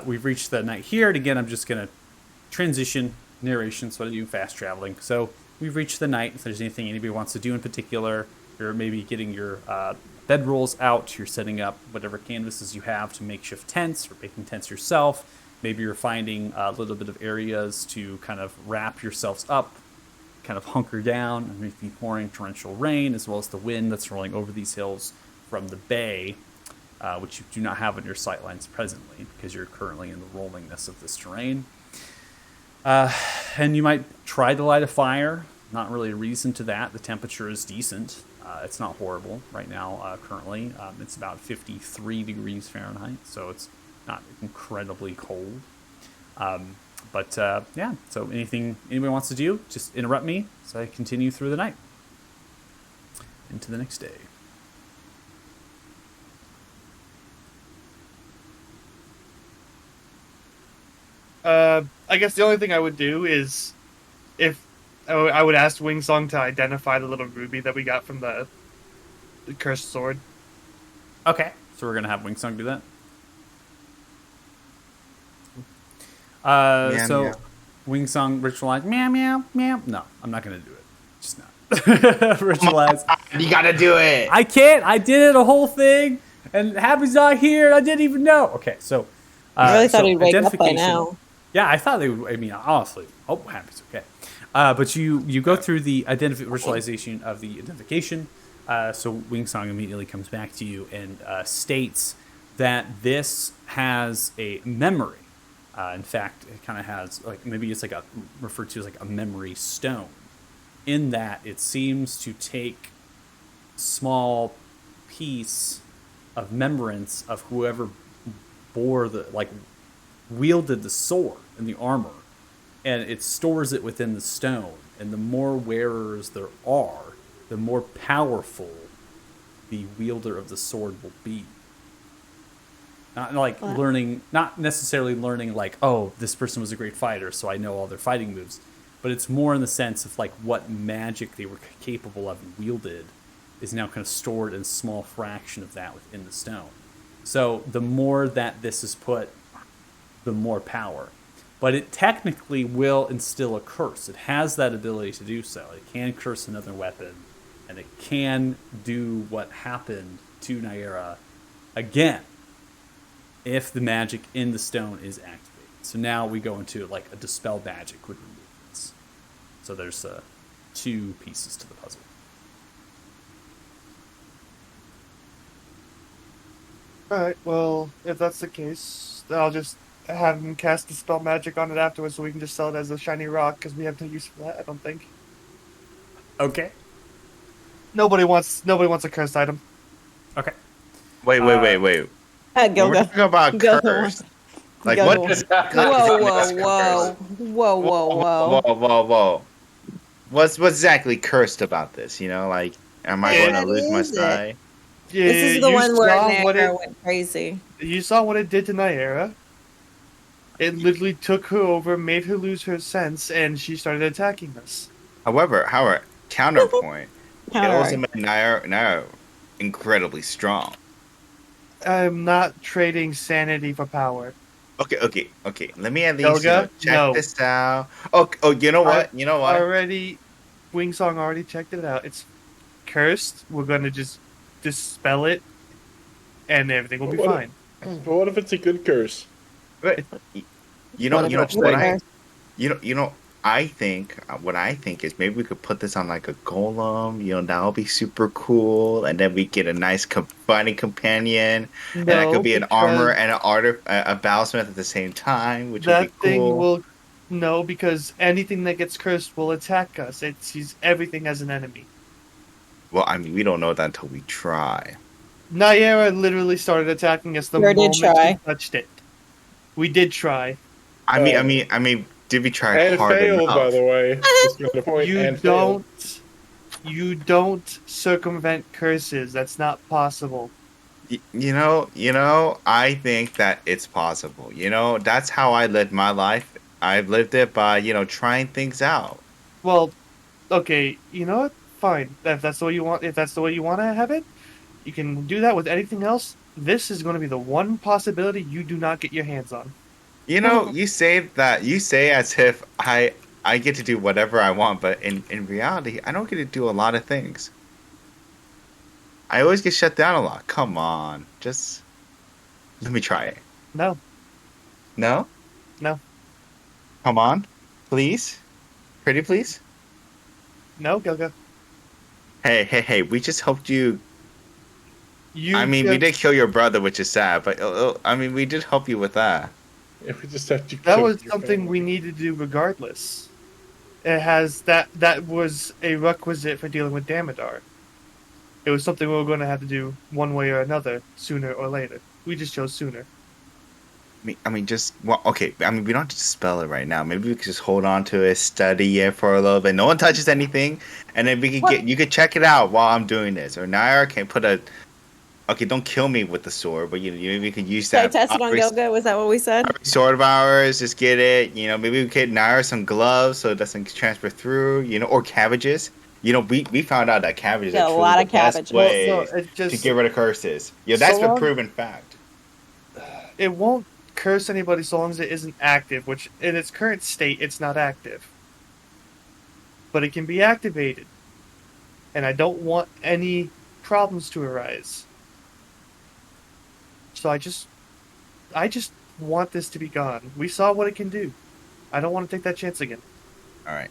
we've reached the night here, and again, I'm just going to transition narration, so I do fast traveling. So we've reached the night. If there's anything anybody wants to do in particular, you're maybe getting your bedrolls out, you're setting up whatever canvases you have to makeshift tents, or making tents yourself. Maybe you're finding a little bit of areas to kind of wrap yourselves up, kind of hunker down underneath the pouring torrential rain, as well as the wind that's rolling over these hills from the bay, which you do not have on your sightlines presently because you're currently in the rollingness of this terrain. And you might try to light a fire. Not really a reason to that. The temperature is decent. It's not horrible right now, currently. It's about 53 degrees Fahrenheit, so it's not incredibly cold. Yeah, so anything anybody wants to do, just interrupt me so I continue through the night into the next day. I guess the only thing I would do is I would ask Wingsong to identify the little ruby that we got from the cursed sword. Okay, so we're gonna have Wingsong do that. Meow, So meow. Wingsong ritualize meow meow meow. No, I'm not gonna do it. Just not. Ritualize. You gotta do it. I can't. I did a whole thing, and Happy's not here. And I didn't even know. Okay, so I really thought so he'd wake up by identification. now. Yeah, I thought they would. I mean, honestly, oh, Happy's okay. But you go through the ritualization of the identification. So Wingsong immediately comes back to you and states that this has a memory. In fact, it kind of has like maybe it's like a referred to as like a memory stone. In that, it seems to take small piece of remembrance of whoever bore the like wielded the sword and the armor, and it stores it within the stone. And the more wearers there are, the more powerful the wielder of the sword will be. Not like learning, not necessarily learning like, oh, this person was a great fighter, so I know all their fighting moves. But it's more in the sense of like what magic they were capable of and wielded is now kind of stored in a small fraction of that within the stone. So the more that this is put, the more power. But it technically will instill a curse. It has that ability to do so. It can curse another weapon, and it can do what happened to Naira again if the magic in the stone is activated. So now we go into like a dispel magic would remove this. So there's two pieces to the puzzle. Alright, well, if that's the case, then I'll just have him cast Dispel Magic on it afterwards so we can just sell it as a shiny rock, because we have no use for that, I don't think. Okay. Nobody wants a cursed item. Okay. Wait. When Go we're go. talking about Go curse. Like Go what go. does Whoa, curse? whoa, whoa, whoa, Whoa. What's exactly cursed about this? You know, like, am I going to What lose my is it? sight? This is the You one where saw what Naira went crazy. You saw what it did to Naira. It literally took her over, made her lose her sense, and she started attacking us. However, counterpoint, it also Counter. made Nair incredibly strong. I'm not trading sanity for power. Okay. Let me at least Helga? check No. this out. Oh, you know what? Wingsong already checked it out. It's cursed. We're gonna just dispel it, and everything will be fine. But what if it's a good curse? But I think what I think is maybe we could put this on like a golem. You know, that'll be super cool, and then we get a nice fighting companion, and that could be an armor and a battlesmith at the same time, which would be cool. No, because anything that gets cursed will attack us. It sees everything as an enemy. Well, I mean, we don't know that until we try. Naira literally started attacking us the moment she touched it. We did try. I mean, did we try and hard failed, enough? by the way. Just the point, You don't circumvent curses. That's not possible. You know, I think that it's possible. You know, that's how I lived my life. I've lived it by, trying things out. Well, okay, you know what? Fine. If that's the way you want to have it, you can do that with anything else. This is going to be the one possibility you do not get your hands on. You know, you say as if I get to do whatever I want, but in reality, I don't get to do a lot of things. I always get shut down a lot. Come on, just let me try it. No. No? No. Come on, please, pretty please. No, Gilga. Hey! We just helped you. We did kill your brother, which is sad, but we did help you with that. Yeah, we just have to. That was something we needed to do regardless. That was a requisite for dealing with Damodar. It was something we were going to have to do one way or another, sooner or later. We just chose sooner. We don't have to dispel it right now. Maybe we could just hold on to it, study it for a little bit. No one touches anything, and then you could check it out while I'm doing this. Or Naira can put a. Okay, don't kill me with the sword, but we could use that. Can I test it on Gilga? Was that what we said? Sword of ours, just get it. Maybe we could Naira some gloves so it doesn't transfer through. Or cabbages. We found out that cabbages are truly the best way to get rid of curses. Yeah, that's been proven fact. It won't curse anybody so long as it isn't active, which in its current state, it's not active. But it can be activated. And I don't want any problems to arise. So I just want this to be gone. We saw what it can do. I don't want to take that chance again. All right.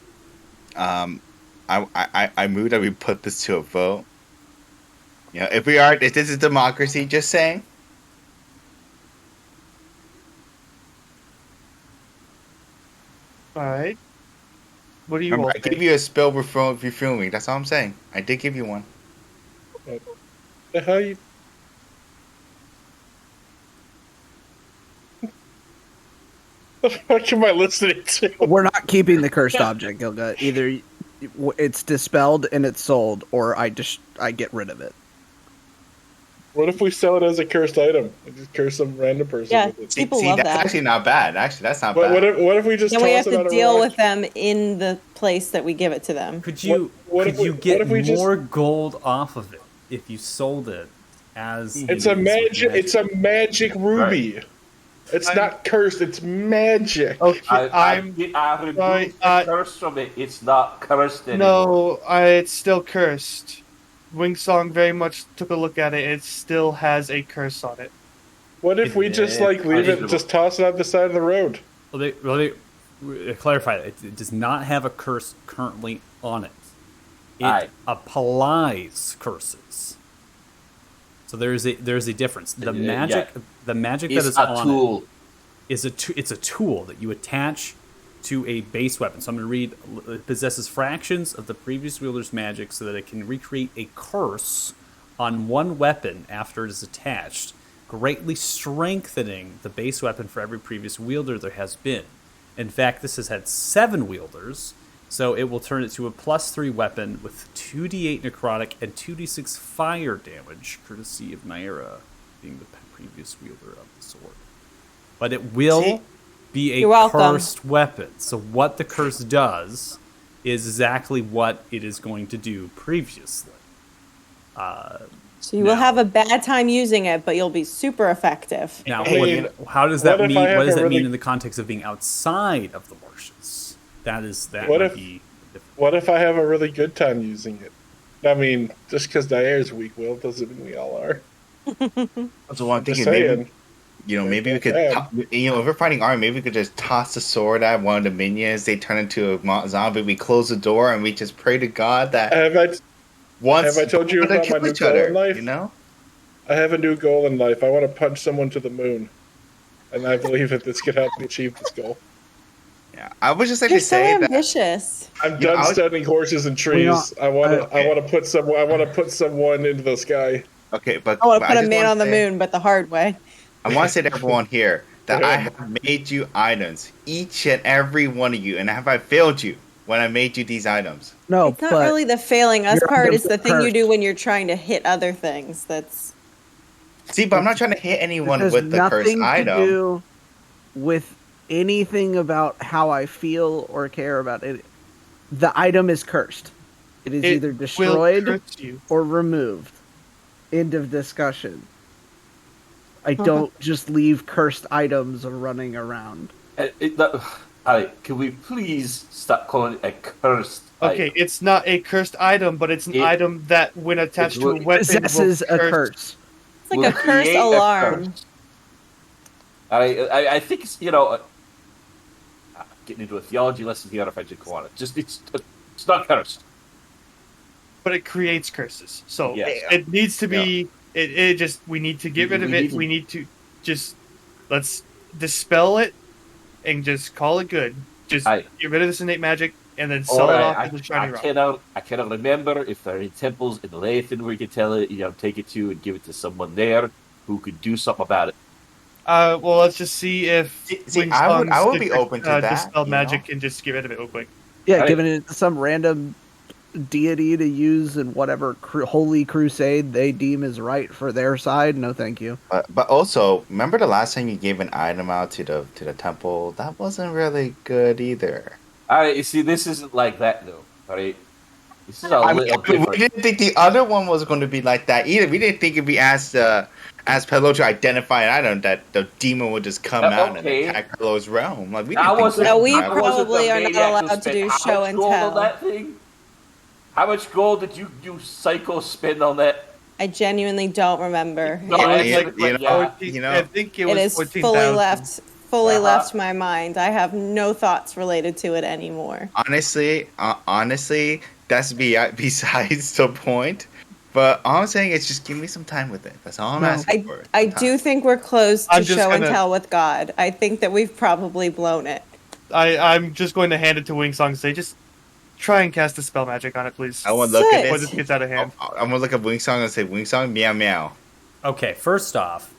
I move that we put this to a vote. You know, if this is democracy, just saying. All right. What do you Remember, all I think? gave you a spell refueling. That's all I'm saying. I did give you one. The hell you? The fuck am I listening to? We're not keeping the cursed object, Gilga. Either it's dispelled and it's sold, or I get rid of it. What if we sell it as a cursed item and just curse some random person Yeah, with it? people love that's that. actually not bad. Actually, that's not But bad. what if we just Then we have toss it on to a deal rock? with them in the place that we give it to them. Could you What could if we- you what get if we just- more gold off of it if you sold it as It's it a is with magic. It's a magic ruby. Right. It's not cursed. It's magic. Okay, I sorry, removed the curse from it. It's not cursed anymore. no, it's still cursed. Wingsong very much took a look at it. It still has a curse on it. What if we just like leave it, just toss it on the side of the road? Well, they clarify that it does not have a curse currently on it. It Aye. applies curses. So there's a difference. The magic that It's is a on tool. it it's a tool that you attach to a base weapon. So I'm going to read: it possesses fractions of the previous wielder's magic, so that it can recreate a curse on one weapon after it is attached, greatly strengthening the base weapon for every previous wielder there has been. In fact, this has had 7 wielders, so it will turn it to a +3 weapon with 2d8 necrotic and 2d6 fire damage, courtesy of Naira being the previous wielder of the sword. But it will be a You're welcome. cursed weapon. So what the curse does is exactly what it is going to do previously. So you will have a bad time using it, but you'll be super effective. Now, I mean, how does that what if mean? I have What does a that mean really- in the context of being outside of the marshes? That What might if- be different. What if I have a really good time using it? I mean, just because Diane's weak will doesn't mean we all are. So I'm Just thinking, saying. maybe we could, Yeah. if we're fighting army, maybe we could just toss the sword at one of the minions. They turn into a zombie. We close the door and we just pray to God that Have once I told you they about my kill new each goal other, in life? you know? I have a new goal in life. I want to punch someone to the moon, and I believe that this could help me achieve this goal. Yeah, I would just like You're to so say that. ambitious. I'm You know, done I would- studying horses and trees. know, I want to. okay. I want to put someone. I want to put someone into the sky. Okay, but I want but to put a just man wanna on the say- moon, but the hard way. I want to say to everyone here that I ahead. have made you items, each and every one of you, and have I failed you when I made you these items? No, It's not but really the failing us your part. items It's the are thing you cursed. do when you're trying to hit other things. That's See, but I'm not trying to hit anyone it has with the cursed nothing to item. do with anything about how I feel or care about it. The item is cursed. It is It either will destroyed curse you. or removed. End of discussion. I don't just leave cursed items running around. Alright, can we please stop calling it a cursed Okay, item? it's not a cursed item, but it's an item that, when attached to a will- weapon, Possesses will a curse. curse. it's like Will a curse create a alarm. curse. I think it's, getting into a theology lesson here if I just go on it. Just it's not cursed. But it creates curses. So Yes. it needs to be. It just we need to get rid of We it. need to- We need to just let's dispel it and just call it good. Just Aye. get rid of this innate magic and then sell it off as a shiny rock. I cannot remember if there are any temples in Lathan where you can tell it, take it to and give it to someone there who could do something about it. Well, let's just see if See, I would Wingsong's be open to that, dispel you magic know? and just get rid of it real quick. Yeah, Right. giving it to some random deity to use in whatever holy crusade they deem is right for their side. No, thank you. But also, remember the last time you gave an item out to the temple? That wasn't really good either. Alright, you see, this isn't like that though. Alright, This is a I mean, little we different. didn't think the other one was going to be like that either. We didn't think if we asked Pello to identify an item that the demon would just come out Okay. and attack Pello's realm. Like we I didn't think wasn't. that No, would we I happen. wasn't probably the are not maniac who allowed to spent do how show much and gold on tell. that thing? How much gold did you psycho spend on that? I genuinely don't remember. No, It was, answer the question. Yeah. 14 I think it it was is 14,000. fully Uh-huh. left my mind. I have no thoughts related to it anymore. Honestly, that's besides the point. But all I'm saying is just give me some time with it. That's all I'm No. asking for. I Some do time. think we're close to I'm just show and gonna- tell with God. I think that we've probably blown it. I'm just going to hand it to Wingsong and say, just try and cast a spell magic on it, please. I want to look at Sit. Before it. this gets out of hand. I'm gonna look at Wingsong and say, Wingsong, meow meow. Okay, first off,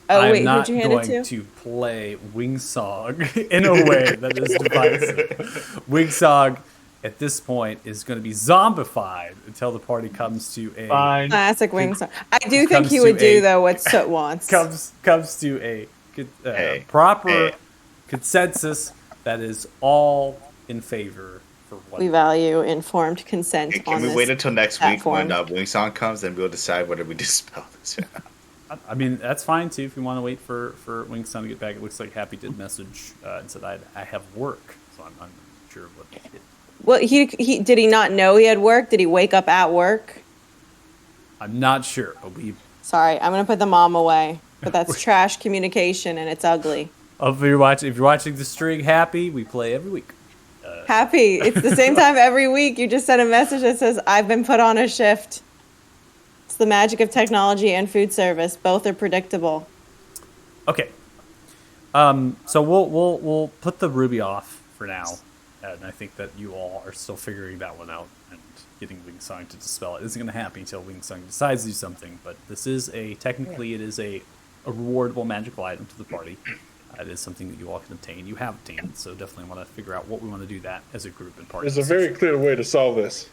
Oh, I'm wait, who'd not you hand it going to? play Wingsong in a way that is divisive. Wingsong, at this point, is going to be zombified until the party comes to a Fine. Classic wing song. I do think Comes he to would do a- though what Soot wants. comes to a Hey, proper hey. consensus that is all in favor for what We value informed consent Can on we this wait until next week when platform. Wingsong comes and we'll decide whether we dispel this? I mean, that's fine too if you want to wait for Wingstone to get back. It looks like Happy did message and said I have work, so I'm not sure what he did. Well, he did he not know he had work? Did he wake up at work? I'm not sure. But Sorry, I'm gonna put the mom away. But that's trash communication and it's ugly. if you're watching the string Happy, we play every week. Happy. It's the same time every week. You just send a message that says, I've been put on a shift. It's the magic of technology and food service. Both are predictable. Okay. So we'll put the Ruby off for now, and I think that you all are still figuring that one out and getting Wingsong to dispel it. It isn't going to happen until Wingsong decides to do something, but this is technically it is a rewardable magical item to the party. It is something that you all can obtain. You have obtained, so definitely want to figure out what we want to do that as a group and party. There's a very clear way to solve this.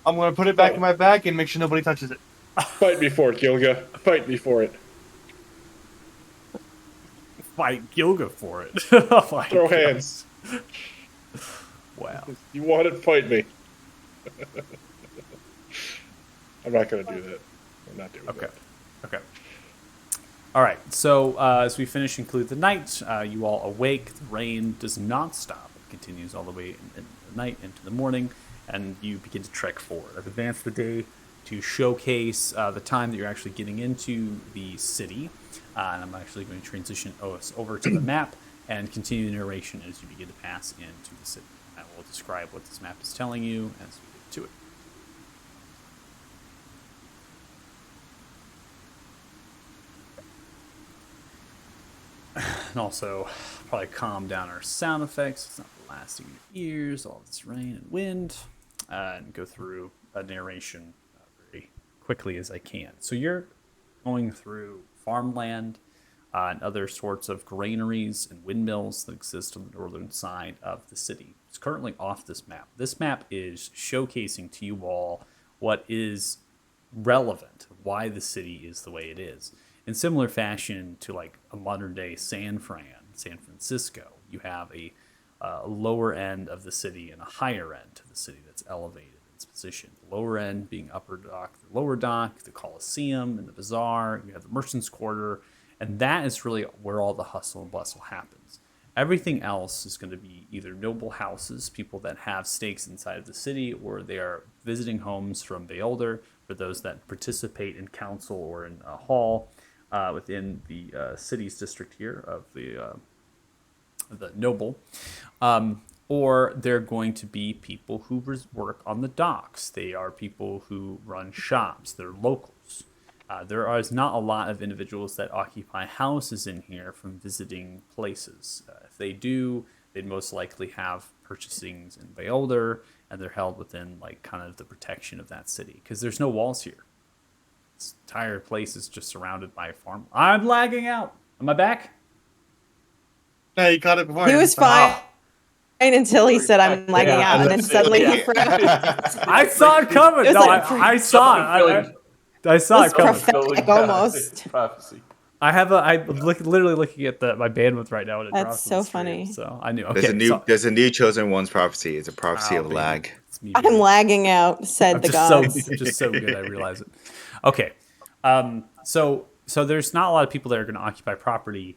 I'm going to put it back in my bag and make sure nobody touches it. Fight me for it, Gilga. Fight me for it. Fight Gilga for it. Oh my Throw God. hands. Wow. You want it, fight me. I'm not going to do that. I'm not doing Okay. that. Okay. All right. So as we finish conclude the night, you all awake. The rain does not stop. It continues all the way in the night into the morning, and you begin to trek forward. I've advanced the day to showcase the time that you're actually getting into the city. And I'm actually going to transition us over to the map and continue the narration as you begin to pass into the city. I will describe what this map is telling you as we get to it. And also probably calm down our sound effects. It's not blasting your ears, all this rain and wind, and go through a narration very quickly as I can. So you're going through farmland and other sorts of granaries and windmills that exist on the northern side of the city. It's currently off this map. This map is showcasing to you all what is relevant, why the city is the way it is. In similar fashion to like a modern day San Francisco, you have a lower end of the city and a higher end to the city that's elevated in its position. The lower end being upper dock, the lower dock, the Coliseum and the bazaar. You have the merchants' quarter, and that is really where all the hustle and bustle happens. Everything else is going to be either noble houses, people that have stakes inside of the city, or they are visiting homes from Beholder for those that participate in council or in a hall within the city's district here of the noble. Or they're going to be people who work on the docks. They are people who run shops. They're locals. There is not a lot of individuals that occupy houses in here from visiting places. If they do, they'd most likely have purchasings in Beholder, and they're held within like kind of the protection of that city because there's no walls here. This entire place is just surrounded by a farm. I'm lagging out. Am I back? No, you caught it before. He was fine until he said, I'm lagging out. And then suddenly he froze. I saw it coming. It was No, like- I saw it. I saw it coming. prophetic almost. Prophecy. I'm literally looking at my bandwidth right now, and it That's drops. so on the stream, funny. So I knew. Okay, There's a new Chosen One's prophecy. It's a prophecy of baby. lag. It's me I'm being- lagging out, said I'm the just so gods. just so good. I realize it. Okay, so there's not a lot of people that are going to occupy property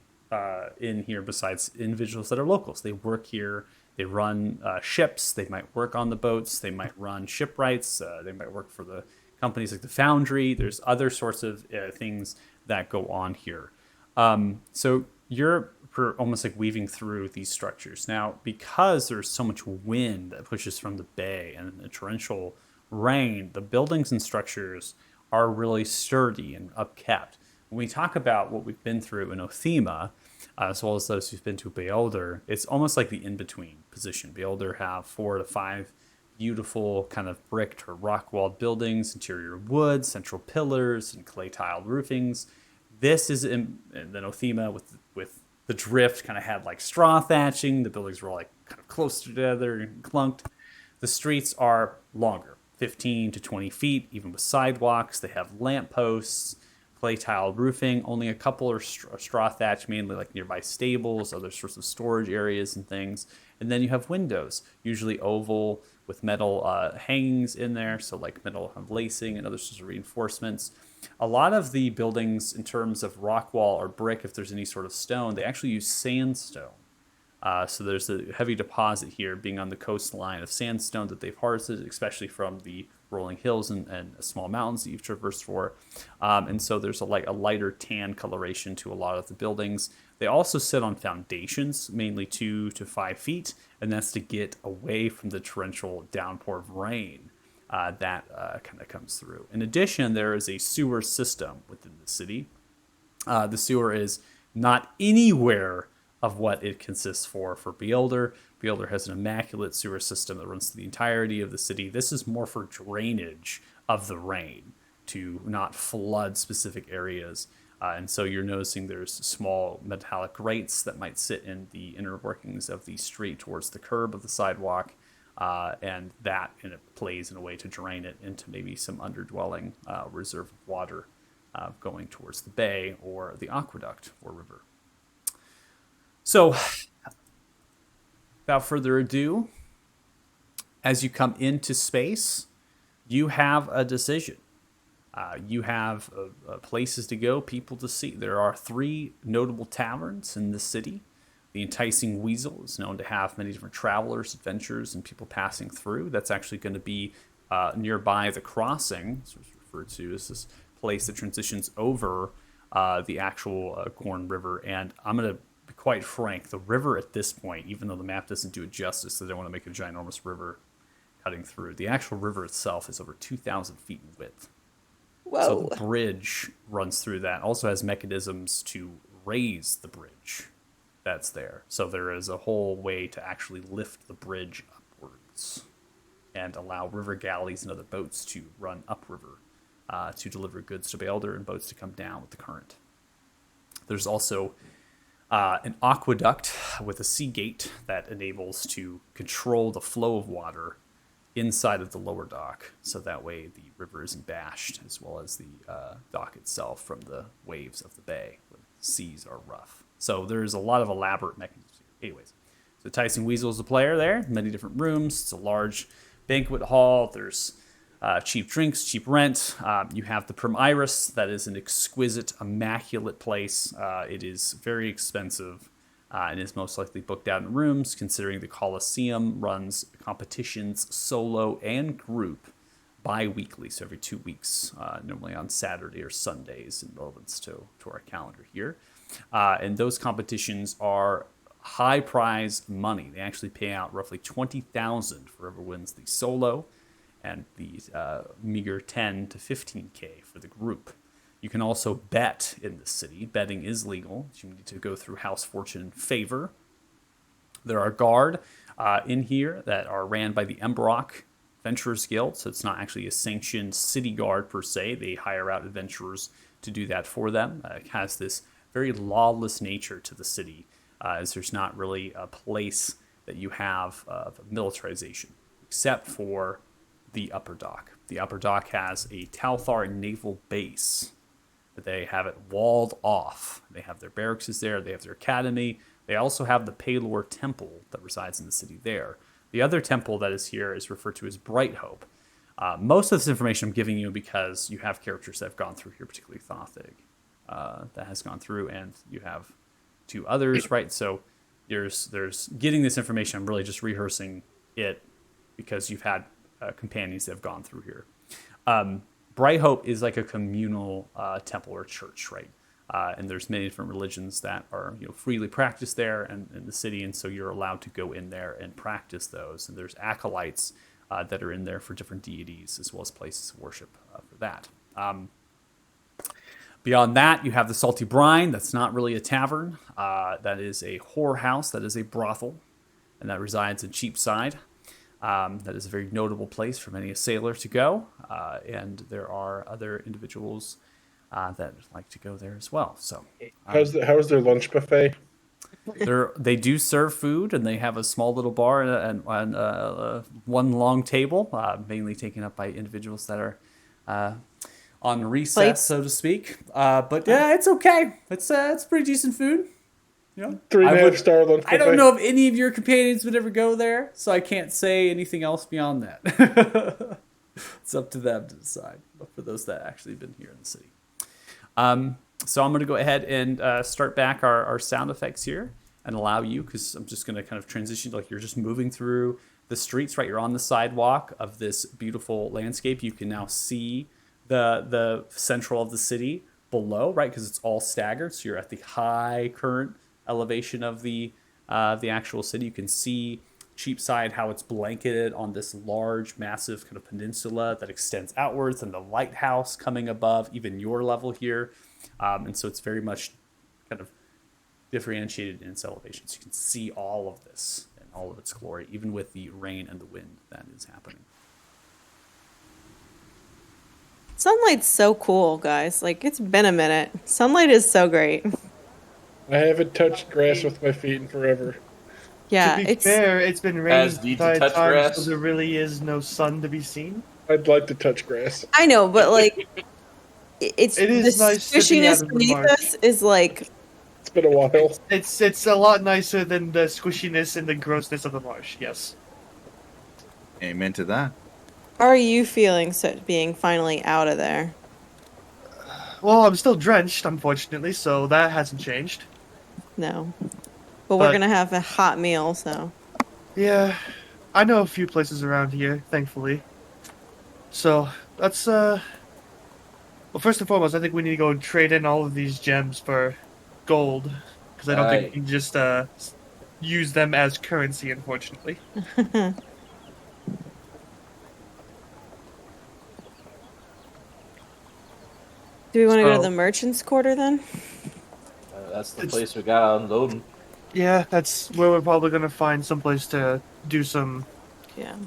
in here besides individuals that are locals. They work here. They run ships. They might work on the boats. They might run shipwrights. They might work for the companies like the Foundry. There's other sorts of things that go on here. So you're almost like weaving through these structures. Now, because there's so much wind that pushes from the bay and the torrential rain, the buildings and structures are really sturdy and upkept. When we talk about what we've been through in Othema, as well as those who've been to Beolder, it's almost like the in-between position. Beolder have 4 to 5 beautiful kind of bricked or rock-walled buildings, interior wood, central pillars, and clay-tiled roofings. This is in then Othema with the drift kind of had like straw thatching. The buildings were like kind of close together and clunked. The streets are longer, 15 to 20 feet, even with sidewalks. They have lampposts, clay tiled roofing. Only a couple are straw thatch, mainly like nearby stables, other sorts of storage areas and things. And then you have windows, usually oval with metal hangings in there, so like metal lacing and other sorts of reinforcements. A lot of the buildings, in terms of rock wall or brick, if there's any sort of stone, they actually use sandstone. So there's a heavy deposit here, being on the coastline of sandstone that they've harvested, especially from the rolling hills and small mountains that you've traversed for. And so there's a lighter tan coloration to a lot of the buildings. They also sit on foundations, mainly 2 to 5 feet, and that's to get away from the torrential downpour of rain that kind of comes through. In addition, there is a sewer system within the city. The sewer is not anywhere of what it consists for Beolder. Beolder has an immaculate sewer system that runs through the entirety of the city. This is more for drainage of the rain to not flood specific areas. And so you're noticing there's small metallic grates that might sit in the inner workings of the street towards the curb of the sidewalk. And that plays in a way to drain it into maybe some underdwelling reserve of water going towards the bay or the aqueduct or river. So, without further ado, as you come into space, you have a decision. You have places to go, people to see. There are 3 notable taverns in the city. The Enticing Weasel is known to have many different travelers, adventurers, and people passing through. That's actually going to be nearby the crossing, so it's referred to as this place that transitions over the actual Gorn River. And I'm going to be quite frank, the river at this point, even though the map doesn't do it justice, they don't want to make a ginormous river cutting through. The actual river itself is over 2,000 feet in width. Whoa. So the bridge runs through that. Also has mechanisms to raise the bridge that's there. So there is a whole way to actually lift the bridge upwards and allow river galleys and other boats to run upriver to deliver goods to Beolder and boats to come down with the current. There's also an aqueduct with a sea gate that enables to control the flow of water inside of the lower dock, so that way the river isn't bashed, as well as the dock itself from the waves of the bay when seas are rough. So there's a lot of elaborate mechanisms here. Anyways, so Tyson Weasel is the player there, many different rooms. It's a large banquet hall. There's cheap drinks, cheap rent. You have the Prim Iris. That is an exquisite, immaculate place. It is very expensive and is most likely booked out in rooms, considering the Coliseum runs competitions solo and group bi-weekly, so every 2 weeks, normally on Saturday or Sundays in relevance to our calendar here. And those competitions are high prize money. They actually pay out roughly $20,000 for whoever wins the solo, and the meager 10 to 15K for the group. You can also bet in the city. Betting is legal. You need to go through House Fortune Favor. There are guard in here that are ran by the Embrock Adventurers Guild, so it's not actually a sanctioned city guard per se. They hire out adventurers to do that for them. It has this very lawless nature to the city, as there's not really a place that you have of militarization, except for the upper dock. The upper dock has a Talthar naval base, but they have it walled off. They have their barracks there, they have their academy. They also have the Palor Temple that resides in the city there. The other temple that is here is referred to as Bright Hope. Most of this information I'm giving you because you have characters that have gone through here, particularly Thothic, that has gone through, and you have 2 others, right? So there's getting this information. I'm really just rehearsing it because you've had companions that have gone through here. Bright Hope is like a communal temple or church, right? And there's many different religions that are freely practiced there and in the city, and so you're allowed to go in there and practice those. And there's acolytes that are in there for different deities as well as places of worship for that. Beyond that, you have the Salty Brine. That's not really a tavern. That is a whorehouse. That is a brothel, and that resides in Cheapside. That is a very notable place for many a sailor to go, and there are other individuals that like to go there as well. So, how's their lunch buffet? They do serve food, and they have a small little bar and one long table, mainly taken up by individuals that are on recess, Plates. so to speak. But yeah, it's okay. It's pretty decent food. 3.5-star lunch buffet. I don't know if any of your companions would ever go there, so I can't say anything else beyond that. It's up to them to decide. But for those that actually have been here in the city. So I'm going to go ahead and start back our sound effects here and allow you, because I'm just going to kind of transition like you're just moving through the streets, right? You're on the sidewalk of this beautiful landscape. You can now see the central of the city below, right? Because it's all staggered. So you're at the high current elevation of the actual city. You can see Cheapside, how it's blanketed on this large, massive kind of peninsula that extends outwards, and the lighthouse coming above even your level here. And so it's very much kind of differentiated in its elevation. So you can see all of this in all of its glory, even with the rain and the wind that is happening. Sunlight's so cool, guys. Like, it's been a minute. Sunlight is so great. I haven't touched grass with my feet in forever. Yeah, To be fair, it's been raining As the need to entire touch time, grass. so there really is no sun to be seen. I'd like to touch grass. I know, but like, it is the nice to be out squishiness of the beneath marsh. us is like, It's been a while. It's a lot nicer than the squishiness and the grossness of the marsh. Yes. Amen to that. how are you feeling being finally out of there? Well, I'm still drenched, unfortunately, so that hasn't changed. No. But we're But- gonna have a hot meal, so. Yeah, I know a few places around here, thankfully. So that's well, first and foremost, I think we need to go trade in all of these gems for gold, because I don't think we can just use them as currency, unfortunately. Do we want to go to So- the merchant's quarter then? That's the place we got unloading. Yeah, that's where we're probably gonna find someplace to do some. Yeah.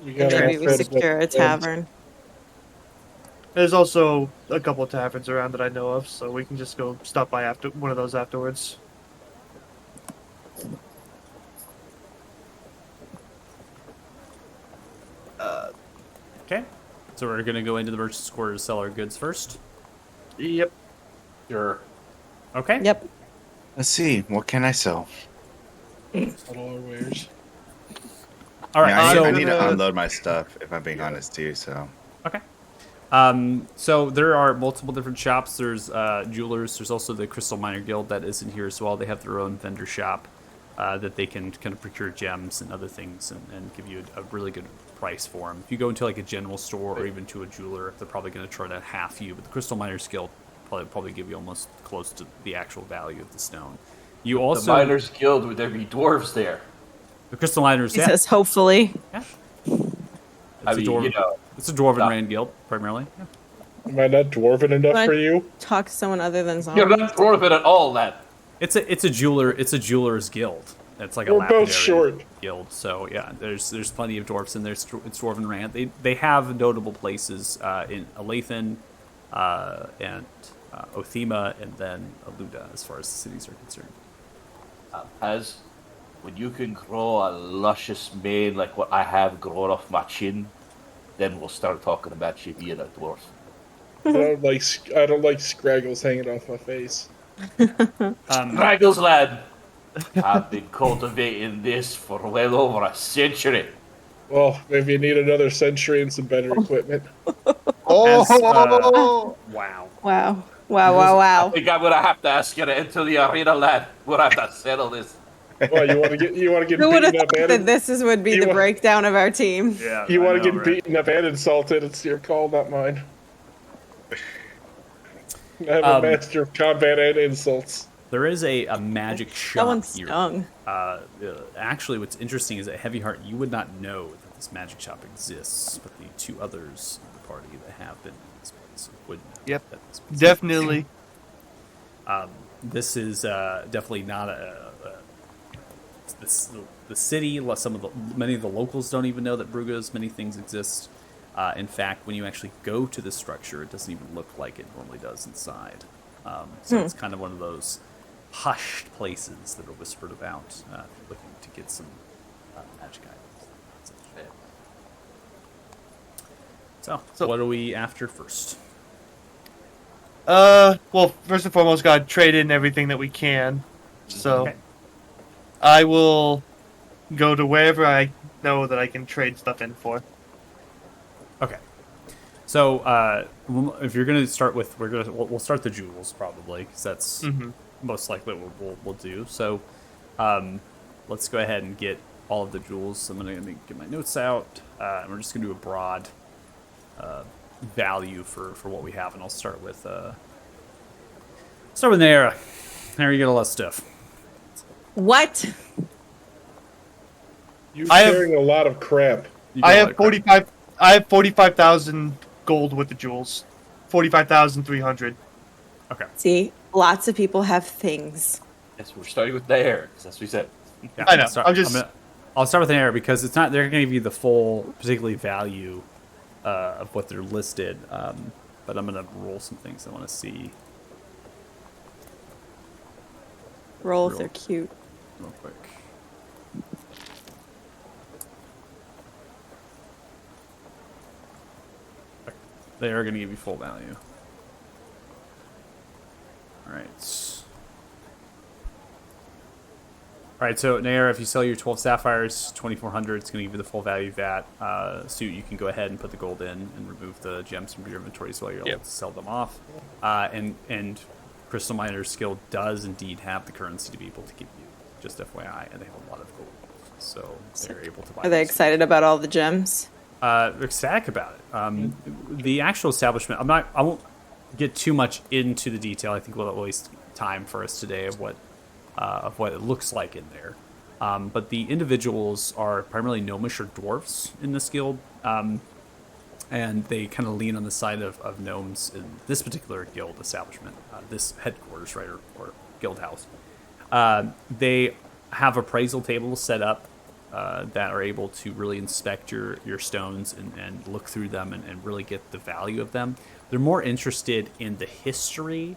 We And gotta maybe we outfit secure a with- tavern. There's also a couple of taverns around that I know of, so we can just go stop by after one of those afterwards. Okay. So we're going to go into the merchant's quarter to sell our goods first. Yep. Sure. Okay. Yep. Let's see. What can I sell? All our wares. All right. Yeah, so I need to gonna- unload my stuff, if I'm being honest, too, so. Okay. So there are multiple different shops. There's jewelers. There's also the Crystal Miner Guild that is in here as well. They have their own vendor shop that they can kind of procure gems and other things and give you a really good price for them. If you go into like a general store or even to a jeweler, they're probably going to try to half you. But the Crystal Miners Guild probably give you almost close to the actual value of the stone. You also The Miners Guild, would there be dwarves there? the Crystal Miners. He Yeah, says, hopefully. yeah. I It's a mean, dwarven, you know, it's a dwarven no. Rand Guild primarily. Yeah. Am I not dwarven enough But- for you? Talk to someone other than you're Zom. not dwarven at all, then. It's a jeweler's guild. It's like a We're both lapidary short. guild. So yeah, there's plenty of dwarfs in there. It's Dwarven Rand. They have notable places in Alathan and Othema and then Aluda as far as the cities are concerned. As when you can grow a luscious mane like what I have growing off my chin, then we'll start talking about you being a dwarf. I don't like scraggles hanging off my face. Raggles, lad. I've been cultivating this for well over a century. Well, maybe you need another century and some better equipment. As Oh, wow. Wow. Wow, Rules- wow, I wow. think I'm gonna have to ask you to enter the arena, lad. We'll have to settle this. Well, you want to get Who would have beaten up thought that this would be you the wa- breakdown of our team? Yeah, you I want to know, get right? beaten up and insulted. It's your call, not mine. I'm a master of combat and insults. There is a magic That shop one here. stung. Actually, what's interesting is that Heavy Heart, you would not know that this magic shop exists, but the two others in the party that have been in this place would know. Yep. That this place Definitely. This is definitely not the city. Many of the locals don't even know that Bruga's many things exist. In fact, when you actually go to the structure, it doesn't even look like it normally does inside. So it's kind of one of those hushed places that are whispered about if you're looking to get some magic items. So what are we after first? Well, first and foremost, gotta trade in everything that we can. So, Okay. I will go to wherever I know that I can trade stuff in for. Okay. So if you're gonna start with, we'll start the jewels probably because that's most likely what we'll do. So let's go ahead and get all of the jewels. I'm gonna get my notes out. And we're just gonna do a broad value for what we have, and I'll start with Naira. There you get a lot of stuff. What? You're I have- carrying a lot of crap. You get I a lot have of crap. 45. I have 45,000 gold with the jewels. 45,300. Okay. See, lots of people have things. Yes, we're starting with there, because that's what we said. Yeah, I know, I'll start with an error because it's not. They're going to give you the full, particularly value of what they're listed. But I'm going to roll some things I want to see Rolls Real- are cute. real quick. They are going to give you full value. All right. All right, so Nair, if you sell your 12 sapphires, 2,400, it's going to give you the full value of that. Suit, you can go ahead and put the gold in and remove the gems from your inventory so you're able to sell them off. And Crystal Miner's Skill does indeed have the currency to be able to give you, just FYI, and they have a lot of gold. So they're able to buy Are they those. excited about all the gems? They're ecstatic about it. The actual establishment, I won't get too much into the detail. I think we'll waste time for us today of what it looks like in there. But the individuals are primarily gnomish or dwarfs in this guild, and they kind of lean on the side of gnomes in this particular guild establishment, this headquarters, right, or guild house. They have appraisal tables set up that are able to really inspect your stones and look through them and really get the value of them. They're more interested in the history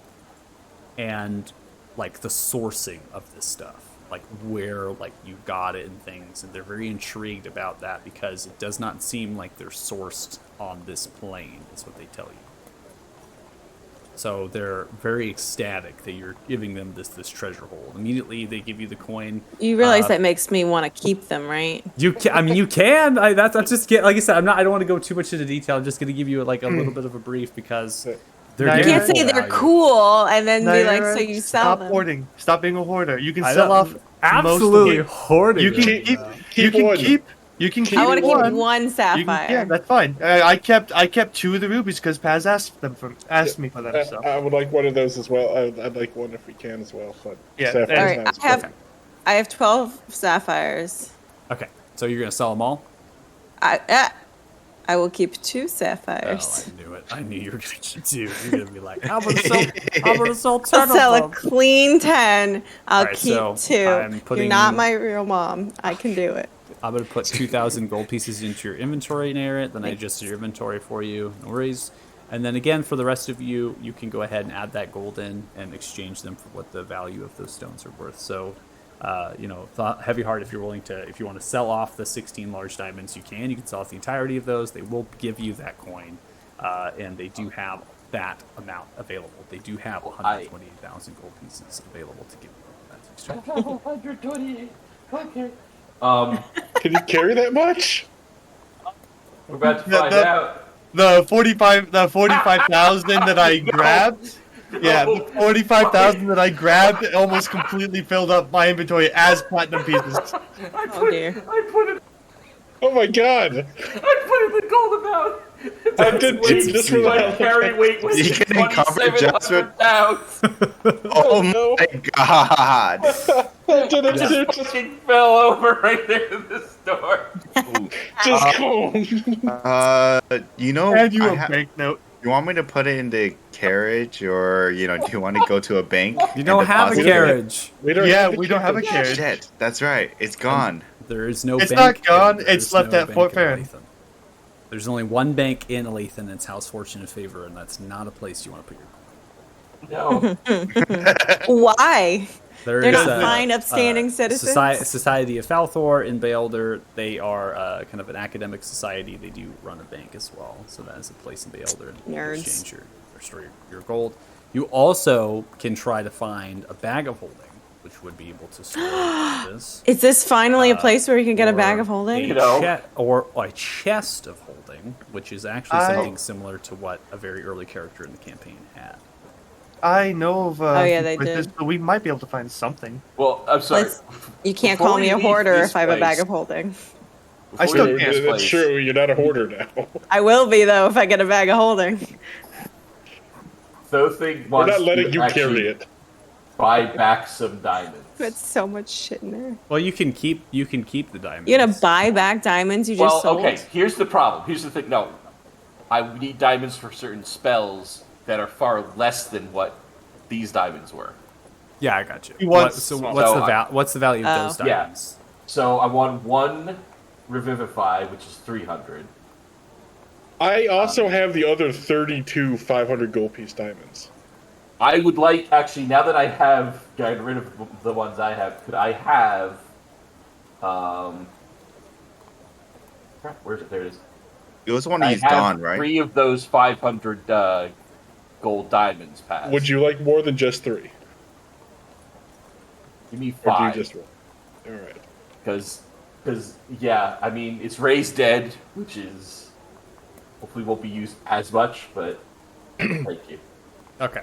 and like the sourcing of this stuff, like where like you got it and things, and they're very intrigued about that because it does not seem like they're sourced on this plane, is what they tell you. So they're very ecstatic that you're giving them this treasure hole. Immediately they give you the coin. You realize that makes me want to keep them, right? You can, I mean, you can. That's just get like I said. I don't want to go too much into detail. I'm just going to give you like a little bit of a brief because they're Now You giving can't full say they're value. cool and then be like, Naira, so you sell stop them. hoarding. Stop being a hoarder. You can I sell know. off Absolutely most of hoarding. You can right keep. now. You can keep I want to keep one. one You sapphire. can, yeah, that's fine. I kept 2 of the rubies because Paz asked me for them. So I would like one of those as well. I'd like one if we can as well. But Yeah, Sapphire's All right, not as I have 12 sapphires. Okay, so you're going to sell them all? I will keep 2 Oh, sapphires. I knew it. I knew you were going to do. You're going to be like, I'm going to sell 10 I'll sell a of them. clean 10. I'll Alright, keep so 2. I'm You're putting- not my real mom. I can do it. I'm going to put 2,000 gold pieces into your inventory, Nair. Then I adjusted your inventory for you. No worries. And then again, for the rest of you, you can go ahead and add that gold in and exchange them for what the value of those stones are worth. So, Heavy Heart, if you want to sell off the 16 large diamonds, you can. You can sell off the entirety of those. They will give you that coin, and they do have that amount available. They do have 128,000 gold pieces available to give you that. 128. Okay. Can you carry that much? We're about to find out. The 45,000 that I grabbed. Yeah, the 45,000 that I grabbed almost completely filled up my inventory as platinum pieces. Oh dear. I put it. Oh my god! I put in the gold amount. I did too, just for the My hell of carry it. weight was You can cover 2,700 pounds. Oh no. my god! I did it too, Just just, fucking fell over right there in the store. just go. You know, And you I a banknote. you want me to put it in the carriage, or do you want to go to a bank? You don't and have a deposit it? carriage. We don't Yeah, have the we don't have a carriage. carriage. Shit, that's right. It's gone. There is no It's bank. not gone, there it's is left no at bank Fort in Farron. Olathe. There's only one bank in Olathe, and it's House Fortune and Favor, and that's not a place you want to put your No. Why? There They're is not fine, upstanding citizens. Society of Falthor in Beelder. They are kind of an academic society. They do run a bank as well, so that is a place in Beelder. Nerds. Exchange or store your gold. You also can try to find a bag of holding, which would be able to store this. Is this finally a place where you can get a bag or of holding? You know. Or a chest of holding, which is actually something similar to what a very early character in the campaign had. I know of. Oh, yeah, some they places, did. So we might be able to find something. Well, I'm sorry. You can't Before call me we a leave hoarder this if I have a bag place- of holding. I before still we leave can't. this That's place, true, you're not a hoarder now. I will be though if I get a bag of holding. Thing We're wants not letting to you actually carry it. buy back some diamonds. That's so much shit in there. Well, you can keep the diamonds. You're gonna buy back diamonds you just sold? Okay, here's the problem. Here's the thing. No, I need diamonds for certain spells that are far less than what these diamonds were. Yeah, I got you. He wants- What's the value of those Oh. diamonds? So I want one Revivify, which is 300. I also have the other 32 500 gold piece diamonds. I would like, actually, now that I have gotten rid of the ones I have, could I have, crap, where's it? There it is. It was one I he's have gone, right? 3 of those 500 gold diamonds passed. Would you like more than just 3? Give me Or do you 5. just 1? Alright. Because, yeah, I mean, it's Raised Dead, which is hopefully won't be used as much, but thank you. Okay.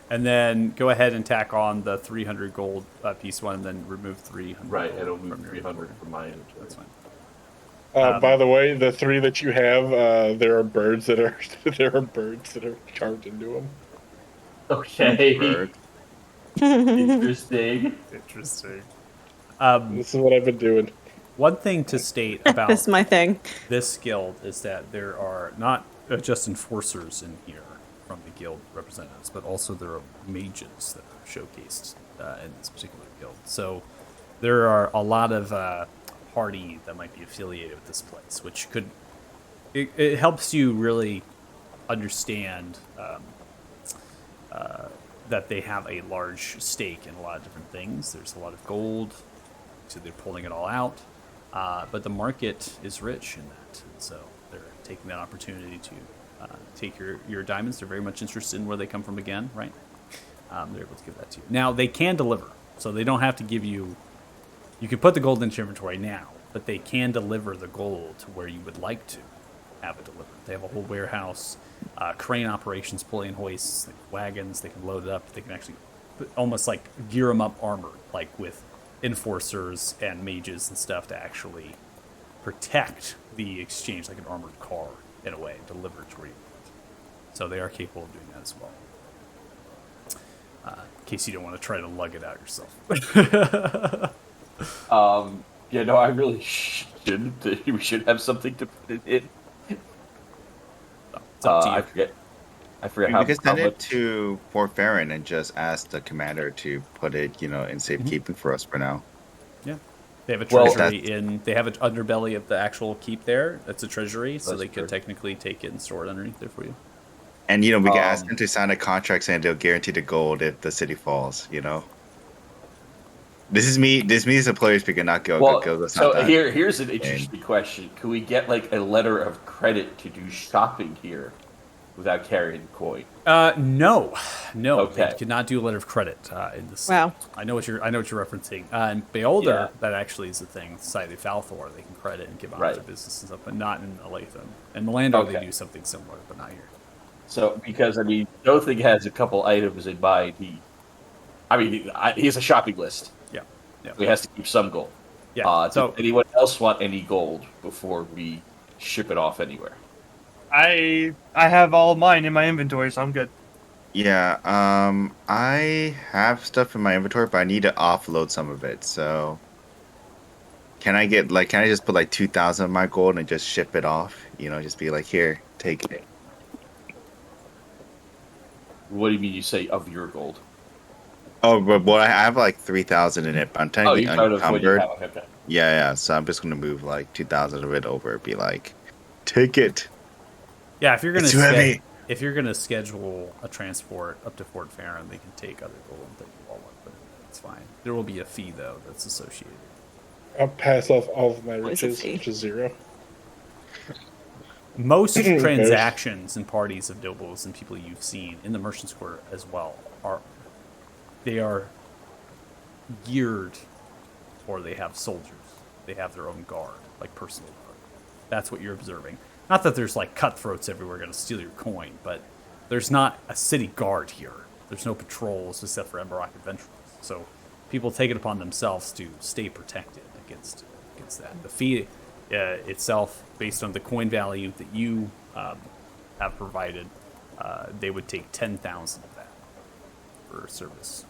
And then go ahead and tack on the 300 gold piece one, and then remove 300. Right, gold it'll from move your 300 inventory. from my inventory. That's fine. By the way, the 3 that you have, there are birds that are carved into them. Okay. Bird. Interesting. Interesting. This is what I've been doing. One thing to state about This is my thing. this guild is that there are not just enforcers in here from the guild representatives, but also there are mages that are showcased in this particular guild. So there are a lot of party that might be affiliated with this place, which could it helps you really understand that they have a large stake in a lot of different things. There's a lot of gold, so they're pulling it all out. But the market is rich in that, and so they're taking that opportunity to take your diamonds. They're very much interested in where they come from again, right? They're able to give that to you. Now, they can deliver, so they don't have to give you... You can put the gold into your inventory now, but they can deliver the gold to where you would like to have it delivered. They have a whole warehouse, crane operations, pulley and hoists, like wagons. They can load it up. They can actually almost like gear them up armored, like with enforcers and mages and stuff to actually protect the exchange, like an armored car in a way, delivered to where you want. So they are capable of doing that as well. In case you don't want to try to lug it out yourself. Yeah, no, I really shouldn't. We should have something to put it in. It's up to you. I forget You how, can how send it much. to Fort Farron and just ask the commander to put it, in safekeeping for us for now. Yeah. They have a Well, treasury they have an underbelly of the actual keep there. That's a treasury, so That's they could true. technically take it and store it underneath there for you. And, we can ask them to sign a contract saying they'll guarantee the gold if the city falls, This is me as a player speaking, not Gil. Well, Gil's so not that. here's an interesting question. Could we get like a letter of credit to do shopping here? without carrying the coin? No. Okay. They cannot do a letter of credit in this. Wow. I know what you're referencing. In Beholder, Yeah. that actually is the thing. Society of Falthor, they can credit and give out Right. their business and stuff, but not in Elatham. And Melandar, they Okay. do something similar, but not here. So, because I mean, Dothing has a couple items in mind. He has a shopping list. Yeah. Yeah. So he has to keep some gold. Yeah. Does anyone else want any gold before we ship it off anywhere? I have all mine in my inventory, so I'm good. Yeah, I have stuff in my inventory, but I need to offload some of it. So, can I just put like 2,000 of my gold and just ship it off? Just be like, here, take it. What do you mean you say of your gold? Oh, but I have like 3,000 in it, but I'm technically you started with what you unencumbered. have. Okay. Yeah. So I'm just gonna move like 2,000 of it over. Be like, take it. Yeah, if you're gonna It's too heavy. if you're gonna schedule a transport up to Fort Farron, they can take other gold and take you all up, but it's fine. There will be a fee though that's associated. I'll pass off all of my What is a riches, fee? which is 0. Most transactions and parties of nobles and people you've seen in the Merchant's Quarter as well are geared, or they have soldiers. They have their own guard, like personal guard. That's what you're observing. Not that there's like cutthroats everywhere going to steal your coin, but there's not a city guard here. There's no patrols except for Emberock adventurers. So people take it upon themselves to stay protected against that. The fee itself, based on the coin value that you have provided, they would take 10,000 of that for service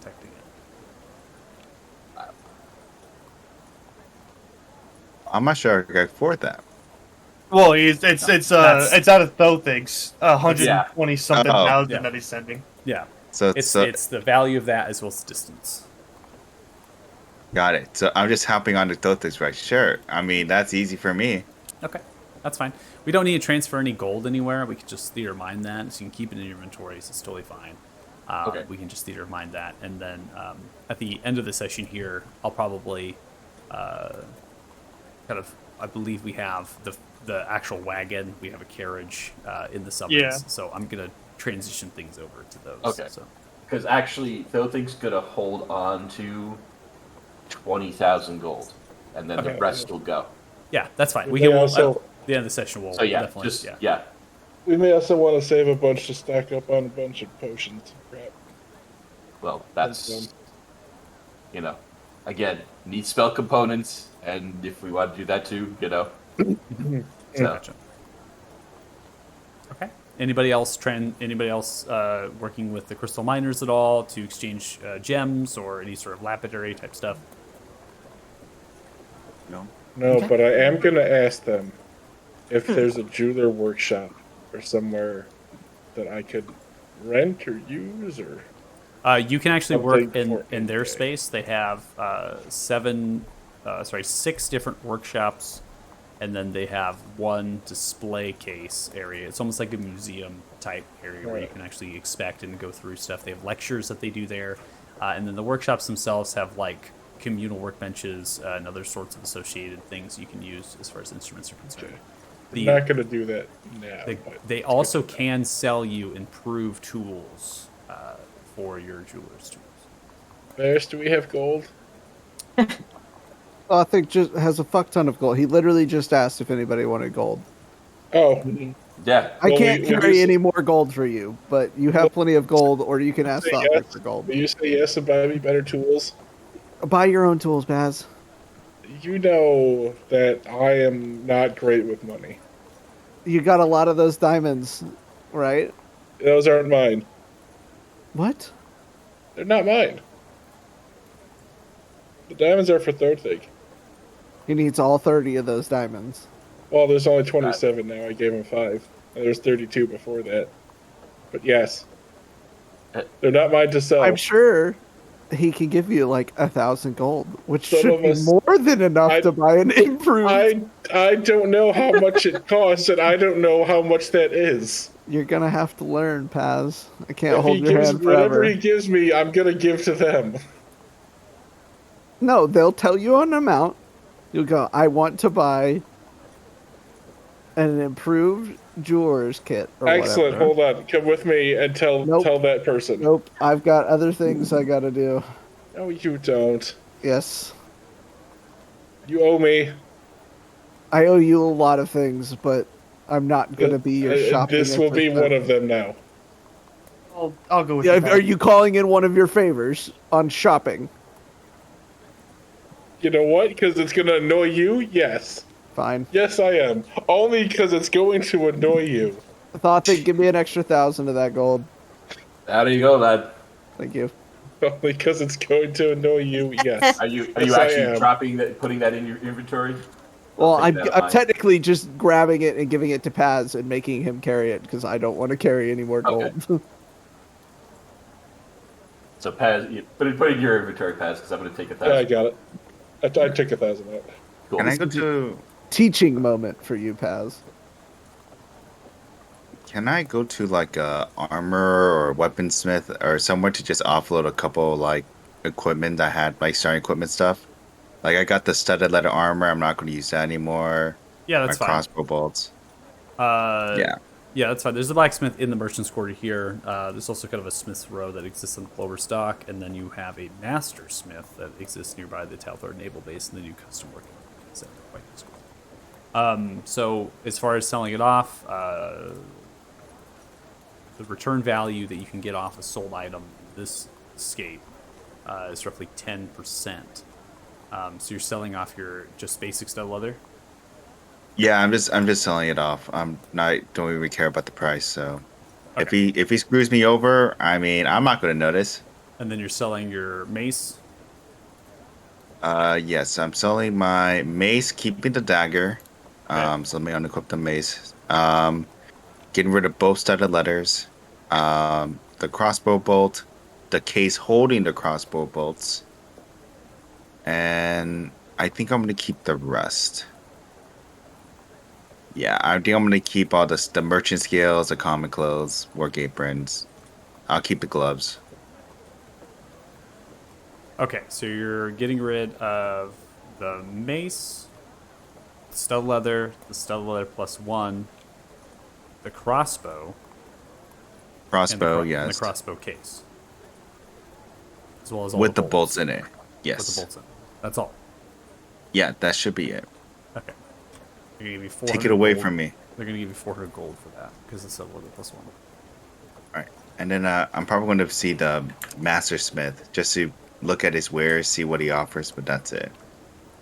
protecting it. I'm not sure I can afford that. Well, it's out of Thothig's 120 something Oh. thousand Yeah. that he's sending. Yeah, So it's the value of that as well as distance. got it. So I'm just hopping on the Totex, right? Sure. I mean, that's easy for me. Okay, that's fine. We don't need to transfer any gold anywhere. We can just theater mine that, so you can keep it in your inventories. It's totally fine. Okay. We can just theater mine that, and then at the end of the session here, I'll probably I believe we have the actual wagon. We have a carriage in the suburbs. Yeah. So I'm gonna transition things over to those. Okay. So. Because actually, Thothing's gonna hold on to 20,000 gold, and then the Okay. rest will go. Yeah, that's fine. We also- At the end of the session, we'll So yeah, definitely just yeah. We may also want to save a bunch to stack up on a bunch of potions. Crap. Well, that's again, need spell components, and if we want to do that too, So, Gotcha. Okay. Anybody else working with the crystal miners at all to exchange gems or any sort of lapidary type stuff? No. No, Okay. but I am going to ask them if there's a jeweler workshop or somewhere that I could rent or use, or You can actually work Something for in their okay. space. They have 6 different workshops, and then they have one display case area. It's almost like a museum type area where you Right. can actually inspect and go through stuff. They have lectures that they do there, and then the workshops themselves have like communal workbenches and other sorts of associated things you can use as far as instruments are concerned. I'm not going to do that now. but They it's also good to know. can sell you improved tools for your jeweler's tools. Bears, do we have gold? I think just has a fuck ton of gold. He literally just asked if anybody wanted gold. Oh, yeah. I Well, can't we carry just- any more gold for you, but you have plenty of gold, or you can ask say Thoughtpick yes. for gold. Will you say yes and buy me better tools? Buy your own tools, Baz. You know that I am not great with money. You got a lot of those diamonds, right? Those aren't mine. What? They're not mine. The diamonds are for Thorthig. He needs all 30 of those diamonds. Well, there's only 27 now. I gave him 5. And there's 32 before that. But yes, they're not mine to sell. I'm sure he can give you like 1,000 gold, which Some should of be us- more than enough I- to buy an improved. I don't know how much it costs, and I don't know how much that is. You're gonna have to learn, Paz. I can't If hold he your gives hand whatever forever. he gives me, I'm gonna give to them. No, they'll tell you an amount. You'll go, I want to buy an improved jeweler's kit or Excellent. whatever. Hold on. Come with me and tell that person. Nope. I've got other things I gotta do. No, you don't. Yes. You owe me. I owe you a lot of things, but I'm not gonna be your shopping. This will be one of them now. I'll go with Yeah, you. are you calling in one of your favors on shopping? You know what? Because it's going to annoy you? Yes. Fine. Yes, I am. Only because it's going to annoy you. I thought they'd give me an extra 1,000 of that gold. There you go, lad. Thank you. Only because it's going to annoy you, yes. Are you Yes, I actually am. dropping that, putting that in your inventory? Well, I'll take I'm that in mind. technically just grabbing it and giving it to Paz and making him carry it because I don't want to carry any more gold. Okay. So Paz, put it in your inventory, Paz, because I'm going to take 1,000. Yeah, I got it. I took 1,000 out. Cool. Can I go to? Teaching moment for you, Paz. Can I go to like a armor or weaponsmith or somewhere to just offload a couple like equipment I had, like starting equipment stuff? Like I got the studded leather armor. I'm not going to use that anymore. Yeah, My that's fine. crossbow bolts. Yeah, that's fine. There's a blacksmith in the merchant's quarter here. There's also kind of a smith's row that exists in Cloverstock, and then you have a master smith that exists nearby the Talthor naval base, and then you custom working. So as far as selling it off, the return value that you can get off a sold item in this scape is roughly 10%. So you're selling off your just basic stud leather. Yeah, I'm just selling it off. Don't even care about the price. So Okay. if he screws me over, I mean, I'm not going to notice. And then you're selling your mace. Yes, I'm selling my mace, keeping the dagger. Okay. So let me unequip the mace. Getting rid of both studded letters. The crossbow bolt, the case holding the crossbow bolts, and I think I'm gonna keep the rest. Yeah, I think I'm gonna keep all the merchant scales, the common clothes, work aprons. I'll keep the gloves. Okay, so you're getting rid of the mace, the stud leather +1, the crossbow, Crossbow, and yes, the crossbow case, as well as all with the bolts bolts in it. With Yes, the bolts in. That's all. yeah, that should be it. Okay. They're gonna give you 400 Take it away gold. from me. They're gonna give you 400 gold for that because it's stud leather +1. All right, and then I'm probably going to see the master smith just to look at his wares, see what he offers, but that's it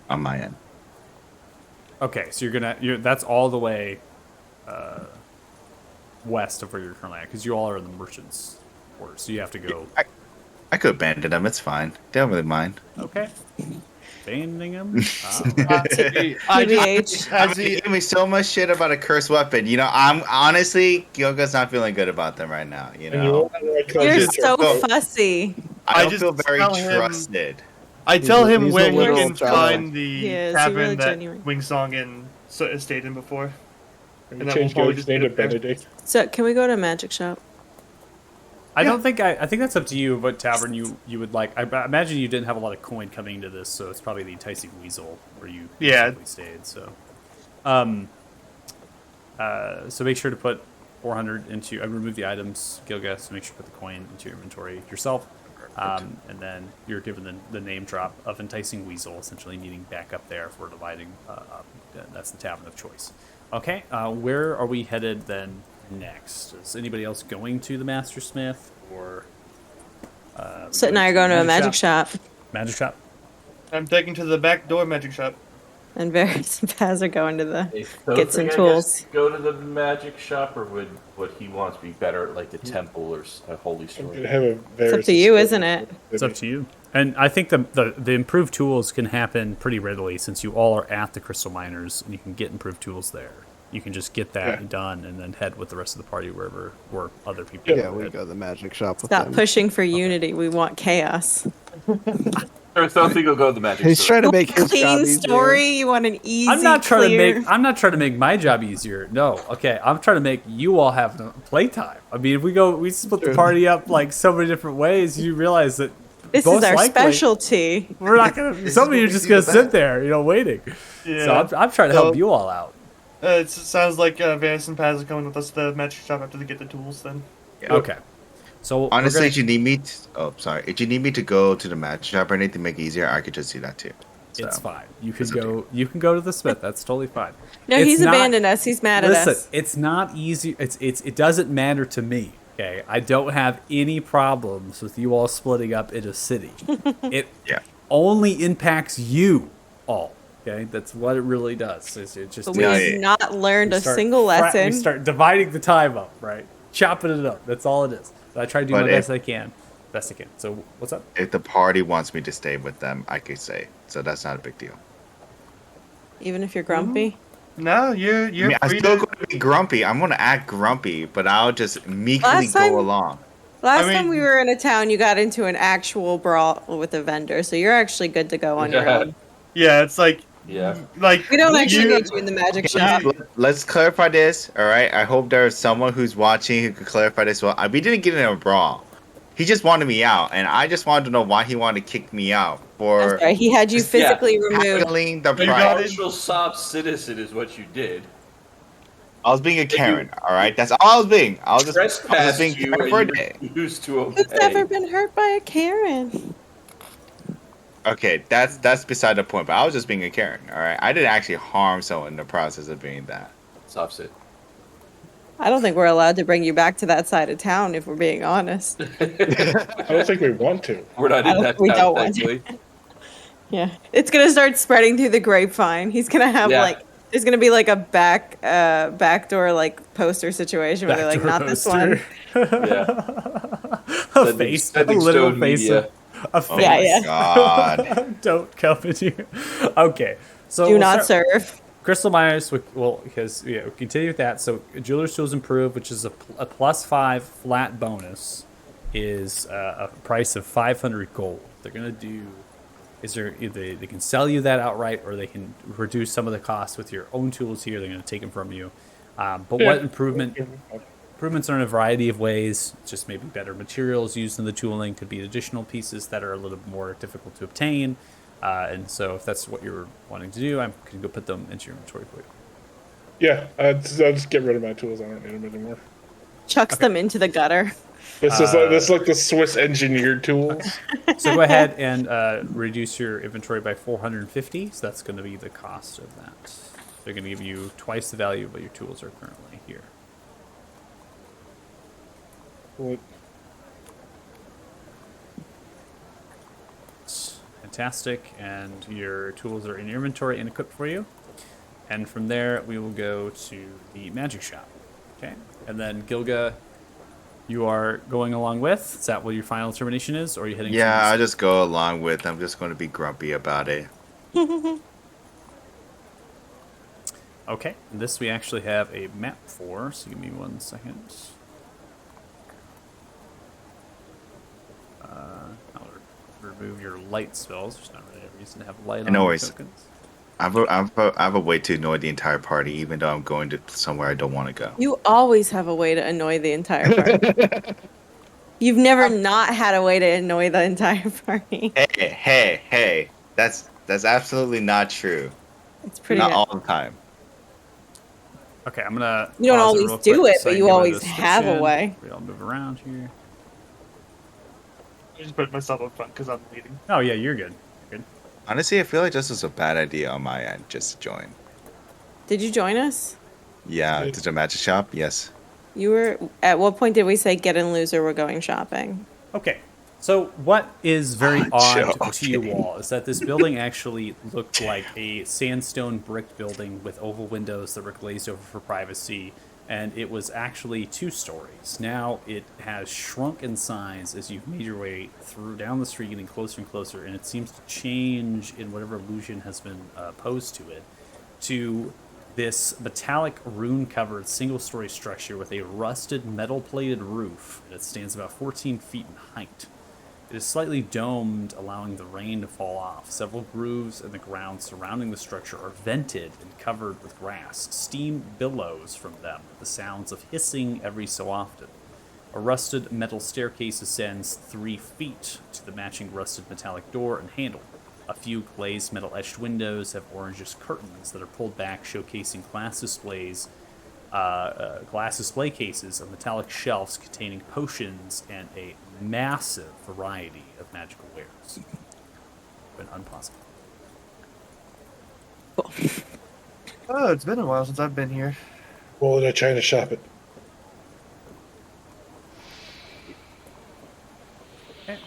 on my end. Okay, so that's all the way west of where you're currently at, because you all are in the merchants' quarters, so you have to go. I could abandon them. It's fine. They don't really mind. Okay. Abandoning them? TBH. I mean, they gave me so much shit about a cursed weapon. You know, I'm honestly, Gyoga's not feeling good about them right now. You And you know, want to You're just so go. fussy. I I don't just feel very tell him- trusted. I tell him he's a where he literal can child. find the He is, he tavern really that genuine. Wingsong and stayed in before. You And that change will probably Gog's just name be to there. Benedict. So can we go to a magic shop? I don't think I think that's up to you. What tavern you would like? I imagine you didn't have a lot of coin coming into this, so it's probably the Enticing Weasel where you Yeah. simply stayed. So, so make sure to put 400 into. I remove the items, Gilga, so make sure to put the coin into your inventory yourself. And then you're given the name drop of Enticing Weasel, essentially meeting back up there for dividing up. That's the tavern of choice. Okay, where are we headed then next? Is anybody else going to the Master Smith or? So now you're going to a magic shop. Magic shop. I'm taking to the back door magic shop. And Varys and Paz are going to the So get some I guess, tools. go to the magic shop, or would what he wants be better at like the temple or a holy I'm story? gonna have a It's up to you, isn't it? It's up to you. And I think the improved tools can happen pretty readily since you all are at the Crystal Miners and you can get improved tools there. You can just get that Yeah. done and then head with the rest of the party wherever where other people Yeah, are we head. go to the magic shop with Stop them. pushing for unity. We want chaos. Or so I think he'll go to the magic He's store. trying to make his job Clean easier. story. You want an easy, I'm not trying clear... to make my job easier. No, okay. I'm trying to make you all have playtime. I mean, if we split the party up like so many different ways, you realize that This most is our likely, specialty. We're not gonna. Some of you are just gonna sit there, waiting. Yeah. So I'm trying to help you all out. It sounds like Varys and Paz are coming with us to the magic shop after they get the tools. Then. Yeah. Okay. So we're Honestly, gonna. if you need me, if you need me to go to the magic shop or anything to make it easier, I could just do that too. So It's fine. You it's can up to go. You can go to the smith. That's totally fine. No, It's he's not- abandoned us. He's mad at Listen, us. it's not easy. It doesn't matter to me. Okay, I don't have any problems with you all splitting up in a city. It Yeah. only impacts you all. Okay, that's what it really does. It just But Yeah, we've yeah. not learned we a start single lesson. We start dividing the time up, right? Chopping it up. That's all it is. But I try to do But my if- best I can. Best I can. So what's up? If the party wants me to stay with them, I could say. So that's not a big deal. Even if you're grumpy. No, you're I mean, I'm free still to. going to be grumpy. I'm going to act grumpy, but I'll just meekly Last time- go along. Last I time mean- we were in a town, you got into an actual brawl with a vendor, so you're actually good to go on your own. Yeah, it's like. Yeah. Like We don't actually you- need you in the magic Okay, shop. let's clarify this, all right? I hope there's someone who's watching who could clarify this. Well, we didn't get in a brawl. He just wanted me out, and I just wanted to know why he wanted to kick me out I'm for sorry, he had you Just- yeah. physically removed. tackling the You pride. got it. Partial soft citizen is what you did. I was being a Karen, all right? That's all I was being. I was just Trespassed being you Karen for a and day. you refused to Who's ever obey. been hurt by a Karen? Okay, that's beside the point. But I was just being a Karen, all right? I didn't actually harm someone in the process of being that. Soft sit. I don't think we're allowed to bring you back to that side of town if we're being honest. I don't think we want to. We're not I in don't- that we town, don't want to. thankfully. Yeah. It's gonna start spreading through the grapevine. He's gonna have Yeah. like there's gonna be like a backdoor like poster situation where they're like, Backdoor not this poster. one. Yeah. A face, a literal Stone face, media. a face. Yeah, yeah. God. Don't come in here. Okay, so Do we'll not start- serve. Crystal Myers, well, because we'll continue with that. So, Jeweler's Tools Improve, which is a +5 flat bonus, is a price of 500 gold. They're gonna do is there either they can sell you that outright, or they can reduce some of the costs with your own tools here. They're gonna take them from you. But Yeah. what improvements are in a variety of ways. Just maybe better materials used in the tooling. Could be additional pieces that are a little more difficult to obtain. And so if that's what you're wanting to do, I can go put them into your inventory for you. Yeah, I'll just get rid of my tools. I don't need them anymore. Chucks them into the gutter. This is like the Swiss engineered tools. So go ahead and reduce your inventory by 450. So that's going to be the cost of that. They're going to give you twice the value of what your tools are currently here. What? Fantastic, and your tools are in your inventory and equipped for you. And from there, we will go to the magic shop. Okay, and then Gilga, you are going along with. Is that what your final determination is, or are you heading? Yeah, to I'll just go along with. I'm just going to be grumpy about it. Okay, and this we actually have a map for. So give me 1 second. I'll remove your light spells. There's not really a reason to have light on No your worries. tokens. I have a way to annoy the entire party, even though I'm going to somewhere I don't want to go. You always have a way to annoy the entire party. You've never not had a way to annoy the entire party. Hey! That's absolutely not true. It's pretty Not good. all the time. Okay, I'm gonna. You don't pause always real do quick it, so I but can you give a always have a description. way. We all move around here. I just put myself up front because I'm leading. Oh yeah, you're good. You're good. Honestly, I feel like this was a bad idea on my end, just to join. Did you join us? Yeah, to the magic shop. Yes. You were. At what point did we say get in loser? We're going shopping. Okay, so what is very odd Joe, to you okay. all is that this building actually looked like a sandstone brick building with oval windows that were glazed over for privacy, and it was actually 2 stories. Now it has shrunk in size as you've made your way through down the street, getting closer and closer, and it seems to change in whatever illusion has been posed to it, to this metallic rune-covered single-story structure with a rusted metal-plated roof that stands about 14 feet in height. It is slightly domed, allowing the rain to fall off. Several grooves in the ground surrounding the structure are vented and covered with grass. Steam billows from them, with the sounds of hissing every so often. A rusted metal staircase ascends 3 feet to the matching rusted metallic door and handle. A few glazed metal etched windows have orangish curtains that are pulled back, showcasing glass display cases of metallic shelves containing potions and a massive variety of magical wares. Been unpausable. Oh, it's been a while since I've been here. Well, did I try to shop it? Okay.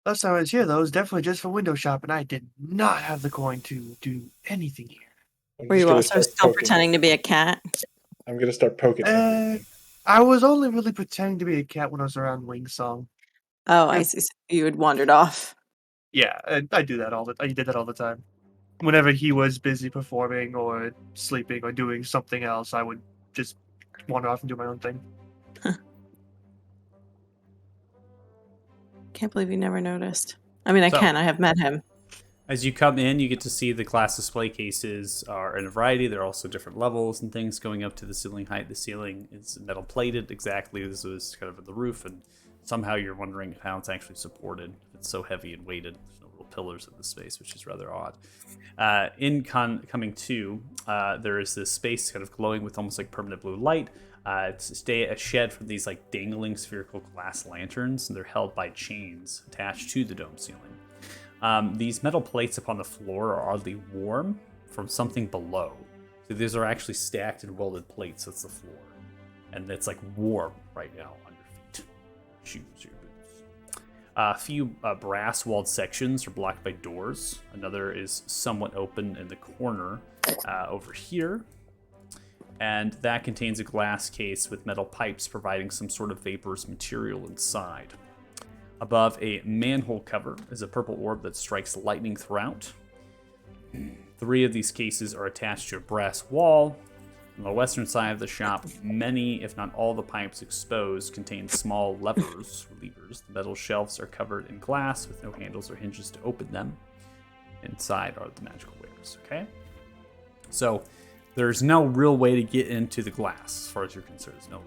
Last time I was here, though, it was definitely just for window shopping. I did not have the coin to do anything here. I'm Were just you gonna also start still poking. pretending to be a cat? I'm gonna start poking. everything. I was only really pretending to be a cat when I was around Wing Song. Oh, I Yeah. see. So you had wandered off. Yeah, I do that I did that all the time. Whenever he was busy performing or sleeping or doing something else, I would just wander off and do my own thing. Can't believe you never noticed. I mean, I So- can. I have met him. As you come in, you get to see the glass display cases are in a variety. There are also different levels and things going up to the ceiling height. The ceiling is metal plated exactly. This was kind of the roof, and somehow you're wondering how it's actually supported. It's so heavy and weighted. There's no little pillars in the space, which is rather odd. Coming to, there is this space kind of glowing with almost like permanent blue light. It's a shed from these like dangling spherical glass lanterns, and they're held by chains attached to the dome ceiling. These metal plates upon the floor are oddly warm from something below. So these are actually stacked and welded plates. That's the floor. And it's like warm right now on your feet. Shoes, your boots. A few brass walled sections are blocked by doors. Another is somewhat open in the corner over here. And that contains a glass case with metal pipes providing some sort of vaporous material inside. Above a manhole cover is a purple orb that strikes lightning throughout. 3 of these cases are attached to a brass wall. On the western side of the shop, many, if not all, the pipes exposed contain small levers. The metal shelves are covered in glass with no handles or hinges to open them. Inside are the magical wares, okay? So there's no real way to get into the glass as far as you're concerned. There's no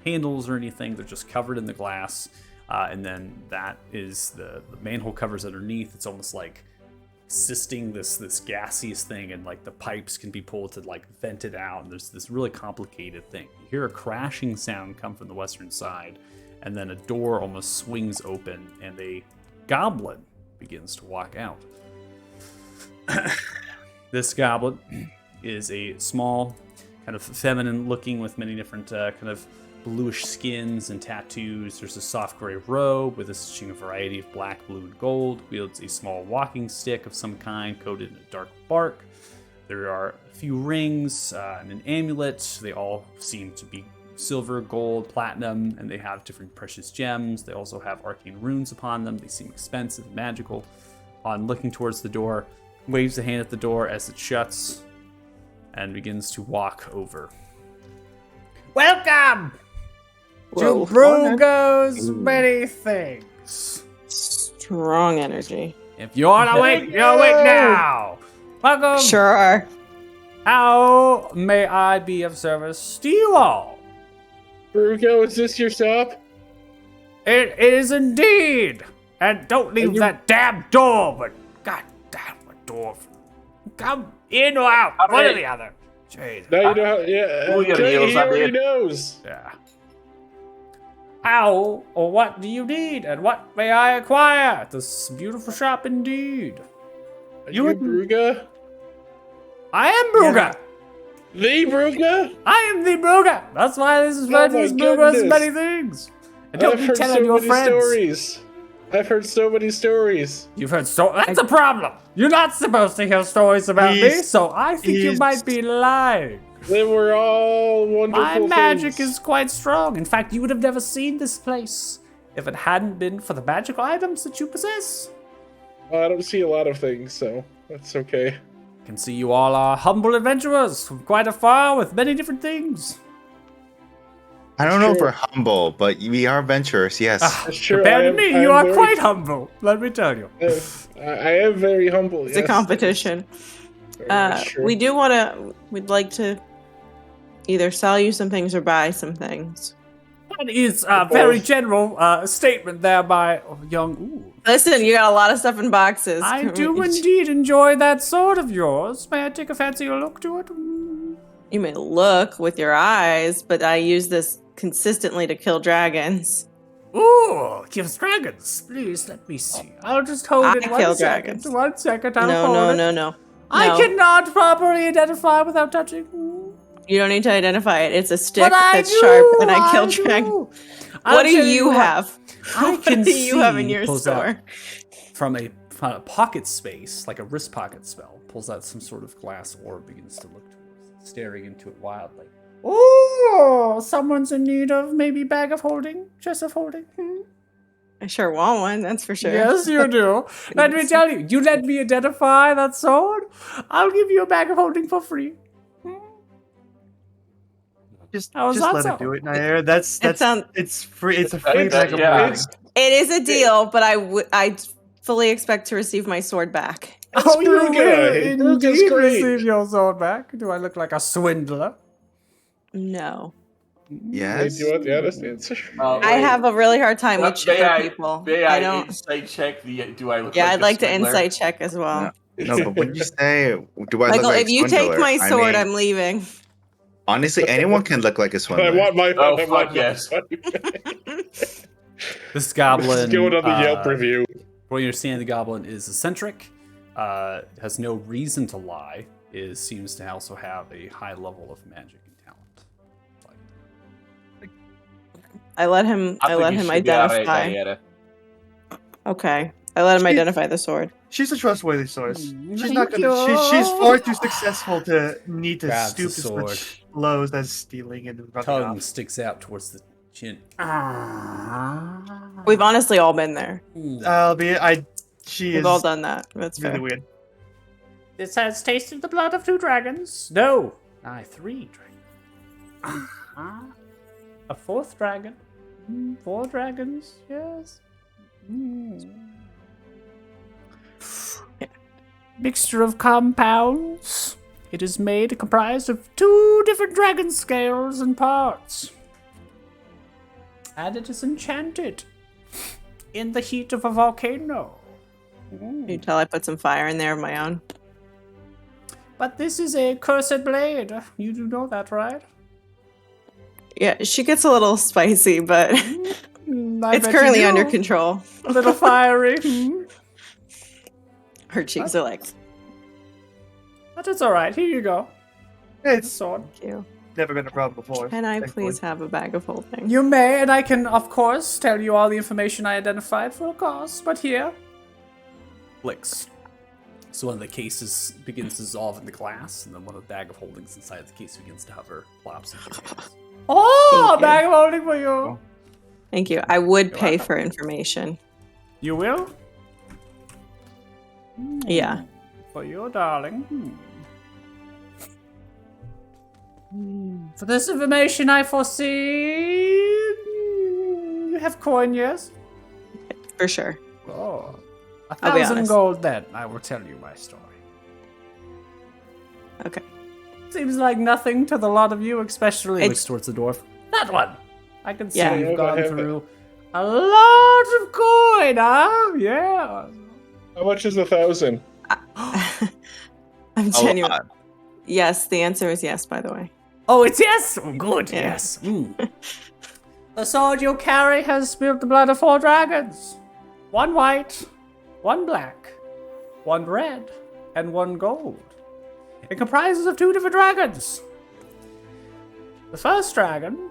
handles or anything. They're just covered in the glass. And then that is the manhole covers underneath. It's almost like assisting this gaseous thing, and like the pipes can be pulled to like vent it out. And there's this really complicated thing. You hear a crashing sound come from the western side, and then a door almost swings open, and a goblin begins to walk out. This goblin is a small, kind of feminine looking with many different kind of bluish skins and tattoos. There's a soft gray robe with a stitching a variety of black, blue, and gold. Wields a small walking stick of some kind coated in a dark bark. There are a few rings and an amulet. They all seem to be silver, gold, platinum, and they have different precious gems. They also have arcane runes upon them. They seem expensive and magical. On looking towards the door, waves a hand at the door as it shuts and begins to walk over. Welcome! Whoa. To Brugo's many things. Strong energy. If you want to wait, you'll wait now. Welcome. Sure are. How may I be of service to you all? Brugo, is this your shop? It is indeed. And don't leave that damn door, but god damn the door. Come in or out, one or the other. Jeez. Now you know how. Yeah, We gotta Jay, heal he something. already knows. Yeah. How or what do you need, and what may I acquire? This beautiful shop indeed. Are you Bruga? I am Bruga. The Bruga? I am the Bruga. That's why this is Oh what my this Bruga has goodness. many things. And don't I've you heard tell so on your many friends. stories. I've heard so many stories. You've heard stories. That's a problem. You're not supposed to hear stories about me, He's- so I think you he's- might be lying. They were all wonderful My magic things. is quite strong. In fact, you would have never seen this place if it hadn't been for the magical items that you possess. Well, I don't see a lot of things, so that's okay. I can see you all are humble adventurers from quite afar with many different things. I don't know if Sure. we're humble, but we are adventurous, yes. That's true. Compared I to am- me, I you am are very- quite humble. Let me tell you. I am very humble. It's a competition. Very much true. We'd like to either sell you some things or buy some things. That is a very general statement there by young. Ooh. Listen, you got a lot of stuff in boxes. I do indeed enjoy that sword of yours. May I take a fancier look to it? You may look with your eyes, but I use this consistently to kill dragons. Ooh, kills dragons. Please let me see. I'll just hold it I 1 kill second. dragons. 1 second. I'll hold it. No. I cannot properly identify without touching. You don't need to identify it. It's a stick But that's sharp, and I kill dragons. What do you have? I can What do you have in see, your pulls store? out from a pocket space, like a wrist pocket spell, pulls out some sort of glass orb, begins to look towards it, staring into it wildly. Oh, someone's in need of maybe bag of holding, chest of holding. I sure want one, that's for sure. Yes, you do. Let me tell you, you let me identify that sword, I'll give you a bag of holding for free. Just How is let that her sound? do it, Nair. That's it's free. It's a free That- bag of yeah. holding. It is a deal, but I fully expect to receive my sword back. Oh, you Screw guy. will That's indeed great. receive your sword back. Do I look like a swindler? No. Yes. Do you want the honest answer? I have a really hard time with May cheaper I, people. May I I don't. insight check the? Do I look? Yeah, like I'd a like to swindler? insight check as well. No, but when you say, do I Michael, look like if you take swindler? my sword, I mean, I'm leaving. honestly, anyone can look like a I swindler. want my Oh, I fuck want my yes. money. This This goblin. is going on the Yelp review. What you understand, the goblin is eccentric, has no reason to lie, seems to also have a high level of magic and talent. I let him identify. Okay. I let him identify the sword. She's a trustworthy source. She's Thank not gonna. you. She's far too successful to need to Grabs stoop the to sword. such lows as stealing and running Tongue off. sticks out towards the chin. We've honestly all been there. She We've is all done that. That's really fair. weird. This has tasted the blood of 2 dragons. No, 3 dragons. A 4th dragon. 4 dragons, yes. Mixture of compounds. It is made comprised of 2 different dragon scales and parts. And it is enchanted in the heat of a volcano. You tell I put some fire in there of my own. But this is a cursed blade. You do know that, right? Yeah, she gets a little spicy, but I it's bet currently you under do. control. A little fiery. Her cheeks are like, But it's alright. Here you go. It's Sword. thank you. never been a problem before. Can I thankfully. please have a bag of holding? You may, and I can, of course, tell you all the information I identified for a cost, but here. Flicks. So one of the cases begins to dissolve in the glass, and then one of the bag of holdings inside the case begins to hover, plops into your hands. Oh, Thank you. bag of holding for you. Thank you. I would You're pay welcome. for information. You will? Yeah. For you, darling. For this information, I foresee you have coin, yes? For sure. Oh, I'll be 1,000 honest. gold. Then I will tell you my story. Okay. Seems like nothing to the lot of you, especially It's- looks towards the dwarf. That one. I can see Yeah. you've I gone have it. through a lot of coin, huh? Yeah. How much is 1,000? I'm A genuine. lot. Yes, the answer is yes, by the way. Oh, it's yes. Oh, good. Yeah. Yes. The sword you carry has spilled the blood of 4 dragons. 1 white, 1 black, 1 red, and 1 gold. It comprises of 2 different dragons. The first dragon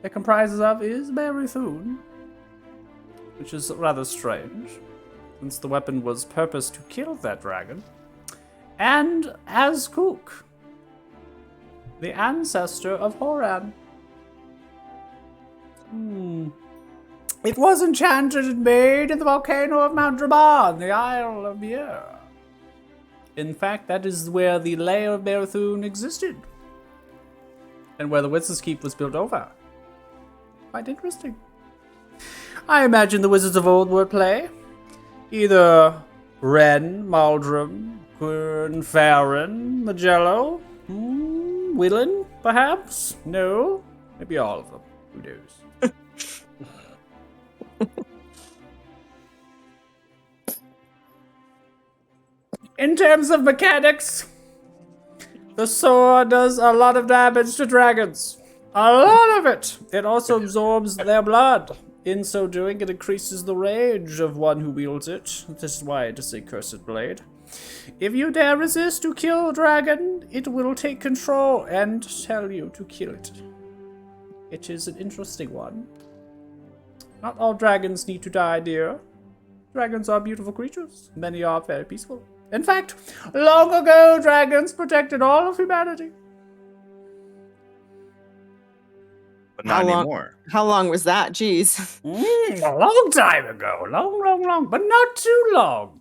it comprises of is Marathun, which is rather strange, since the weapon was purposed to kill that dragon, and Azkuk, the ancestor of Horan. It was enchanted and made in the volcano of Mount Draban, the Isle of Muir. In fact, that is where the lair of Marathun existed, and where the Wizard's Keep was built over. Quite interesting. I imagine the wizards of old were at play. Either Ren, Maldrum, Quern, Farron, Magello, Willen, perhaps? No? Maybe all of them. Who knows? In terms of mechanics, the sword does a lot of damage to dragons. A lot of it. It also absorbs their blood. In so doing, it increases the rage of one who wields it. This is why it is a cursed blade. If you dare resist to kill a dragon, it will take control and tell you to kill it. It is an interesting one. Not all dragons need to die, dear. Dragons are beautiful creatures. Many are very peaceful. In fact, long ago, dragons protected all of humanity. But not How long? anymore. How long was that? Jeez. A long time ago. Long, but not too long.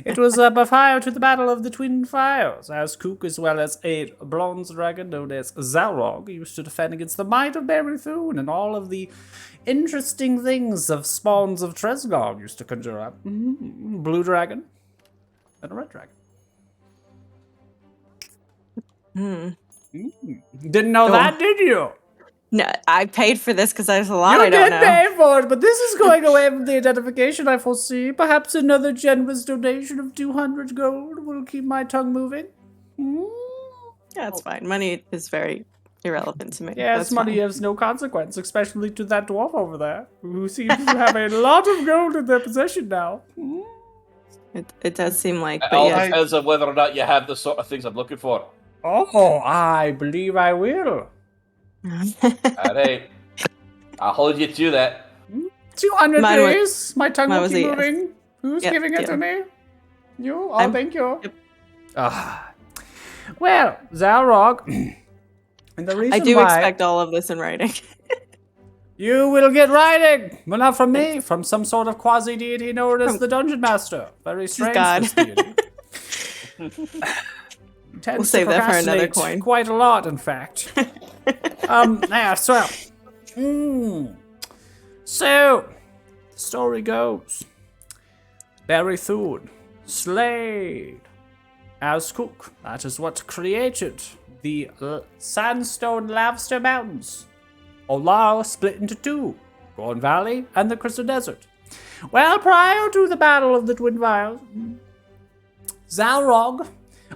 It was prior to the Battle of the Twin Fires, as Kook, as well as a bronze dragon known as Zalrog, used to defend against the might of Berithun and all of the interesting things of spawns of Tresgog used to conjure up. Blue dragon and a red dragon. Didn't know that, did you? No, I paid for this because there's a lot You I don't did know. pay for it, but this is going away from the identification, I foresee. Perhaps another generous donation of 200 gold will keep my tongue moving. Yeah, it's fine. Money is very irrelevant to me. Yes, That's money fine. has no consequence, especially to that dwarf over there, who seems to have a lot of gold in their possession now. It does seem like, It but all yeah. depends on whether or not you have the sort of things I'm looking for. Oh, I believe I will. Alright. I'll hold you to that. 200 Mine was- please. My tongue mine will was keep a yes. moving. Who's Yep, giving it deal. to me? You? Oh, I'm- thank you. yep. Well, Zalrog, and the reason I do why expect all of this in writing. you will get writing, but not from me, from some sort of quasi-deity known as the Dungeon Master. Very strange, God. this deity. Tends We'll save to that for another procrastinate coin. quite a lot, in fact. So, the story goes. Berithun slayed as Cook. That is what created the sandstone lavster mountains. Olau split into two, Gorn Valley and the Crystal Desert. Well, prior to the Battle of the Twin Fires, Zalrog,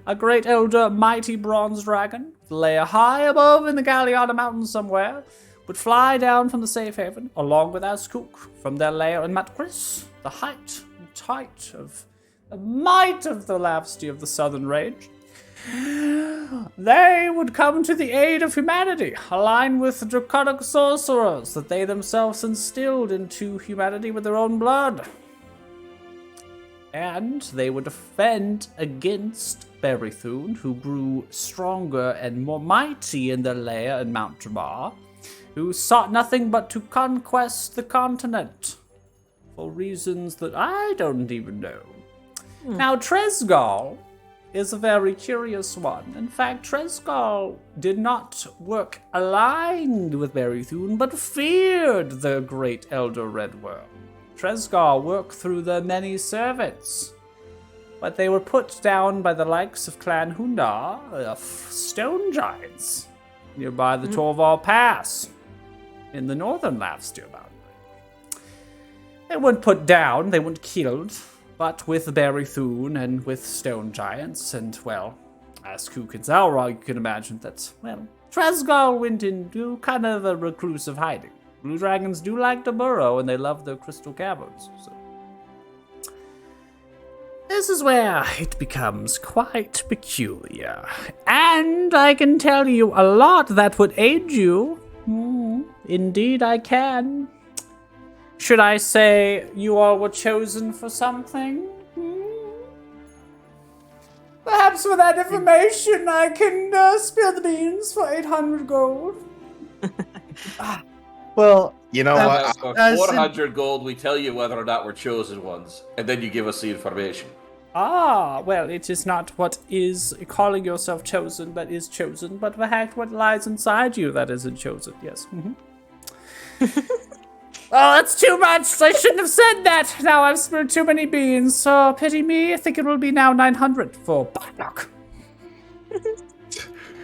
a great elder, mighty bronze dragon, lay high above in the Galliana Mountains somewhere, would fly down from the safe haven, along with Azkuk, from their lair in Matkris, the height and tight of the might of the Lavsty of the Southern Range. They would come to the aid of humanity, aligned with draconic sorcerers that they themselves instilled into humanity with their own blood. And they would defend against Berithun, who grew stronger and more mighty in their lair in Mount Jamar, who sought nothing but to conquest the continent, for reasons that I don't even know. Now, Tresgal is a very curious one. In fact, Tresgal did not work aligned with Berithun, but feared the great Elder Red Worm. Tresgal worked through the many servants, but they were put down by the likes of Clan Hundar, stone giants, nearby the Torval Pass, in the northern Lavstir boundary. They weren't put down, they weren't killed, but with Berithun and with stone giants, and, well, as Kook and Zalrog, you can imagine that, well, Tresgal went into kind of a reclusive hiding. Blue dragons do like to burrow, and they love their crystal caverns, so. This is where it becomes quite peculiar. And I can tell you a lot that would aid you. Indeed, I can. Should I say you all were chosen for something? Perhaps with that information, I can spill the beans for 800 gold. Well, You know As- what? For 400 gold, we tell you whether or not we're chosen ones, and then you give us the information. Ah, well, it is not what is calling yourself chosen that is chosen, but the fact what lies inside you that isn't chosen, yes. Oh, that's too much! I shouldn't have said that! Now I've spilled too many beans, so pity me. I think it will be now 900 for Bardock.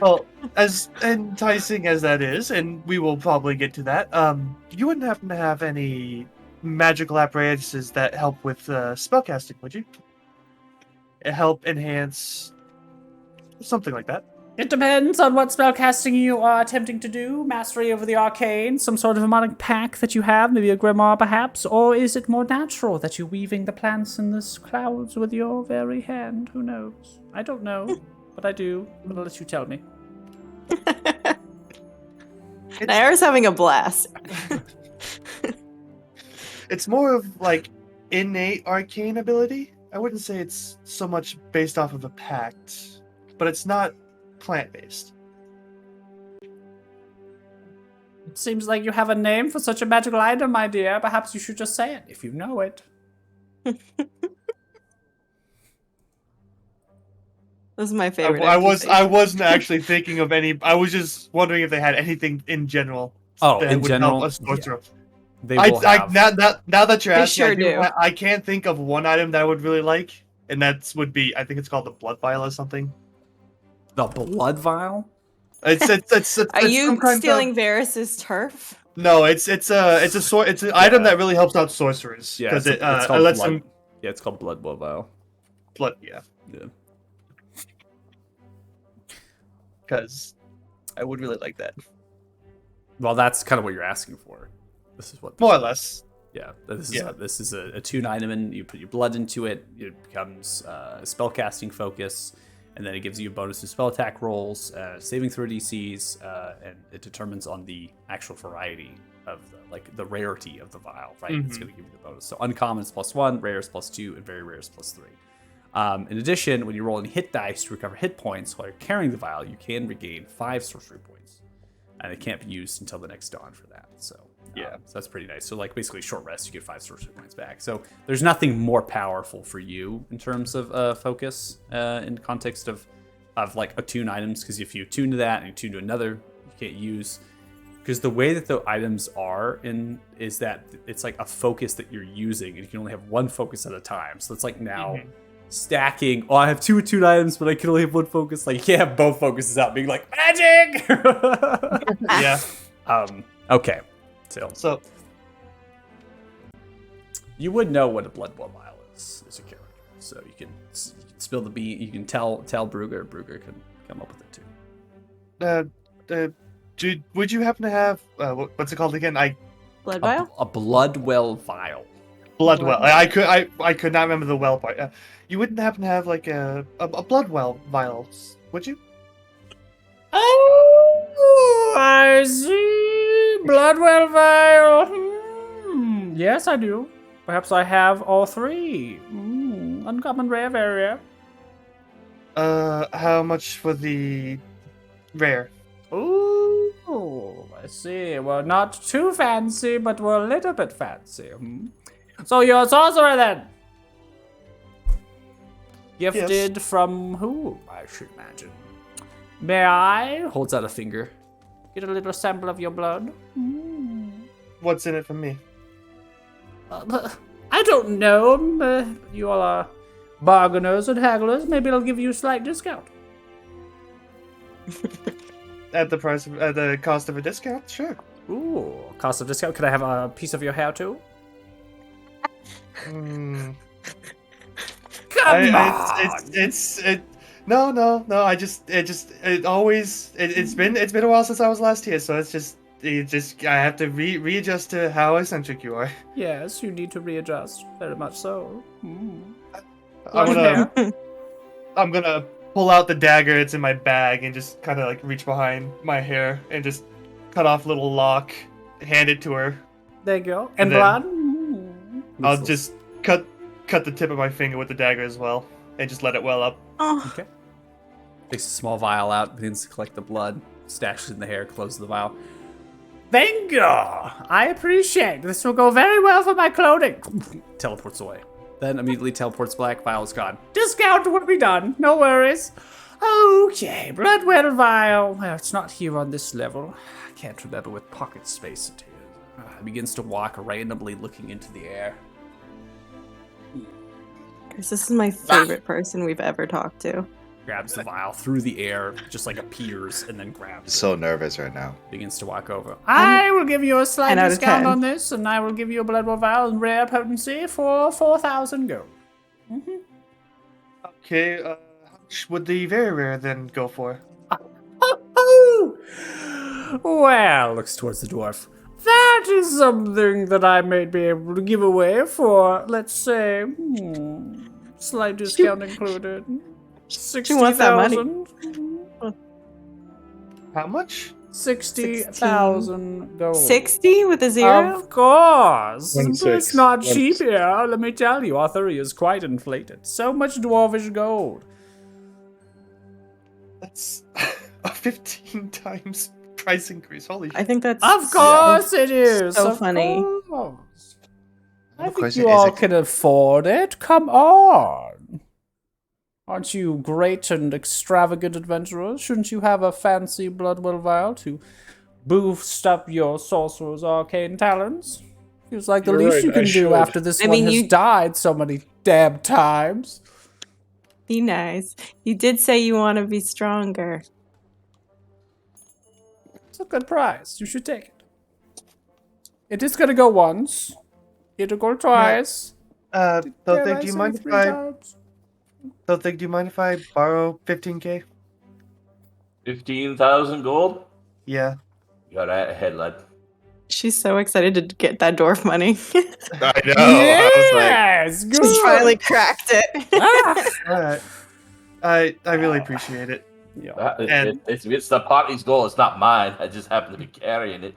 Well, as enticing as that is, and we will probably get to that, you wouldn't happen to have any magical apparatuses that help with spellcasting, would you? Help enhance something like that. It depends on what spellcasting you are attempting to do. Mastery over the arcane, some sort of demonic pack that you have, maybe a grimoire perhaps, or is it more natural that you're weaving the plants in the clouds with your very hand? Who knows? I don't know, but I do. But I'll let you tell me. Naira's having a blast. It's more of like innate arcane ability. I wouldn't say it's so much based off of a pact, but it's not plant-based. It seems like you have a name for such a magical item, my dear. Perhaps you should just say it if you know it. This is my favorite. I NPC. wasn't actually thinking of any. I was just wondering if they had anything in general. Oh, that in would general, help a sorcerer. They will have. Now that you're They asking, sure do. I can't think of one item that I would really like, and that would be, I think it's called the blood vial or something. The blood vial? It's Are you some kind stealing of, Varys's turf? No, it's an item that really helps out sorcerers Yeah, because it's it called lets blood. them Yeah, it's called blood vial. blood. Yeah, Yeah. because I would really like that. Well, that's kind of what you're asking for. This is what. More or less. Yeah, this is Yeah. this is a tune item, and you put your blood into it. It becomes a spellcasting focus, and then it gives you a bonus to spell attack rolls, saving throw DCs, and it determines on the actual variety of the rarity of the vial. Right, it's going to give you the bonus. So uncommon is +1, rare is +2, and very rare is +3. In addition, when you roll any hit dice to recover hit points while you're carrying the vial, you can regain 5 sorcery points, and it can't be used until the next dawn for that. So. Yeah. So that's pretty nice. So like basically short rest, you get 5 sorcery points back. So there's nothing more powerful for you in terms of focus in context of like attune items, because if you attune to that and you attune to another, you can't use, because the way that the items are is that it's like a focus that you're using, and you can only have one focus at a time. So it's like now stacking. Oh, I have 2 attune items, but I can only have one focus. Like you can't have both focuses out, being like magic. Yeah. Okay. So you would know what a blood vial is as a character, so you can spill the bean. You can tell Brugger. Brugger can come up with it too. Would you happen to have what's it called again? Blood vial? A blood well vial. Blood well. I could not remember the well part. You wouldn't happen to have like a blood well vials, would you? Oh, I see. Bloodwell vial. Yes, I do. Perhaps I have all 3. Uncommon, rare, very rare. How much for the rare? Ooh, I see. Well, not too fancy, but we're a little bit fancy. So you're a sorcerer then? Gifted from who, I should imagine. May I? Holds out a finger. Get a little sample of your blood. What's in it for me? I don't know. You all are bargainers and hagglers. Maybe I'll give you a slight discount. At the cost of a discount? Sure. Ooh, cost of discount. Could I have a piece of your hair too? Mm. Come on! No. It's been a while since I was last here, so I have to readjust to how eccentric you are. Yes, you need to readjust. Very much so. I'm gonna pull out the dagger. It's in my bag, and just kind of like reach behind my hair and just cut off a little lock, hand it to her. There you go. And And then blood. I'll just cut the tip of my finger with the dagger as well, and just let it well up. Oh, Okay. Takes a small vial out, begins to collect the blood, stashes it in the hair, closes the vial. Thank you! I appreciate it. This will go very well for my clothing. Teleports away. Then immediately teleports back, vial is gone. Discount will be done, no worries. Okay, Bloodwell vial. Well, it's not here on this level. I can't remember what pocket space it is. Begins to walk randomly, looking into the air. this is my favorite person we've ever talked to. grabs the vial through the air, just like appears, and then grabs it. So nervous right now. Begins to walk over. I will give you a slight 10 out of discount 10. on this, and I will give you a blood war vial and rare potency for 4,000 gold. Okay, how much would the very rare then go for? Well, looks towards the dwarf. That is something that I may be able to give away for, let's say, slight discount included. wants that money. 60,000. How much? 60,000 gold. 60 with a 0? Of course. 26. It's not cheap here. Let me tell you, Arthuri is quite inflated. So much dwarvish gold. That's a 15 times price increase. Holy shit. I think that's Of course it is. so of funny. course. I think question you is all it- can afford it. Come on. Aren't you great and extravagant adventurers? Shouldn't you have a fancy Bloodwell vial to boost up your sorcerer's arcane talents? Feels like the You're least right, you I can do should. after this I one mean, has you- died so many damn times. Be nice. You did say you want to be stronger. It's a good price. You should take it. It is gonna go once. It'll go twice. Thothic, do you say mind if 3 I times? Thothic, do you mind if I borrow 15k? 15,000 gold? Yeah. You got that ahead, lad. She's so excited to get that dwarf money. I know. I was like, Yes, good. She's finally cracked it. Ah. Alright. I really appreciate it. Yeah. And- It's the party's goal. It's not mine. I just happen to be carrying it.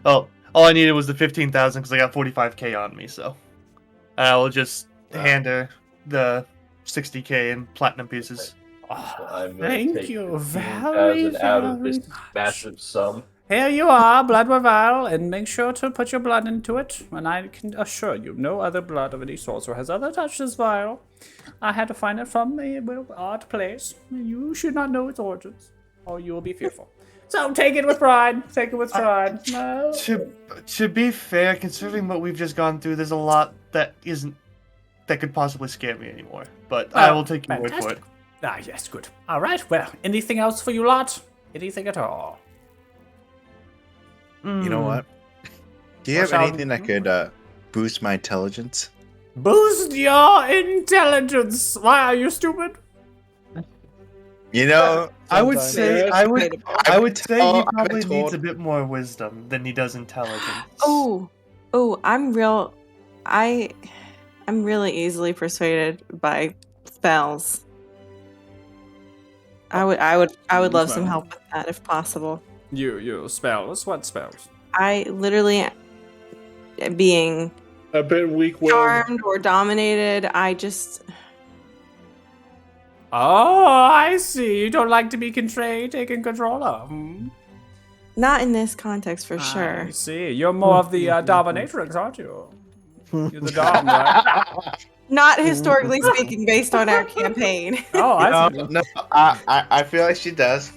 Well, all I needed was the 15,000 because I got 45k on me, so I will just hand her the 60k in platinum pieces. I'm gonna Thank take you 15,000 very, out of this very much. massive sum. Here you are, blood vial, and make sure to put your blood into it. And I can assure you, no other blood of any sorcerer has ever touched this vial. I had to find it from a odd place. You should not know its origins, or you will be fearful. So take it with pride. Take it with pride. No. To be fair, considering what we've just gone through, there's a lot that could possibly scare me anymore. But I will take your word for it. Fantastic. Ah, yes, good. All right. Well, anything else for you lot? Anything at all? you know what? Do you What's have out- anything that could boost my intelligence? Boost your intelligence. Why are you stupid? You know, I would Sometimes. say Yes. I would say he I've been probably told- needs a bit more wisdom than he does intelligence. Oh, I'm really easily persuaded by spells. I would love some help with that if possible. You spells. What spells? I literally being A bit weak-willed. charmed or dominated. I just Oh, I see. You don't like to be taken control of. Hmm? not in this context for sure. I see. You're more of the dominatrix, aren't you? You're the dom, right? Not historically speaking, based on our campaign. Oh, I see. no, I feel like she does.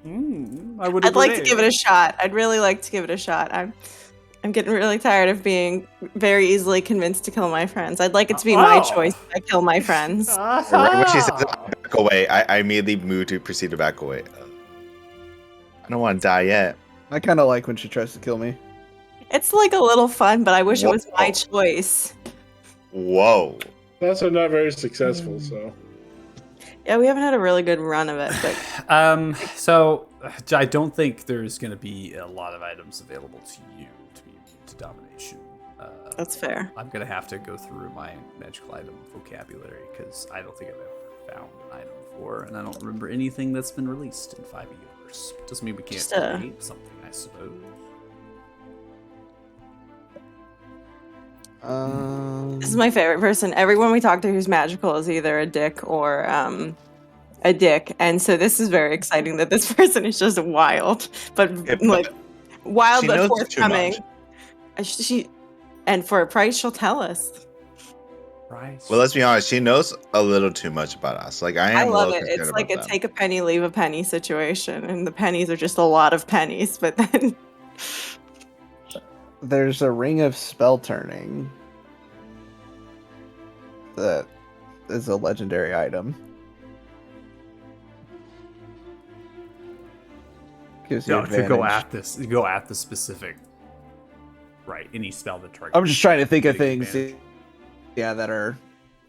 I would. I'd like to give it a shot. I'd really like to give it a shot. I'm getting really tired of being very easily convinced to kill my friends. I'd like it to be my Oh. choice if I kill my friends. Right when she says back away, I immediately move to proceed to back away. I don't want to die yet. I kind of like when she tries to kill me. It's like a little fun, but I wish it was my Whoa. choice. Whoa. Also not very successful, so. Yeah, we haven't had a really good run of it, but So I don't think there's going to be a lot of items available to you to be immune to domination. that's fair. I'm going to have to go through my magical item vocabulary because I don't think I've ever found an item before, and I don't remember anything that's been released in 5e universe. Doesn't mean we can't Just, create something, I suppose. This is my favorite person. Everyone we talk to who's magical is either a dick or a dick, and so this is very exciting that this person is just wild, but Yeah, but like wild she but knows too forthcoming. much. She and for a price, she'll tell us. Right. Well, let's be honest. She knows a little too much about us. Like I am. I a love little it. concerned It's like a about them. take a penny, leave a penny situation, and the pennies are just a lot of pennies. But then There's a ring of spell turning that is a legendary item. Gives you No, to go advantage. at the specific. Right, any spell that targets. I'm just trying to think of getting things, advantage. yeah, that are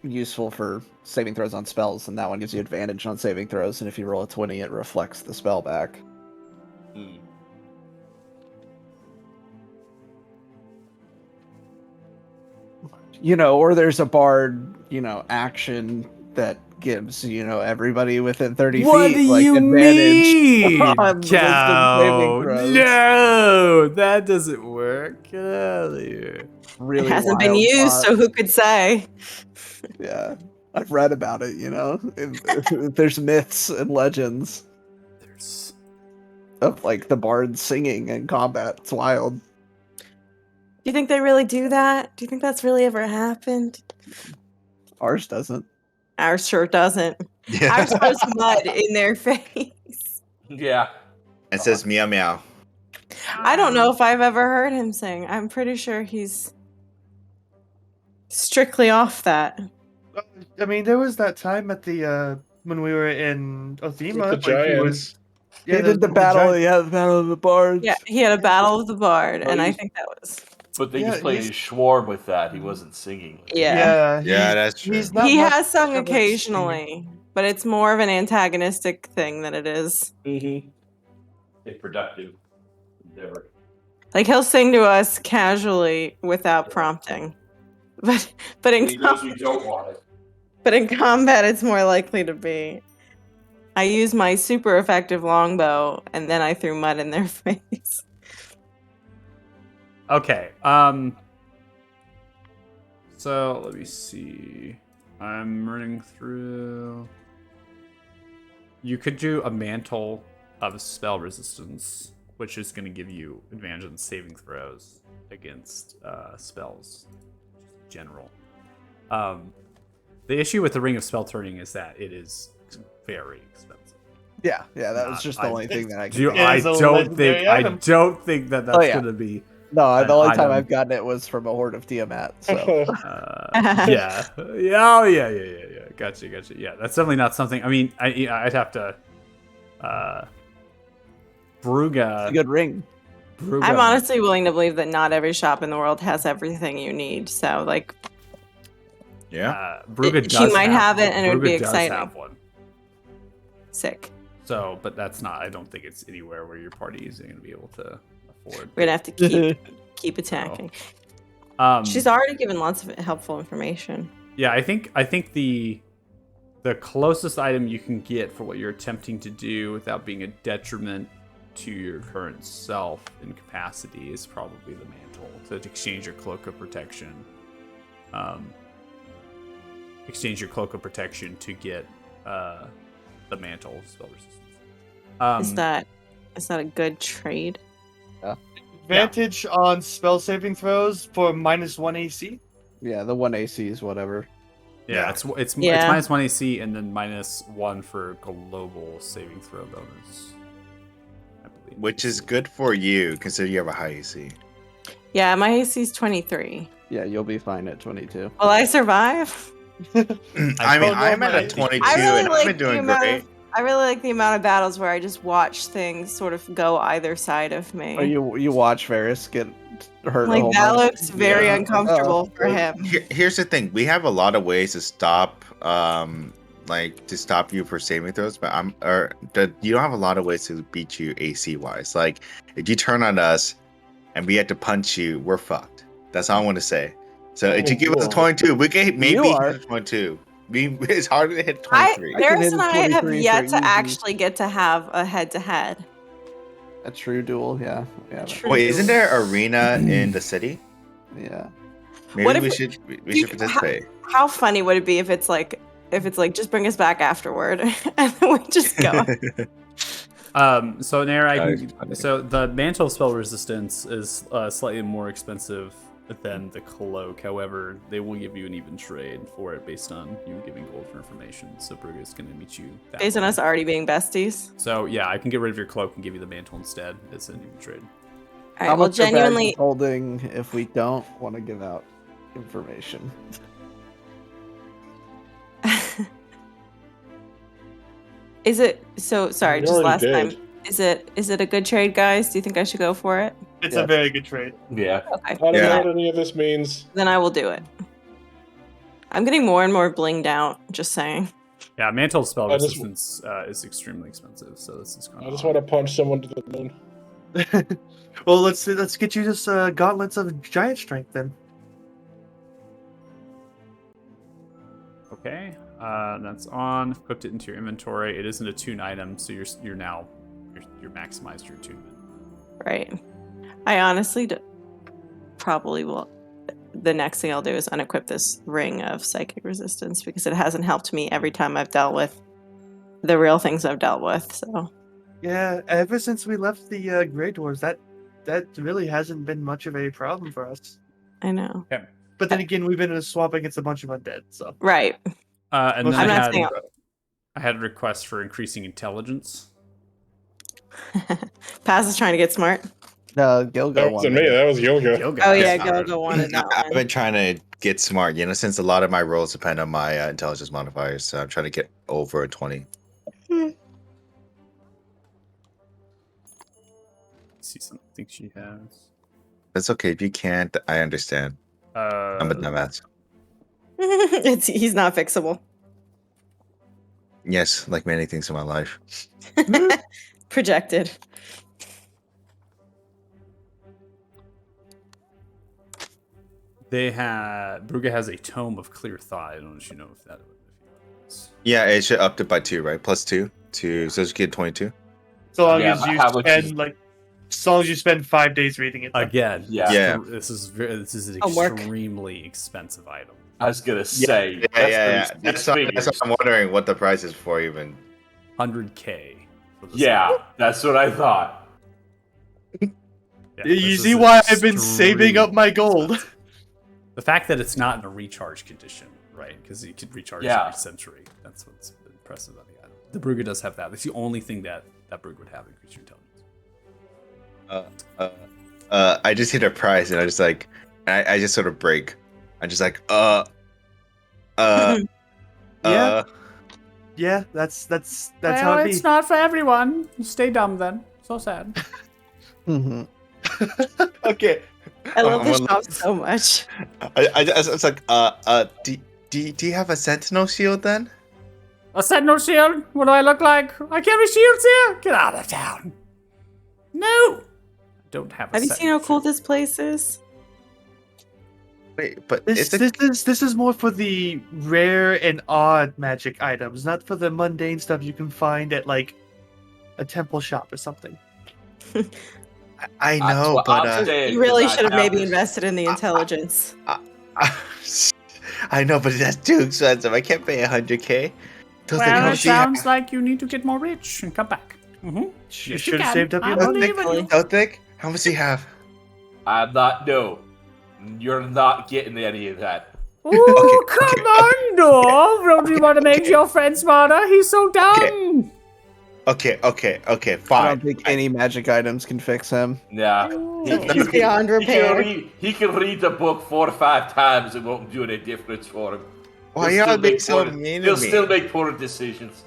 useful for saving throws on spells, and that one gives you advantage on saving throws, and if you roll a 20, it reflects the spell back. Hmm. Or there's a bard, action that gives, everybody within 30 What feet, do like, you advantage mean, on wisdom saving cow? throws. No, that doesn't work. Get out of here. It Really hasn't been wild used, thought. so who could say? Yeah. I've read about it, There's myths and legends There's of, like, the bard singing in combat. It's wild. Do you think they really do that? Do you think that's really ever happened? Ours doesn't. Ours sure doesn't. Yeah. Ours throws mud in their face. Yeah. It says meow meow. I don't know if I've ever heard him sing. I'm pretty sure he's strictly off that. I mean, there was that time at the when we were in Othema, With the like he giants. was. He did the battle. The battle of the bards. Yeah, he had a battle of the bard, Oh, and I he's- think that was. But they Yeah, just played he's- his Schwarm with that. He wasn't singing. Yeah. Yeah, that's true. He's not He much has sung of a singer. occasionally, but it's more of an antagonistic thing than it is. Mm-hmm. A productive endeavor. Like he'll sing to us casually without prompting. But in He knows we don't want it. but in combat it's more likely to be. I use my super effective longbow and then I threw mud in their face. okay. So let me see. I'm running through. You could do a mantle of spell resistance, which is going to give you advantage on saving throws against spells. General. The issue with the Ring of Spell Turning is that it is very expensive. Yeah, that was just the only thing that I could. I is a don't think legendary item. that that's Oh, yeah. going to be. No, the only an time item. I've gotten it was from a horde of Tiamat. So Yeah. Oh, yeah. Gotcha. Yeah, that's definitely not something. I mean, I'd have to. Bruga. it's a good ring. Bruga. I'm honestly willing to believe that not every shop in the world has everything you need. So like Yeah. Bruga she does might have it and it would Bruga be does exciting. have one. Sick. So, but that's not. I don't think it's anywhere where your party is going to be able to afford. We're gonna have to keep attacking. She's already given lots of helpful information. Yeah, I think the closest item you can get for what you're attempting to do without being a detriment to your current self and capacity is probably the mantle. To exchange your cloak of protection. Exchange your cloak of protection to get the mantle spell resistance. Is that a good trade? Advantage on spell saving throws for -1 AC. Yeah, the 1 AC is whatever. Yeah, it's Yeah. -1 AC and then -1 for global saving throw bonus. I believe. Which is good for you, considering you have a high AC. Yeah, my AC is 23. Yeah, you'll be fine at 22. Will I survive? I mean, I'm at a 22 and I've been doing great. I really like the amount of battles where I just watch things sort of go either side of me. Or you watch Varys get hurt. a Like whole that bunch. looks very Yeah. uncomfortable Oh, for him. Here's the thing: we have a lot of ways to stop, to stop you for saving throws, but you don't have a lot of ways to beat you AC wise. Like, if you turn on us and we had to punch you, we're fucked. That's all I want to say. So if you give us a 22, we can maybe You are. hit a 22. It's harder to hit 23. can Varys hit and a I have 23 yet for to easy. actually get to have a head-to-head. A true duel, yeah. True. Wait, isn't there arena in the city? Yeah. Maybe What if we we- should you- participate. How funny would it be if it's like just bring us back afterward and then we just go. So Nair, That is funny. so the mantle spell resistance is slightly more expensive than the cloak. However, they will give you an even trade for it based on you giving gold for information. So Bruga is going to meet you that Based on way. us already being besties. So yeah, I can get rid of your cloak and give you the mantle instead. It's an even trade. All How right, well, much are bags genuinely, of holding if we don't want to give out information? is it so? Sorry, We just already last did. time. Is it a good trade, guys? Do you think I should go for it? It's Yeah. a very good trade. Yeah. Okay. I don't know Yeah. what any of this means. Then I will do it. I'm getting more and more blinged out, just saying. Yeah, mantle spell I just- resistance is extremely expensive, so this is going I just want to punch someone to the moon. Well, let's get you this gauntlets of giant strength then. Okay, that's on. Equipped it into your inventory. It isn't a tune item, so you're now maximized your attunement. Right. I honestly probably will. The next thing I'll do is unequip this ring of psychic resistance because it hasn't helped me every time I've dealt with the real things I've dealt with. So Yeah, ever since we left the Grey Dwarves, that really hasn't been much of a problem for us. I know. Okay. But then again, we've been in a swamp against a bunch of undead, so. Right. And Most then I'm I not had, saying I had a request for increasing intelligence. Paz is trying to get smart. No, Gilgo That wasn't wanted me. it. That was Yoga. Gilga. Oh yeah, Yeah. Go wanted that I've one. been trying to get smart, since a lot of my rolls depend on my intelligence modifiers. So I'm trying to get over a 20. See something she has. That's okay. If you can't, I understand. I'm a dumbass. He's not fixable. Yes, like many things in my life. Projected. Brugge has a tome of clear thought. I don't know if you know if that. Yeah, it should up it by 2, right? Plus 2 to so just get 22. So long Yeah, as but you how much spend is- as long as you spend 5 days reading it. though. Again, Yeah. This is an Homework. extremely expensive item. I was gonna say. Yeah. That's That's what I'm wondering what the price is for even. 100K. for this Yeah, item. that's what I thought. Yeah, You this see is why I've been saving up my extremely gold. expensive. The fact that it's not in a recharge condition, right? Because you could recharge Yeah. every century. That's what's impressive about the item. The Brugge does have that. That's the only thing that Brugge would have, increase your intelligence. I just hit a price and I just like I just sort of break. I'm just like Yeah, that's how it be. it's not for everyone. Stay dumb then. So sad. Mhm. Okay. I love I'm this on shop the- so much. I was like do you have a sentinel shield then? A sentinel shield? What do I look like? I carry shields here. Get out of town. No. I don't have a Have you seen sentinel how cool shield. this place is? Wait, but This is more for the rare and odd magic items, not for the mundane stuff you can find at like a temple shop or something. I That's know, what but I'm saying, You really 'cause I should have maybe this- invested in the intelligence. I know, but that's too expensive. I can't pay 100K. Don't think Well, how it she ha- sounds like you need to get more rich and come back. Mm-hmm. You you should have can. saved up your I money. believe in you. Don't think? How much do you have? I'm not. No, you're not getting any of that. Ooh, Okay, come okay, on, Dov. Don't you want to make your friend smarter? He's so dumb. Okay, I fine. don't think any magic items can fix him. Yeah, He's beyond repair. He can read the book 4 to 5 times. It won't do any difference for him. Why He'll y'all still being make so poor- mean He'll to me? still make poor decisions.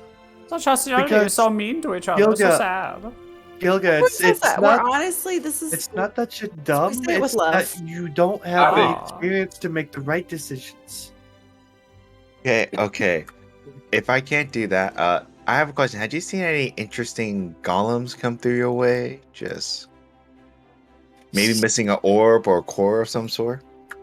So just you're Because- so mean to each other. So Gilga- sad. Gilga, We're so sad. not We're honestly, this is. it's not that you're dumb, say it with it's love. that you don't have the Aw. experience to make the right decisions. Okay. If I can't do that, I have a question. Had you seen any interesting golems come through your way? Just maybe missing an orb or a core of some sort?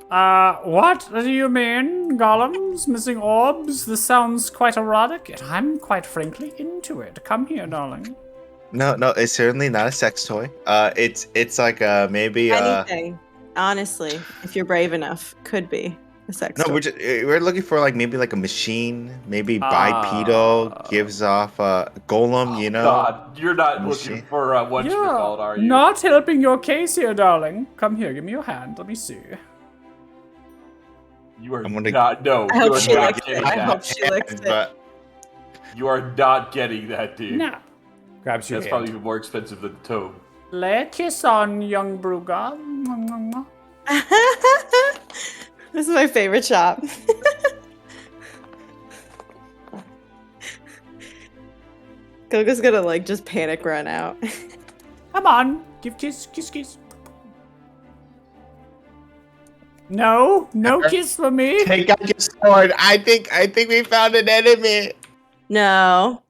What do you mean? Golems? Missing orbs? This sounds quite erotic, and I'm quite frankly into it. Come here, darling. No, it's certainly not a sex toy. It's like maybe Anything. Honestly, if you're brave enough, could be a sex no, toy. we're looking for like maybe like a machine, maybe bipedal gives off a golem, you know. God, you're not Machine. looking for what you call it, are you? Not helping your case here, darling. Come here, give me your hand. Let me see. You are I'm gonna- not. No, I you hope are she not licks it. getting I that. hope she licks it. But You are not getting that, dude. Now, grabs your That's hand. probably even more expensive than the tome. Lay a kiss on, young Brugge. This is my favorite shop. Goga's gonna like just panic run out. Come on, give kiss, kiss, kiss. No, no kiss for me. Take out your sword. I think we found an enemy. No.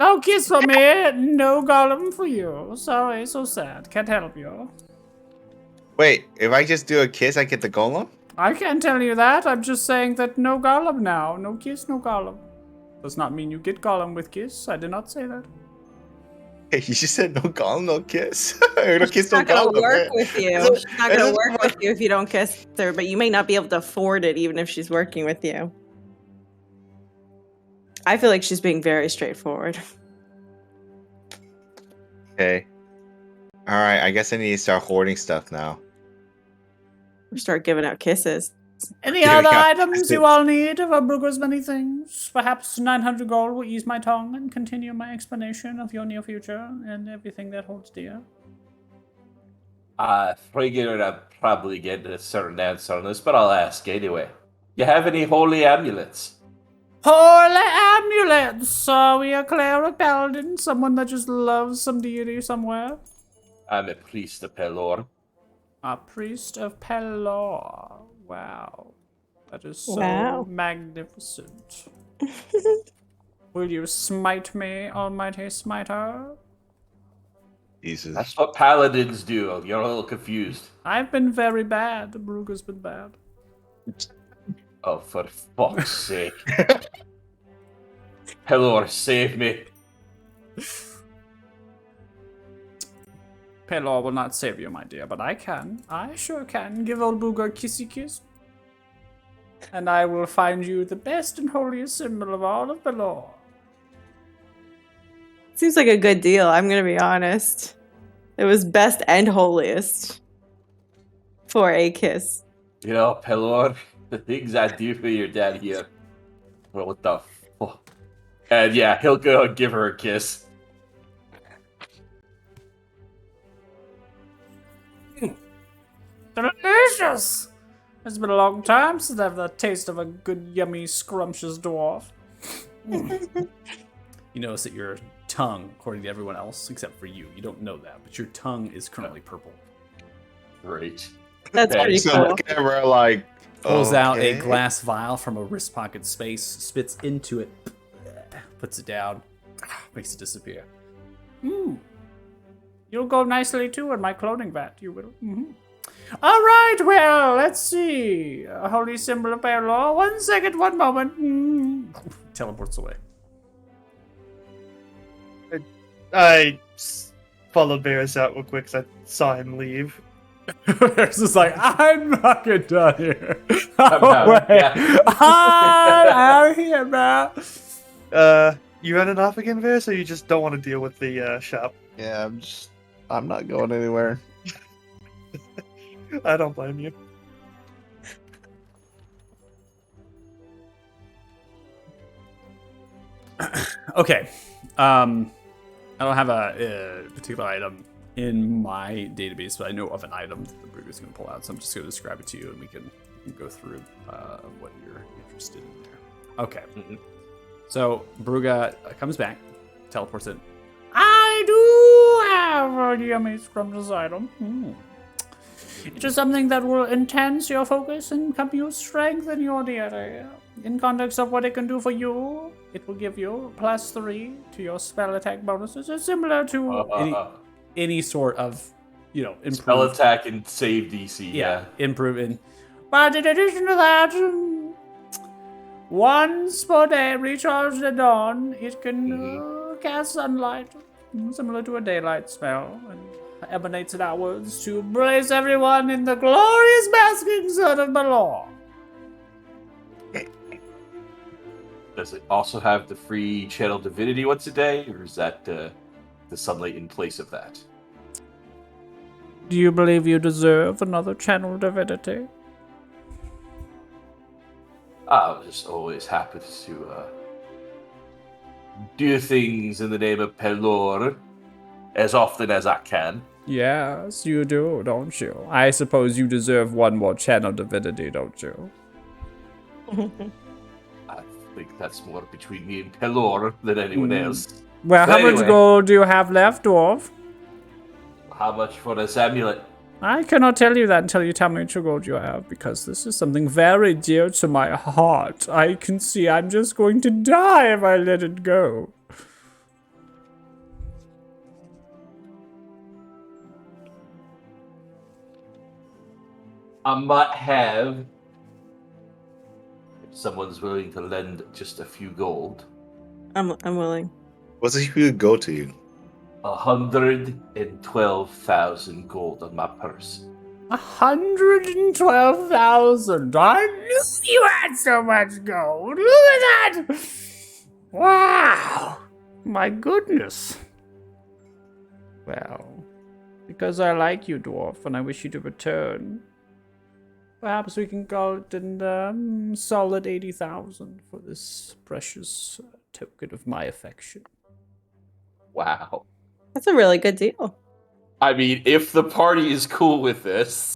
No kiss for me. No golem for you. Sorry, so sad. Can't help you. Wait, if I just do a kiss, I get the golem? I can't tell you that. I'm just saying that no golem now. No kiss, no golem. Does not mean you get golem with kiss. I did not say that. Hey, you just said no golem, no kiss. No kiss, She's no not gonna golem. work man. with you. Is it- She's not is gonna it work more- with you if you don't kiss her, but you may not be able to afford it even if she's working with you. I feel like she's being very straightforward. Okay. All right, I guess I need to start hoarding stuff now. Or start giving out kisses. Any Here we other go. items you all need of Brugger's many things? Perhaps 900 gold will ease my tongue and continue my explanation of your near future and everything that holds dear. I figured I'd probably get a certain answer on this, but I'll ask anyway. You have any holy amulets? Holy amulets! Are we a cleric paladin? Someone that just loves some deity somewhere? I'm a priest of Pelor. A priest of Pelor. Wow. That is so Wow. magnificent. Will you smite me, almighty smiter? Jesus. That's what paladins do. You're a little confused. I've been very bad. Brugger's been bad. Oh, for fuck's sake. Pelor, save me. Pelor will not save you, my dear, but I can. I sure can. Give old Brugger a kissy kiss. And I will find you the best and holiest symbol of all of Pelor. Seems like a good deal, I'm gonna be honest. It was best and holiest for a kiss. You know, Pelor, the things I do for your dad here. Well, what the fuck? And yeah, he'll go and give her a kiss. Delicious! It's been a long time since I've had the taste of a good, yummy, scrumptious dwarf. You notice that your tongue, according to everyone else, except for you, you don't know that, but your tongue is currently purple. Great. That's Okay, pretty So cool. look at her like Pulls out a okay. glass vial from a wrist pocket space, spits into it, puts it down, makes it disappear. You'll go nicely too in my clothing vat, you will. All right, well, let's see. A holy symbol of Pelor. 1 second, 1 moment. Teleports away. I followed Varys out real quick because I saw him leave. It's just like, I'm fucking done here. I'm out, yeah. I'm out of here, man. You running off again, Varys, or you just don't want to deal with the shop? Yeah, I'm not going anywhere. I don't blame you. Okay. I don't have a particular item in my database, but I know of an item that the Brugger's going to pull out, so I'm just going to describe it to you, and we can go through what you're interested in there. Okay. So Brugga comes back, teleports in. I do have a yummy scrumptious item. It is something that will enhance your focus and help you strengthen your deity. In context of what it can do for you, it will give you +3 to your spell attack bonuses. It's similar to any sort of, improvement. Spell attack and save DC, yeah. Improving. But in addition to that, once per day, recharged at dawn, it can cast sunlight, similar to a daylight spell, and emanates it outwards to embrace everyone in the glorious basking sun of Pelor. Does it also have the free channel divinity once a day, or is that the sunlight in place of that? Do you believe you deserve another channel divinity? I was just always happy to do things in the name of Pelor as often as I can. Yes, you do, don't you? I suppose you deserve one more channel divinity, don't you? I think that's more between me and Pelor than anyone else. Well, So how much anyway. gold do you have left, dwarf? How much for this amulet? I cannot tell you that until you tell me how much gold you have, because this is something very dear to my heart. I can see I'm just going to die if I let it go. I might have. If someone's willing to lend just a few gold. I'm willing. What's a huge go to you? 112,000 gold on my purse. 112,000. I knew you had so much gold. Look at that. Wow. My goodness. Well, because I like you, dwarf, and I wish you to return, perhaps we can call it in solid 80,000 for this precious token of my affection. Wow. That's a really good deal. I mean, if the party is cool with this.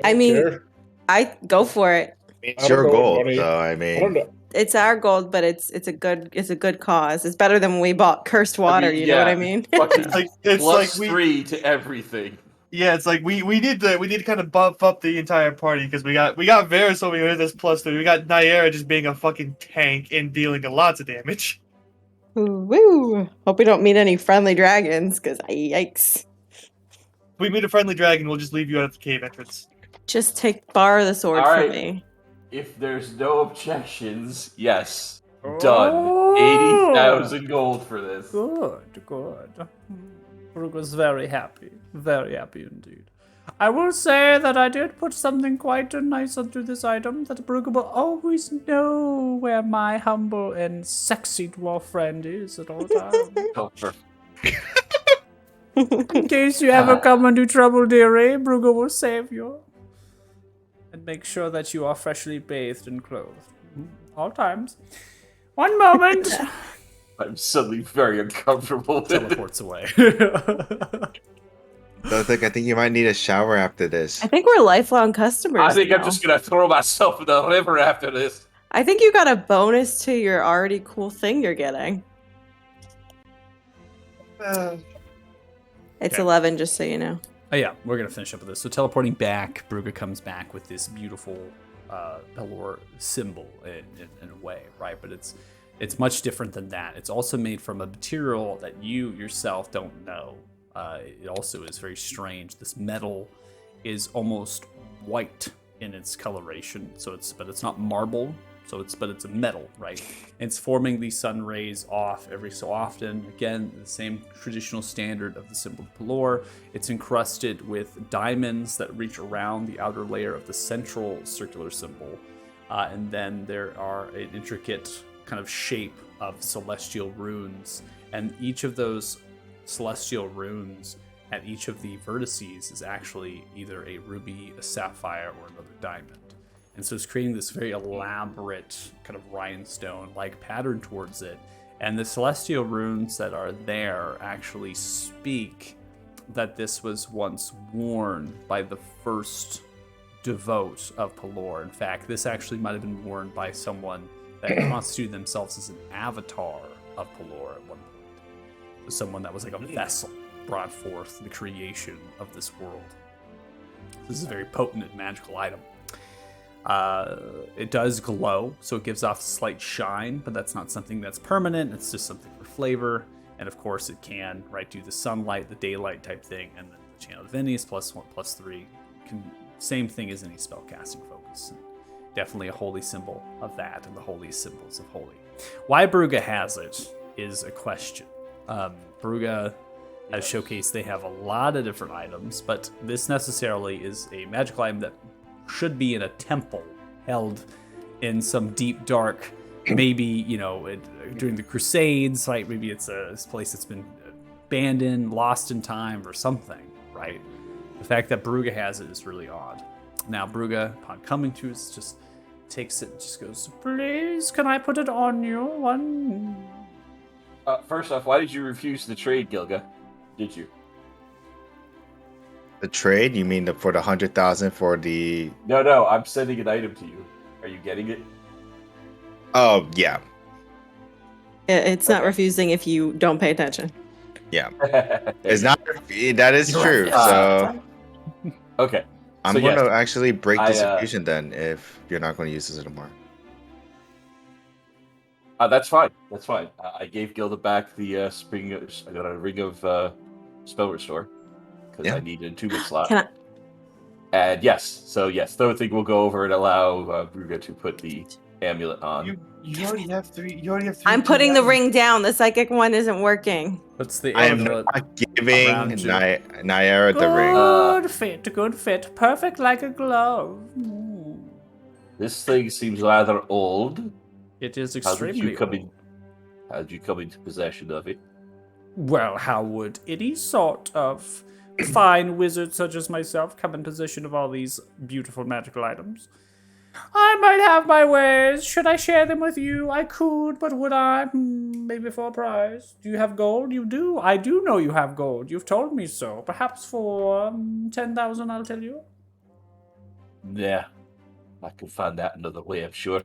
I mean, Care. I go for it. It's I don't your know, goal, buddy. so I I don't mean, know. It's our gold, but it's a good cause. It's better than when we bought cursed water. You know what I mean? Fucking It's plus like we 3 to everything. Yeah, it's like we need to kind of buff up the entire party because we got Varys over here with this +3. We got Nyera just being a fucking tank and dealing lots of damage. Ooh, woo! Hope we don't meet any friendly dragons, because yikes. If we meet a friendly dragon, we'll just leave you out at the cave entrance. Just borrow the sword All from right. me. If there's no objections, yes. Oh. Done. 80,000 gold for this. Good, good. Brooke was very happy indeed. I will say that I did put something quite nice onto this item, that Brooke will always know where my humble and sexy dwarf friend is at all times. Oh, perfect. In case you ever come into trouble, dearie, Brugge will save you. And make sure that you are freshly bathed and clothed. All times. One moment. I'm suddenly very uncomfortable. Teleports away. I think you might need a shower after this. I think we're lifelong customers. I think I'm now. just gonna throw myself in the river after this. I think you got a bonus to your already cool thing you're getting. It's Okay. 11, just so you know. Oh yeah, we're gonna finish up with this. So teleporting back, Brugge comes back with this beautiful Pelor symbol in a way, right? But it's much different than that. It's also made from a material that you yourself don't know. It also is very strange. This metal is almost white in its coloration, but it's not marble. But it's a metal, right? It's forming these sun rays off every so often. Again, the same traditional standard of the symbol of Pelor. It's encrusted with diamonds that reach around the outer layer of the central circular symbol. And then there are an intricate kind of shape of celestial runes. And each of those celestial runes at each of the vertices is actually either a ruby, a sapphire, or another diamond. And so it's creating this very elaborate kind of rhinestone-like pattern towards it. And the celestial runes that are there actually speak that this was once worn by the first devote of Pelor. In fact, this actually might have been worn by someone that constituted themselves as an avatar of Pelor at one point. Someone that was like a vessel brought forth the creation of this world. This is a very potent and magical item. It does glow, so it gives off a slight shine, but that's not something that's permanent. It's just something for flavor. And of course, it can do the sunlight, the daylight type thing, and then the channel divinities +1, +3. Same thing as any spellcasting focus. And definitely a holy symbol of that, and the holiest symbols of holy. Why Brugge has it is a question. Brugge, as showcased, they have a lot of different items, but this necessarily is a magical item that should be in a temple held in some deep dark, maybe during the Crusades, right? Maybe it's a place that's been abandoned, lost in time, or something, right? The fact that Brugge has it is really odd. Now Brugge, upon coming to us, just takes it and just goes, "Please, can I put it on you? One." First off, why did you refuse the trade, Gilga? Did you? The trade? You mean for the 100,000 for the? No, I'm sending an item to you. Are you getting it? Oh yeah. It's not Okay. refusing if you don't pay attention. Yeah, it's not. That is You're true. right. So Okay. I'm So, going yes, to actually break this I, infusion then, if you're not going to use this anymore. That's fine. That's fine. I gave Gilda back the I got a ring of spell restore because Yeah. I need an attunement slot. Can I? And yes, third thing will go over and allow Bruga to put the amulet on. You already have three. You already have three. I'm putting the ring down. The psychic one isn't working. What's the I am amulet not giving around you? Nyara the ring. Good fit, perfect like a glove. Ooh. This thing seems rather old. It is How did extremely you come old. in? How did you come into possession of it? Well, how would any sort of fine wizard such as myself come in possession of all these beautiful magical items? I might have my ways. Should I share them with you? I could, but would I? Maybe for a price. Do you have gold? You do. I do know you have gold. You've told me so. Perhaps for 10,000, I'll tell you. Yeah, I can find that another way, I'm sure.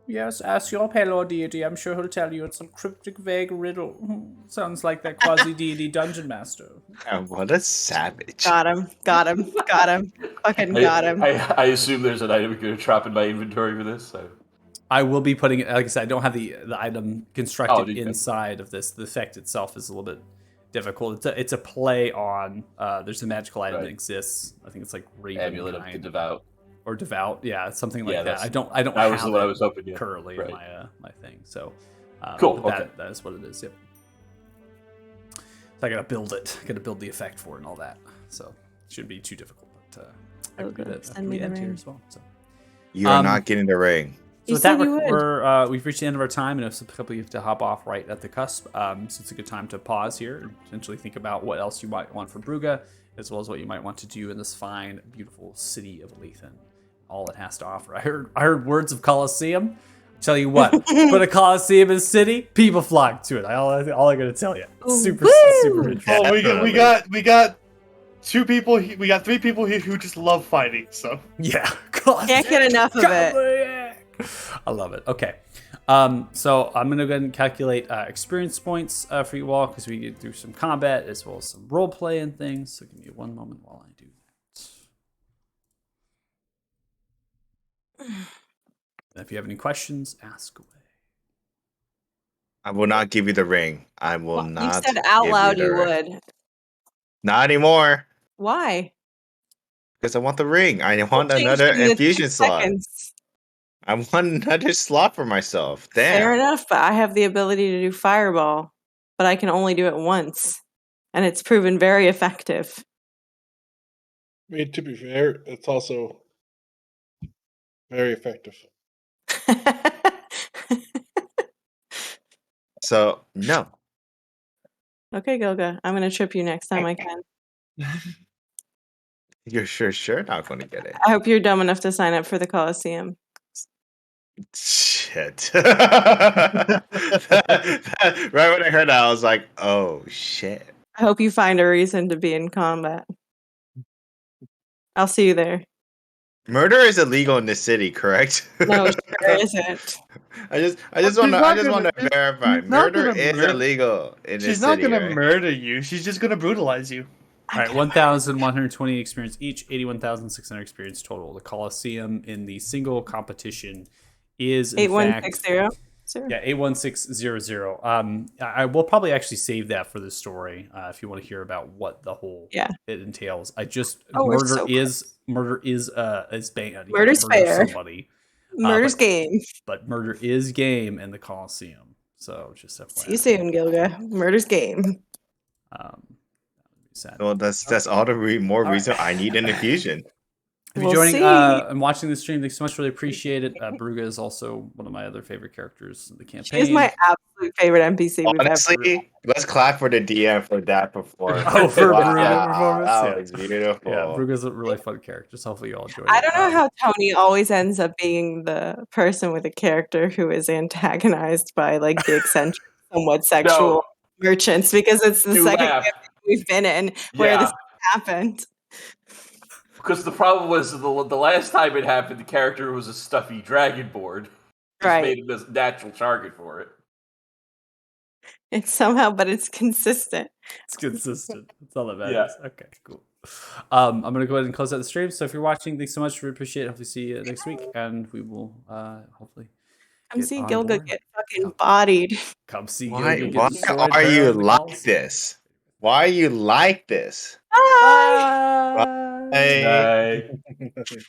Yes, ask your Pelor deity. I'm sure he'll tell you it's some cryptic, vague riddle. Sounds like that quasi-deity dungeon master. What a savage. Got him. Got him. Got him. Fucking got him. I assume there's an item going to drop in my inventory for this. So. I will be putting it, like I said, I don't have the item constructed Okay. inside of this. The effect itself is a little bit difficult. It's a play on, there's a magical item that exists. I think it's like Amulet of the Raven Devout. or Devout. Yeah, it's something like that. that's- I don't that was have the one I it was hoping, yeah. currently Right. in my thing. So Cool, but okay. that is what it is. Yep. So I gotta build it. I gotta build the effect for it and all that. So it shouldn't be too difficult. But I Oh, can do good. that Send at me the the end here ring. as well. So. You are not getting the ring. So You with that, said you would. we've reached the end of our time, and it's probably have to hop off right at the cusp. So it's a good time to pause here and potentially think about what else you might want for Brugge, as well as what you might want to do in this fine, beautiful city of Lethen. All it has to offer. I heard words of Colosseum. Tell you what, put a Colosseum in a city, people flock to it. All I gotta tell you, super interesting. Oh, we got two people. We got three people here who just love fighting. So Yeah, Can't get enough of it. I love it. Okay, so I'm gonna go ahead and calculate experience points for you all because we get through some combat as well as some role play and things. So give me one moment while I do that. If you have any questions, ask away. I will not give you the ring. I will You not. said out give loud the you ring. would. Not anymore. Why? Because I want the ring. I We'll want change another it in the infusion 10 slot. seconds. I want another slot for myself. Damn. Fair enough, but I have the ability to do fireball, but I can only do it once, and it's proven very effective. I mean, to be fair, it's also very effective. So no. Okay, Goga, I'm gonna trip you next time I can. You're sure not going to get it. I hope you're dumb enough to sign up for the Coliseum. Shit. Right when I heard that, I was like, oh shit. I hope you find a reason to be in combat. I'll see you there. Murder is illegal in this city, correct? No, it sure isn't. I just She's want not to gonna- verify. she's not Murder gonna is murder- illegal in this she's not city. gonna right? murder you. She's just gonna brutalize you. All right, 1,120 experience each, 81,600 experience total. The Colosseum in the single competition is in fact 8160. Sure. yeah 81600. I will probably actually save that for the story if you want to hear about what the whole Yeah. it entails. I just we're murder so is banned. You Murder's can't murder fair. somebody, Murder's but- game. but murder is game in the Colosseum. So just FYI. See you soon, Gilga. Murder's game. That would be sad. Well, that's all the more All right. reason I need an infusion. If you're We'll joining see. and watching the stream, thanks so much. Really appreciate it. Brugge is also one of my other favorite characters in the campaign. She is my absolute favorite NPC we've ever. Honestly, let's clap for the DM for that performance. Oh, for Wow, Brugge performance? That Yeah. was beautiful. Yeah, Brugge's a really fun character. So hopefully you all enjoy it. I don't know how Tony always ends up being the person with a character who is antagonized by like the eccentric, somewhat sexual merchants, because it's the You second laugh. campaign we've been in where Yeah. this happened. Because the problem was the last time it happened, the character was a stuffy dragonborn. Just Right. made him a natural target for it. It's somehow, but it's consistent. It's consistent. That's all that Yeah. matters. Okay, cool. I'm gonna go ahead and close out the stream. So if you're watching, thanks so much. We appreciate it. Hopefully see you next week, and we will hopefully Come get see on Gilga board. get fucking Come- bodied. Come see Why? Gilga get Why destroyed. are you Parallel like walls. this? Why are you like this? Bye. Bye. Hey. Bye.